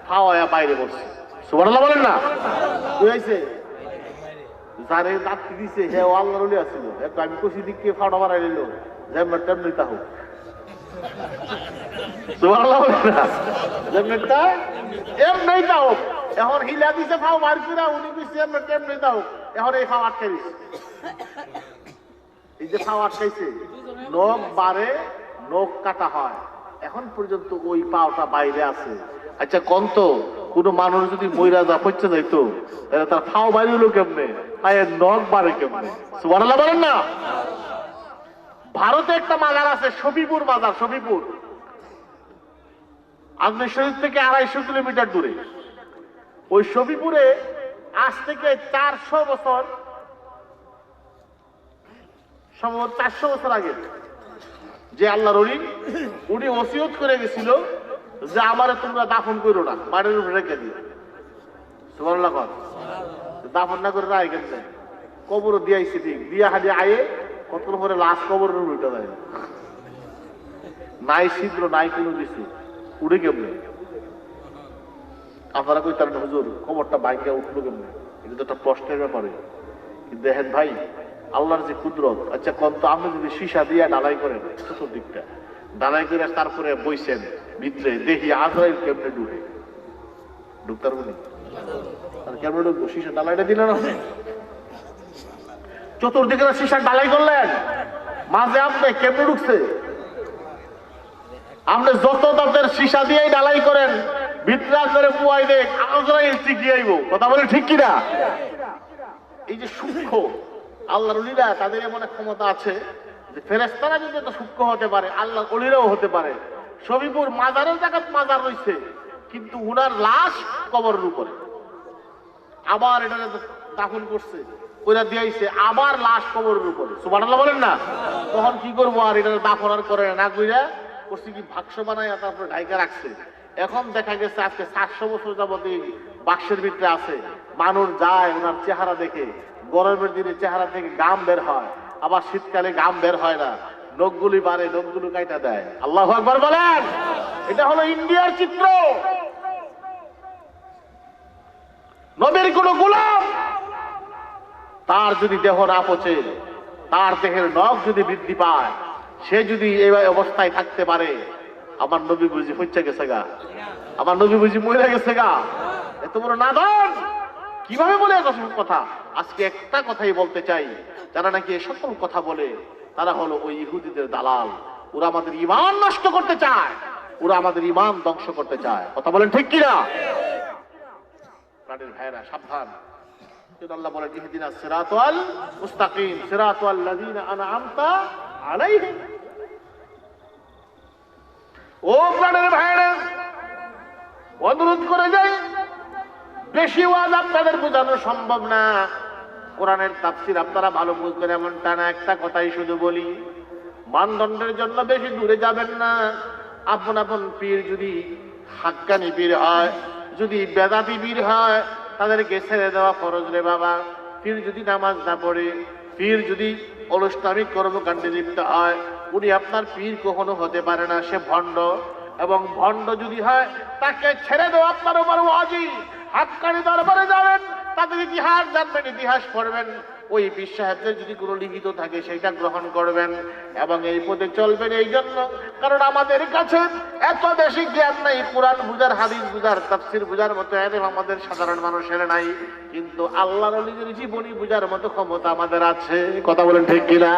খাওয়া বাইরে বসছে। সুবহানাল্লাহ বলেন না? বুঝাইছে যারে লাথি দিছে হে ও আল্লাহর ওলি আছিল। একটু আমি কষি দিকে ফাটা মারাই নিল, যেমন তেমনি তা হোক। সুবহানাল্লাহ বলেন না? যেমনটা এমনি তা হোক। এখন হিলা দিছে ফাও মার করে, উনি কইছে এমনি তেমনি তা হোক। এখন এই ফাও আটকাই দিছে, এই যে ফাও আটকাইছে, নখ বারে নখ কাটা হয়, এখন পর্যন্ত ওই পাওটা বাইরে আছে। আচ্ছা কন্ত কোন মানুষ যদি মইরা যা পচে যাইতো, তাহলে তার ফাও বাইরে হলো কেমনে, পায়ের নখ বাড়ে কেমনে? সুবহানাল্লাহ বলেন না? ভারতে একটা মাজার আছে, শফিপুর মাজার, শফিপুর আজমির শরীফ থেকে 250 কিলোমিটার দূরে। ওই শফিপুরে আজ থেকে 400 বছর, সম্ভবত 400 বছর আগে, যে আল্লাহর ওলি, উনি ওসিয়ত করে গেছিল যে আমারে তোমরা দাফন করো না, মাটির উপরে রেখে দিও। সুবহানাল্লাহ কর। দাফন না করে রায় গেছে, কবর দিয়াইছে, ঠিক দিয়া হাজি আয়ে কতক্ষণ পরে লাশ কবরের উপরে উঠে যায়, নাই ছিদ্র নাই কোনো কিছু, উড়ে কেমনে? আপনারা কই তার হুজুর কবরটা বাইকে উঠলো কেমনে? এটা তো একটা প্রশ্নের ব্যাপারে। কিন্তু দেখেন ভাই, আল্লাহর যে কুদরত। আচ্ছা কত, আপনি যদি সীসা দিয়ে ডালাই করেন চতুর্দিকটা, ডালাই করে তারপরে বইছেন ভিতরে, দেখি আজরাইল কেমনে ঢুকে, ঢুকতার বলি আর কেমনে ঢুকবো? সীসা ডালাইটা দিলেন না, চতুর্দিকে সীসা ডালাই করলেন, মাঝে আপনি কেমনে ঢুকছে? আপনি যত তাদের সীসা দিয়েই ডালাই করেন, ভিতরে আপনার পুয়াই দেখ আজরাইল টিকিয়ে আইব। কথা বলে ঠিক কিনা? এই যে সূক্ষ্ম, আল্লাহর ওলিরা তাদের এমন এক ক্ষমতা আছে যে ফেরেশতারা যদি এত সূক্ষ্ম হতে পারে, আল্লাহর ওলিরাও হতে পারে। শফিপুর মাজারের জায়গায় মাজার রয়েছে, কিন্তু উনার লাশ কবরের উপরে। আবার এটা দাফন করছে, ওরা দিয়েছে আবার লাশ কবরের উপরে, সুবহানাল্লাহ বলেন না। তখন কি করবো, আর এটা দাফন আর করে না কইরা করছে কি বাক্স বানায় তারপরে ঢাইকা রাখছে। এখন দেখা গেছে আজকে 700 বছর যাবত এই বাক্সের ভিতরে আছে। মানুষ যায় ওনার চেহারা দেখে, গরমের দিনে চেহারা থেকে ঘাম বের হয়, আবার শীতকালে ঘাম বের হয় না, নখগুলি বাড়ে, নখগুলো কাইটা দেয়। আল্লাহু আকবার বলেন। এটা হলো ইন্ডিয়ার চিত্র। নবীর কোন গোলাম তার যদি দেহ না পচে, তার দেহের নখ যদি বৃদ্ধি পায়, সে যদি এই অবস্থায় থাকতে পারে, আমার নবী বুঝি হচ্ছে গেছে গা, আমার নবী বুঝি মরে গেছে গা। এত বড় নাদন কিভাবে বলে এত কথা? আজকে একটা কথাই বলতে চাই, যারা নাকি এই সকল কথা বলে তারা হলো ওই ইহুদিদের দালাল। ওরা আমাদের ঈমান নষ্ট করতে চায়, ওরা আমাদের ঈমান ধ্বংস করতে চায়। কথা বলেন ঠিক কিনা? প্রাণের ভাইরা সাবধান। আল্লাহ বলেন ইহদিনাস সিরাতাল মুস্তাকিম সিরাতাল লাযিনা আনআমতা আলাইহিম। ও প্রাণের ভাইরা, অনুরোধ করে যাই, বেশি ওয়াজ আপনাদের বোঝানো সম্ভব না। কোরআনের তাফসীর আপনারা ভালো বুঝবেন এমনটা না, একটা কথাই শুধু বলি, মানদণ্ডের জন্য বেশি দূরে যাবেন না। আপন আপন পীর যদি হাক্কানি পীর হয়, যদি বেদাতি পীর হয়, তাদেরকে ছেড়ে দেওয়া ফরজ রে বাবা। পীর যদি নামাজ না পড়ে, পীর যদি অনুষ্ঠানিক কর্মকাণ্ডে লিপ্ত হয়, উনি আপনার পীর কখনো হতে পারে না, সে ভণ্ড। এবং ভণ্ড যদি হয়, তাকে ছেড়ে দেওয়া আপনার উপর ওয়াজিব। হাক্কানি দরবারে যাবেন, তাদের ইতিহাস জানবেন, ইতিহাস পড়বেন, ওই পীর সাহেবদের যদি কোনো লিখিত থাকে সেটা গ্রহণ করবেন এবং এই পথে চলবেন। এই জন্য কারণ আমাদের কাছে এত বেশি জ্ঞান নাই, কোরআন বুঝার, হাদিস বুঝার, তাফসীর বুঝার মতো এলেম আমাদের সাধারণ মানুষের নাই, কিন্তু আল্লাহর ওলিদের জীবনী বুঝার মতো ক্ষমতা আমাদের আছে। কথা বলেন ঠিক কিনা?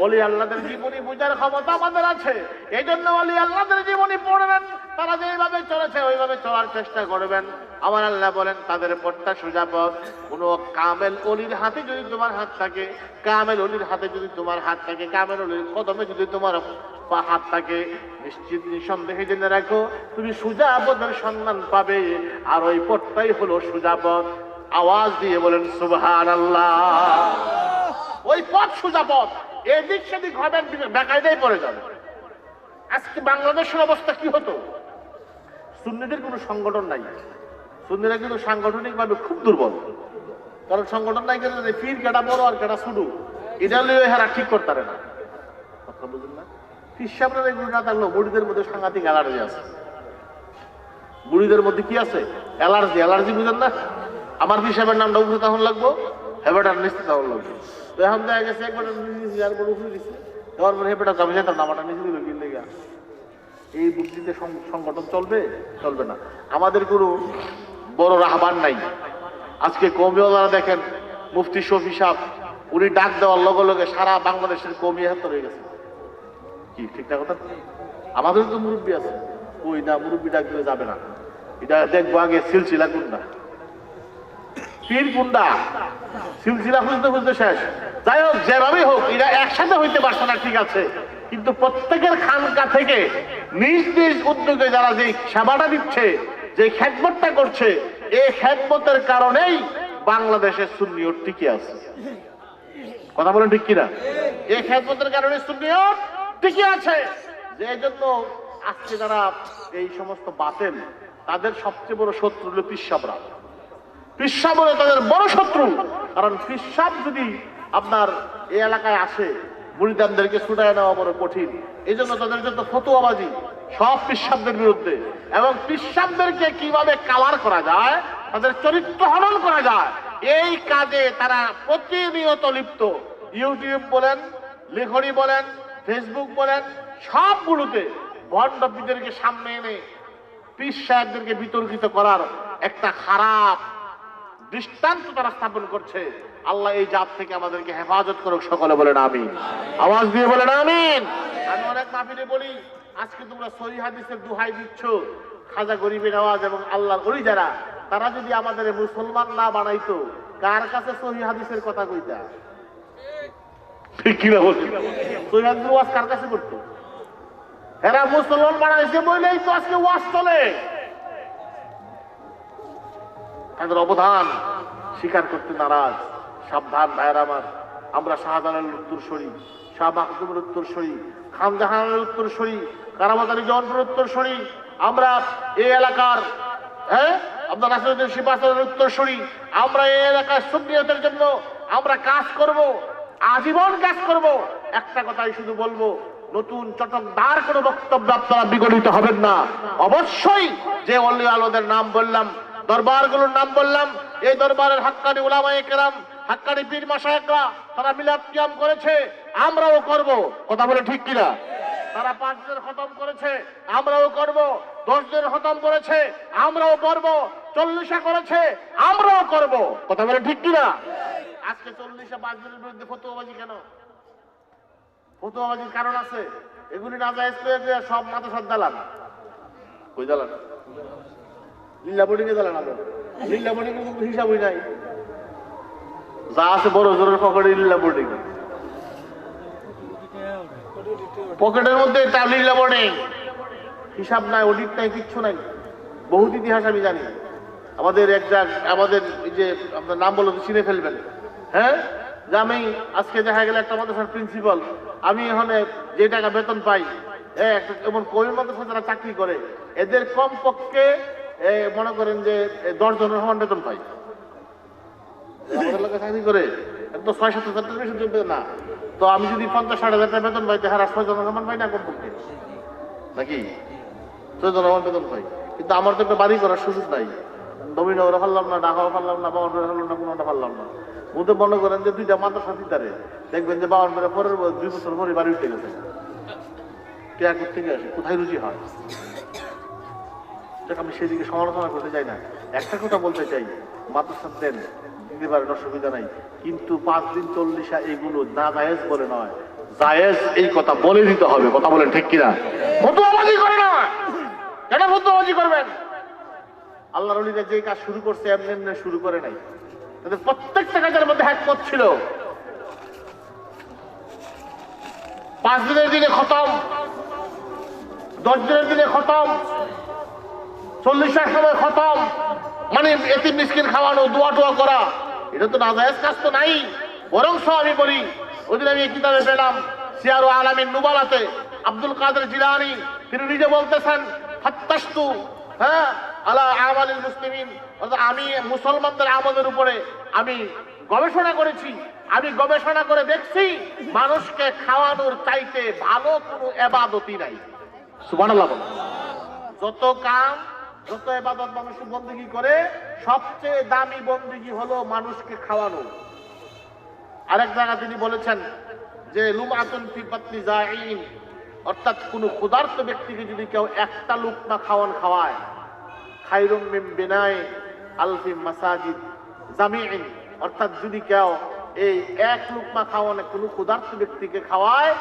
ওলি আল্লাহদের জীবনী বুঝার ক্ষমতা আমাদের আছে। এই জন্য ওলি আল্লাহদের জীবনী পড়বেন, তারা যেভাবে চলেছে ওইভাবে চলার চেষ্টা করবেন। আমার আল্লাহ বলেন তাদের পথটা সোজা পথ। কোনো কামেল অলির হাতে যদি তোমার হাত থাকে, কামেল অলির হাতে যদি তোমার হাত থাকে, কামেল অলির কদমে যদি তোমার হাত থাকে, নিশ্চিত নিঃসন্দেহে জেনে রাখো তুমি সোজা পথের সন্ধান পাবে। আর ওই পথটাই হলো সোজা পথ। আওয়াজ দিয়ে বলেন সুবহানাল্লাহ। ওই পথ সোজা পথ, এদিক সেদিক হবেন, বেকায়দায় পড়ে যাবে। আজকে বাংলাদেশের অবস্থা কি হতো? সুন্নিদের কোনো সংগঠন নাই, সুন্নিরা কিন্তু সাংগঠনিক ভাবে খুব দুর্বল। কারণ সংগঠন নাই, কিন্তু পীর কেটা বড় আর কেটা ছোট এটা লিয়ে হেরা ঠিক করতে পারে না। কথা বুঝলেন না? পীর সাহেবরা এগুলো না থাকলেও বুড়িদের মধ্যে সাংঘাতিক অ্যালার্জি আছে। বুড়িদের মধ্যে কি আছে? অ্যালার্জি। অ্যালার্জি বুঝেন না? আমার পীর সাহেবের নামটা উঠে তখন লাগবো, হেবেটার নিচে তখন লাগবে। তো এখন দেখা গেছে একবার উঠে দিচ্ছে, দেওয়ার পরে হেবেটা যাবে যেতাম, নামাটা নিচে দিল কি লেগে। এই বুদ্ধিতে সংগঠন চলবে? চলবে না। আমাদের কোনো বড় রাহবার নাই। আজকে কওমিওয়ালারা দেখেন, মুফতি শফি সাহেব, উনি ডাক দেওয়ার লগে লগে সারা বাংলাদেশের কওমি হাত হয়ে গেছে। কি ঠিক না কথা? আমাদের তো মুরব্বী আছে, ওই না মুরব্বী ডাক দিলে যাবে না, এটা দেখবো আগে সিলসিলা কোনটা, পীর কোনটা, সিলসিলা খুঁজতে খুঁজতে শেষ। যাই হোক, যেভাবেই হোক, এরা একসাথে হইতে পারছে না, ঠিক আছে, কিন্তু প্রত্যেকের খানকা থেকে নিজ নিজ উদ্যোগে যারা যে সেবাটা দিচ্ছে, যে খেদমতটা করছে, এই খেদমতের কারণেই বাংলাদেশের সুন্নিয়ত টিকে আছে। কথা বলেন ঠিক কিনা? এই খেদমতের কারণে সুন্নিয়ত টিকে আছে। যে জন্য আজকে যারা এই সমস্ত বাতেল, তাদের সবচেয়ে বড় শত্রু হলো পিসাবরা। পিসাব হলো তাদের বড় শত্রু। কারণ পিসাব যদি আপনার এই এলাকায় আসে, মুরিদানদেরকে ছুটায় নেওয়া বড় কঠিন। এই জন্য তাদের যত ফতুয়াবাজি সব পিসাবদের বিরুদ্ধে, এবং পিসাবদেরকে কিভাবে কালার করা যায়, তাদের চরিত্র হনন করা যায়, এই কাজে তারা প্রতিনিয়ত লিপ্ত। ইউটিউব বলেন, লেখনি বলেন, ফেসবুক বলেন, সবগুলোতে ভণ্ডপীদেরকে সামনে এনে পীর সাহেবদেরকে বিতর্কিত করার একটা খারাপ দৃষ্টান্ত তারা স্থাপন করছে। আল্লাহ এই জাত থেকে আমাদেরকে হেফাজত করুক, সকলে বলেন আমিন। আওয়াজ দিয়ে বলেন আমিন। আমি অনেক মাহফিলে বলি, আজকে তোমরা সহিহ হাদিসের দোহাই দিচ্ছ, খাজা গরিবের নওয়াজ এবং আল্লাহর ওলি যারা, তারা যদি আমাদের মুসলমান না বানাইতো, কার কাছে সহিহ হাদিসের কথা কইতা? ঠিক কিনা বলছি? সহিহ হাদিসের ওয়াজ কার কাছে করতো? এরা মুসলমান বানাইছে বলেই তো আজকে ওয়াজ চলে। তাদের অবদান স্বীকার করতে নারাজ। সাবধান ভাইয়ের আমার, আমরা শাহজালালের উত্তরসূরি, শাহ মাহদুমের উত্তরসূরি, খান জাহানের উত্তরসূরি, কারামাতারি জওয়ানপুরের উত্তরসূরি, আমরা এই এলাকার আপনার নাসিরউদ্দিন শিপাসের উত্তরসূরি, আমরা এই এলাকার সুন্নিয়তের জন্য আমরা কাজ করব, আজীবন কাজ করব। একটা কথাই শুধু বলবো, নতুন চটকদার কোনো বক্তব্য আপনারা বিগলিত হবেন না। অবশ্যই যে ওলি আলোদের নাম বললাম, দরবারগুলোর নাম বললাম, এই দরবারের হাক্কানি উলামায়ে কেরাম, হাক্কানি পীর মাশায়েখরা তারা মিলাদ কিয়াম করেছে, আমরাও করব। কথা বলে ঠিক কিনা? তারা 5 দিনের খতম করেছে, আমরাও করব। 10 দিনের খতম করেছে, আমরাও করব। 40 করেছে, আমরাও করব। কথা বলে ঠিক কিনা? আজকে 40 5 দিনের বিরুদ্ধে ফতোয়াবাজি কেন? ফতোয়াবাজির কারণ আছে। এগুলি না জায়েজ করে যে সব মাদ্রাসার দালান, কই দালান? লিল্লা বোর্ডিং এ দালান। আমরা লিল্লা বোর্ডিং এর কোনো হিসাবই নাই, যা আছে বড় জোরের পকেটে লিল্লা বোর্ডিং, পকেটের মধ্যে লিল্লা বোর্ডিং, হিসাব নাই, অডিট নাই, কিচ্ছু নাই। বহুত ইতিহাস আমি জানি। আমাদের আমাদের যে আপনার নাম বলে চিনে ফেলবেন, হ্যাঁ, যে আমি আজকে দেখা গেলে একটা মাদ্রাসার প্রিন্সিপাল, আমি এখানে যে টাকা বেতন পাই, এমন কবি মাদ্রাসা যারা চাকরি করে এদের কমপক্ষে মনে করেন যে 10 জনের সমান বেতন পাই। আমাদের লোক চাকরি করে তো 6-7 হাজার টাকা বেশি বেতন না। তো আমি যদি 50-60 হাজার টাকা বেতন পাই, তাহলে 6 জনের সমান পাই না কমপক্ষে, নাকি 6 জনের সমান বেতন পাই। কিন্তু আমার তো একটা বাড়ি করার সুযোগ নাই, নবীনগরে পারলাম না, ঢাকাও পারলাম না, বাউন্ডারি পারলাম না, কোনোটা পারলাম না। ওতে মনে করেন যে 2টা মাদ্রাসা দিতারে দেখবেন যে বাউন্ডারি পরের 2 বছর পরে বাড়ি উঠে গেছে। কে থেকে আসে, কোথায় রুচি হয়? আমি সেদিকে সমালোচনা করতে চাই না, একটা কথা বলতে চাই, মাদ্রাসা দেন দিতে পারেন, অসুবিধা নাই, কিন্তু 5 দিন 40 এইগুলো না জায়েজ বলে নয়, জায়েজ এই কথা বলে দিতে হবে। কথা বলেন ঠিক কিনা? ফতোয়াবাজি করে না, কেন ফতোয়াবাজি করবেন? আল্লাহর ওলিরা যে কাজ শুরু করছে এমনি এমনি শুরু করে নাই, তাদের প্রত্যেকটা কাজের মধ্যে হিকমত ছিল। 5 দিনের দিনে খতম, 10 দিনের দিনে খতম, 40 সময় খতম, মানে এতিম মিসকিন খাওয়ানো, দোয়া টোয়া করা, এটা তো নাজায়েজ কাজ তো নাই। বরং আমি বলি, ওদিন আমি কিতাবে পেলাম সিয়ারু আলামিন নুবালাতে আব্দুল কাদের জিলানী তিনি নিজে বলতেছেন, ফাত্তাশতু আলা আমালিল মুসলিমিন, অর্থাৎ আমি মুসলমানদের আমলের উপরে আমি গবেষণা করেছি, আমি গবেষণা করে দেখছি মানুষকে খাওয়ানোর চাইতে ভালো কোনো ইবাদতই নাই। সুবহানাল্লাহ। যত কাম, যত ইবাদত মানুষ বন্দেগী করে, সবচেয়ে দামি বন্দেগী হলো মানুষকে খাওয়ানো। আরেক জায়গা তিনি বলেছেন যে লুমাতুন ফি বাতনি জাইন, অর্থাৎ কোনো ক্ষুধার্ত ব্যক্তিকে যদি কেউ একটা লুকমা খাওয়ায়, খায়রুম মিন বিনাই আলফি মাসাজিদ জামিইন, অর্থাৎ যদি কেউ এই 1 লুকমা খাওয়ানো কোনো ক্ষুধার্ত ব্যক্তিকে খাওয়ায়,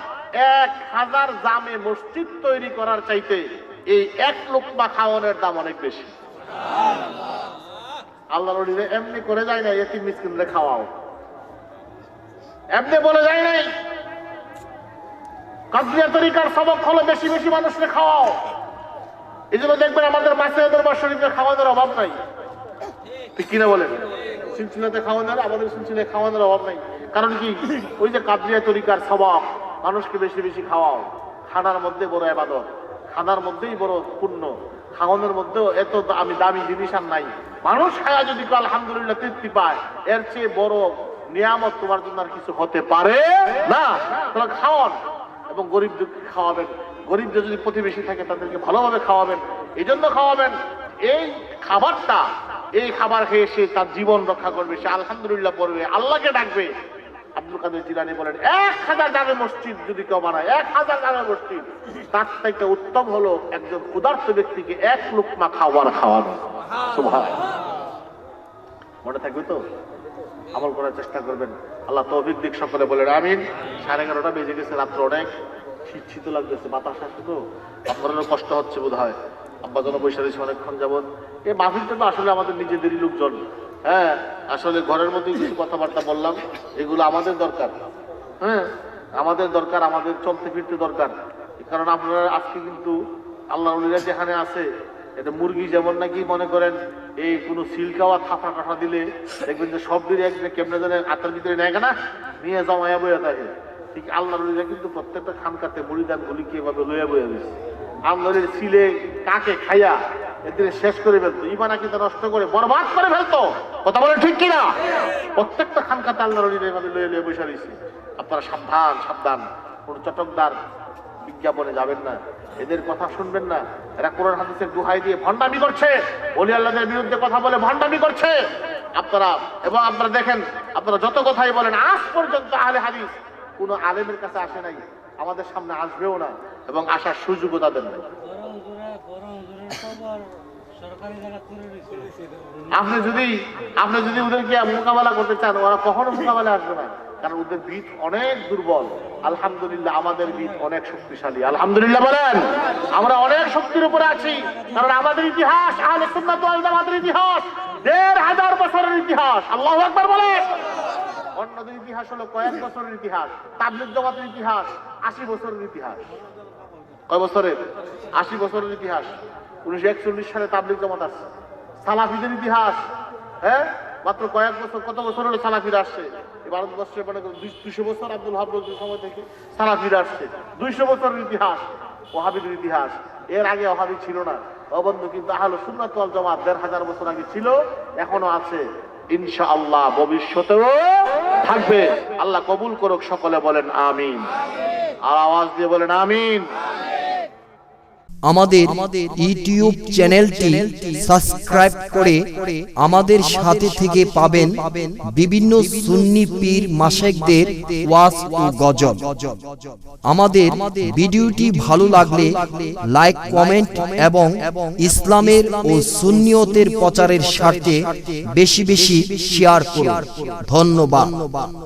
1000 জামে মসজিদ তৈরি করার চাইতে এই 1 লুকমা খাওয়ানোর দাম অনেক বেশি। আল্লাহর ওলিরা এমনি করে যায় না এতিম মিসকিনদের খাওয়াও, এমনি বলে যায় নাই কাদরিয়া তরিকার সবক হলো বেশি বেশি মানুষকে খাওয়াও। এই জন্য দেখবেন আমাদের মাসিয়া দরবার শরীফে খাওয়ানোর অভাব নাই, ঠিক কিনা বলেন? সিলসিলাতে খাওয়ানোর, আমাদের সিলসিলায় খাওয়ানোর অভাব নাই। কারণ কি? ওই যে কাদরিয়া তরিকার সবক, মানুষকে বেশি বেশি খাওয়াও। খানার মধ্যে বড় ইবাদত, খানার মধ্যেই বড় পুণ্য, খাওয়ানোর মধ্যেও এত দামি জিনিস আর নাই। মানুষ খায়া যদি আলহামদুলিল্লাহ তৃপ্তি পায়, এর চেয়ে বড় নিয়ামত তোমার জন্য আর কিছু হতে পারে না। তোমরা খাওয়ান এবং গরিব দুঃখী খাওয়াবেন, গরিবদের যদি প্রতিবেশী থাকে তাদেরকে ভালোভাবে খাওয়াবেন, এই জন্য খাওয়াবেন। এই খাবারটা, এই খাবার খেয়ে সে তার জীবন রক্ষা করবে, সে আলহামদুলিল্লাহ পড়বে, আল্লাহকে ডাকবে। আব্দুল কাদের জিলানী বলেন 1000 জামে মসজিদ যদি কেউ বানায়, 1000 জামে মসজিদ, তার থেকে উত্তম হলো একজন ক্ষুধার্ত ব্যক্তিকে 1 লুকমা খাওয়ানো। সুবহানাল্লাহ। মনে থাকবে তো? আমল করার চেষ্টা করবেন। আল্লাহ তৌফিক দিক, সকলে বলেন আমিন। 11:30 বেজে গেছে, রাত্র অনেক শীত লাগতেছে, বাতাস আসছে, তো আপনারও কষ্ট হচ্ছে বোধ হয়। আব্বা যেন বৈশা দিয়েছে অনেকক্ষণ যাবৎ। এই মাহফিলটা তো আসলে আমাদের নিজেদেরই লোকজন, আসলে ঘরের মধ্যে কিছু কথাবার্তা বললাম, এগুলো আমাদের দরকার, আমাদের দরকার, আমাদের চলতে ফিরতে দরকার। কারণ আপনারা আজকে কিন্তু আল্লাহ ওলিরা যেখানে আছে এটা মুরগি যেমন নাকি মনে করেন এই কোনো সিল খাওয়া থাপা টাফা দিলে দেখবেন যে সব দিলে একদিনে কেমনে জানে আত্মার ভিতরে নেয় না, নিয়ে জমায়া বইয়া থাকে। ঠিক আল্লাহর ওলিরা কিন্তু প্রত্যেকটা খানকাতে মুড়িদান গুলিকে এভাবে লইয়া বইয়া দিচ্ছে। আল্লাহর সিলে কাকে খাইয়া এদিনে শেষ করে ফেলতো, ইমান আকিদা নষ্ট করে বরবাদ করে ফেলতো। কথা বলে ঠিক কিনা? প্রত্যেকটা খানকাতে আল্লাহর ওলিরা এভাবে লইয়া লইয়া বসে রয়েছে। আপনারা সাবধান সাবধান, কোন চটকদার বিজ্ঞাপনে যাবেন না, এদের কথা শুনবেন না। এরা কোরআন হাদিসের দোহাই দিয়ে ভণ্ডামি করছে, ওলি আল্লাহদের বিরুদ্ধে কথা বলে ভণ্ডামি করছে। আপনারা দেখেন, আপনারা যত কথাই বলেন, আজ পর্যন্ত আহলে হাদিস কোন আলেমের কাছে আসে নাই, আমাদের সামনে আসবেও না, এবং আসার সুযোগও তাদের নাই। আপনি যদি ওদেরকে মোকাবেলা করতে চান, ওরা কখনো মোকাবেলা আসবে না, কারণ ওদের ভিত অনেক দুর্বল। আলহামদুলিল্লাহ আমাদের ভিত অনেক শক্তিশালী। আলহামদুলিল্লাহ বলেন, আমরা অনেক শক্তির উপরে আছি, কারণ আমাদের ইতিহাস আহলে সুন্নাত ওয়াল জামাতের ইতিহাস ১৫০০ বছরের ইতিহাস। আল্লাহু আকবার বলেন। অন্যদের ইতিহাস হলো কয়েক বছরের ইতিহাস, তাবলীগ জামাতের ইতিহাস ৮০ বছরের ইতিহাস। কয় বছরের? ৮০ বছরের ইতিহাস। ১৯৪১ সালে তাবলীগ জামাত আসছে। সালাফিদের ইতিহাস, হ্যাঁ, মাত্র কয়েক বছর, কত বছর হলো সালাফিরা আসছে ভারতবর্ষে, মানে ২০০ বছর আব্দুল ওয়াহাব নজরুলের সময় থেকে সালাফিরা আসছে। ২০০ বছরের ইতিহাস ওয়াহাবিদের ইতিহাস। এর আগে ওয়াহাবি ছিল না অবন্ধু, কিন্তু আহলে সুন্নাত ওয়াল জামাত ১৫০০ বছর আগে ছিল, এখনো আছে, ইনশাআল্লাহ ভবিষ্যতেও থাকবে। আল্লাহ কবুল করুক, সকলে বলেন আমিন। আর আওয়াজ দিয়ে বলেন আমিন। আমাদের ইউটিউব চ্যানেলটি সাবস্ক্রাইব করে আমাদের সাথে থেকে পাবেন বিভিন্ন সুন্নি পীর মাশায়েখদের ওয়াজ ও গজল। আমাদের ভিডিওটি ভালো লাগলে লাইক, কমেন্ট এবং ইসলামের ও সুন্নিয়তের প্রচারের স্বার্থে বেশি বেশি শেয়ার করুন। ধন্যবাদ।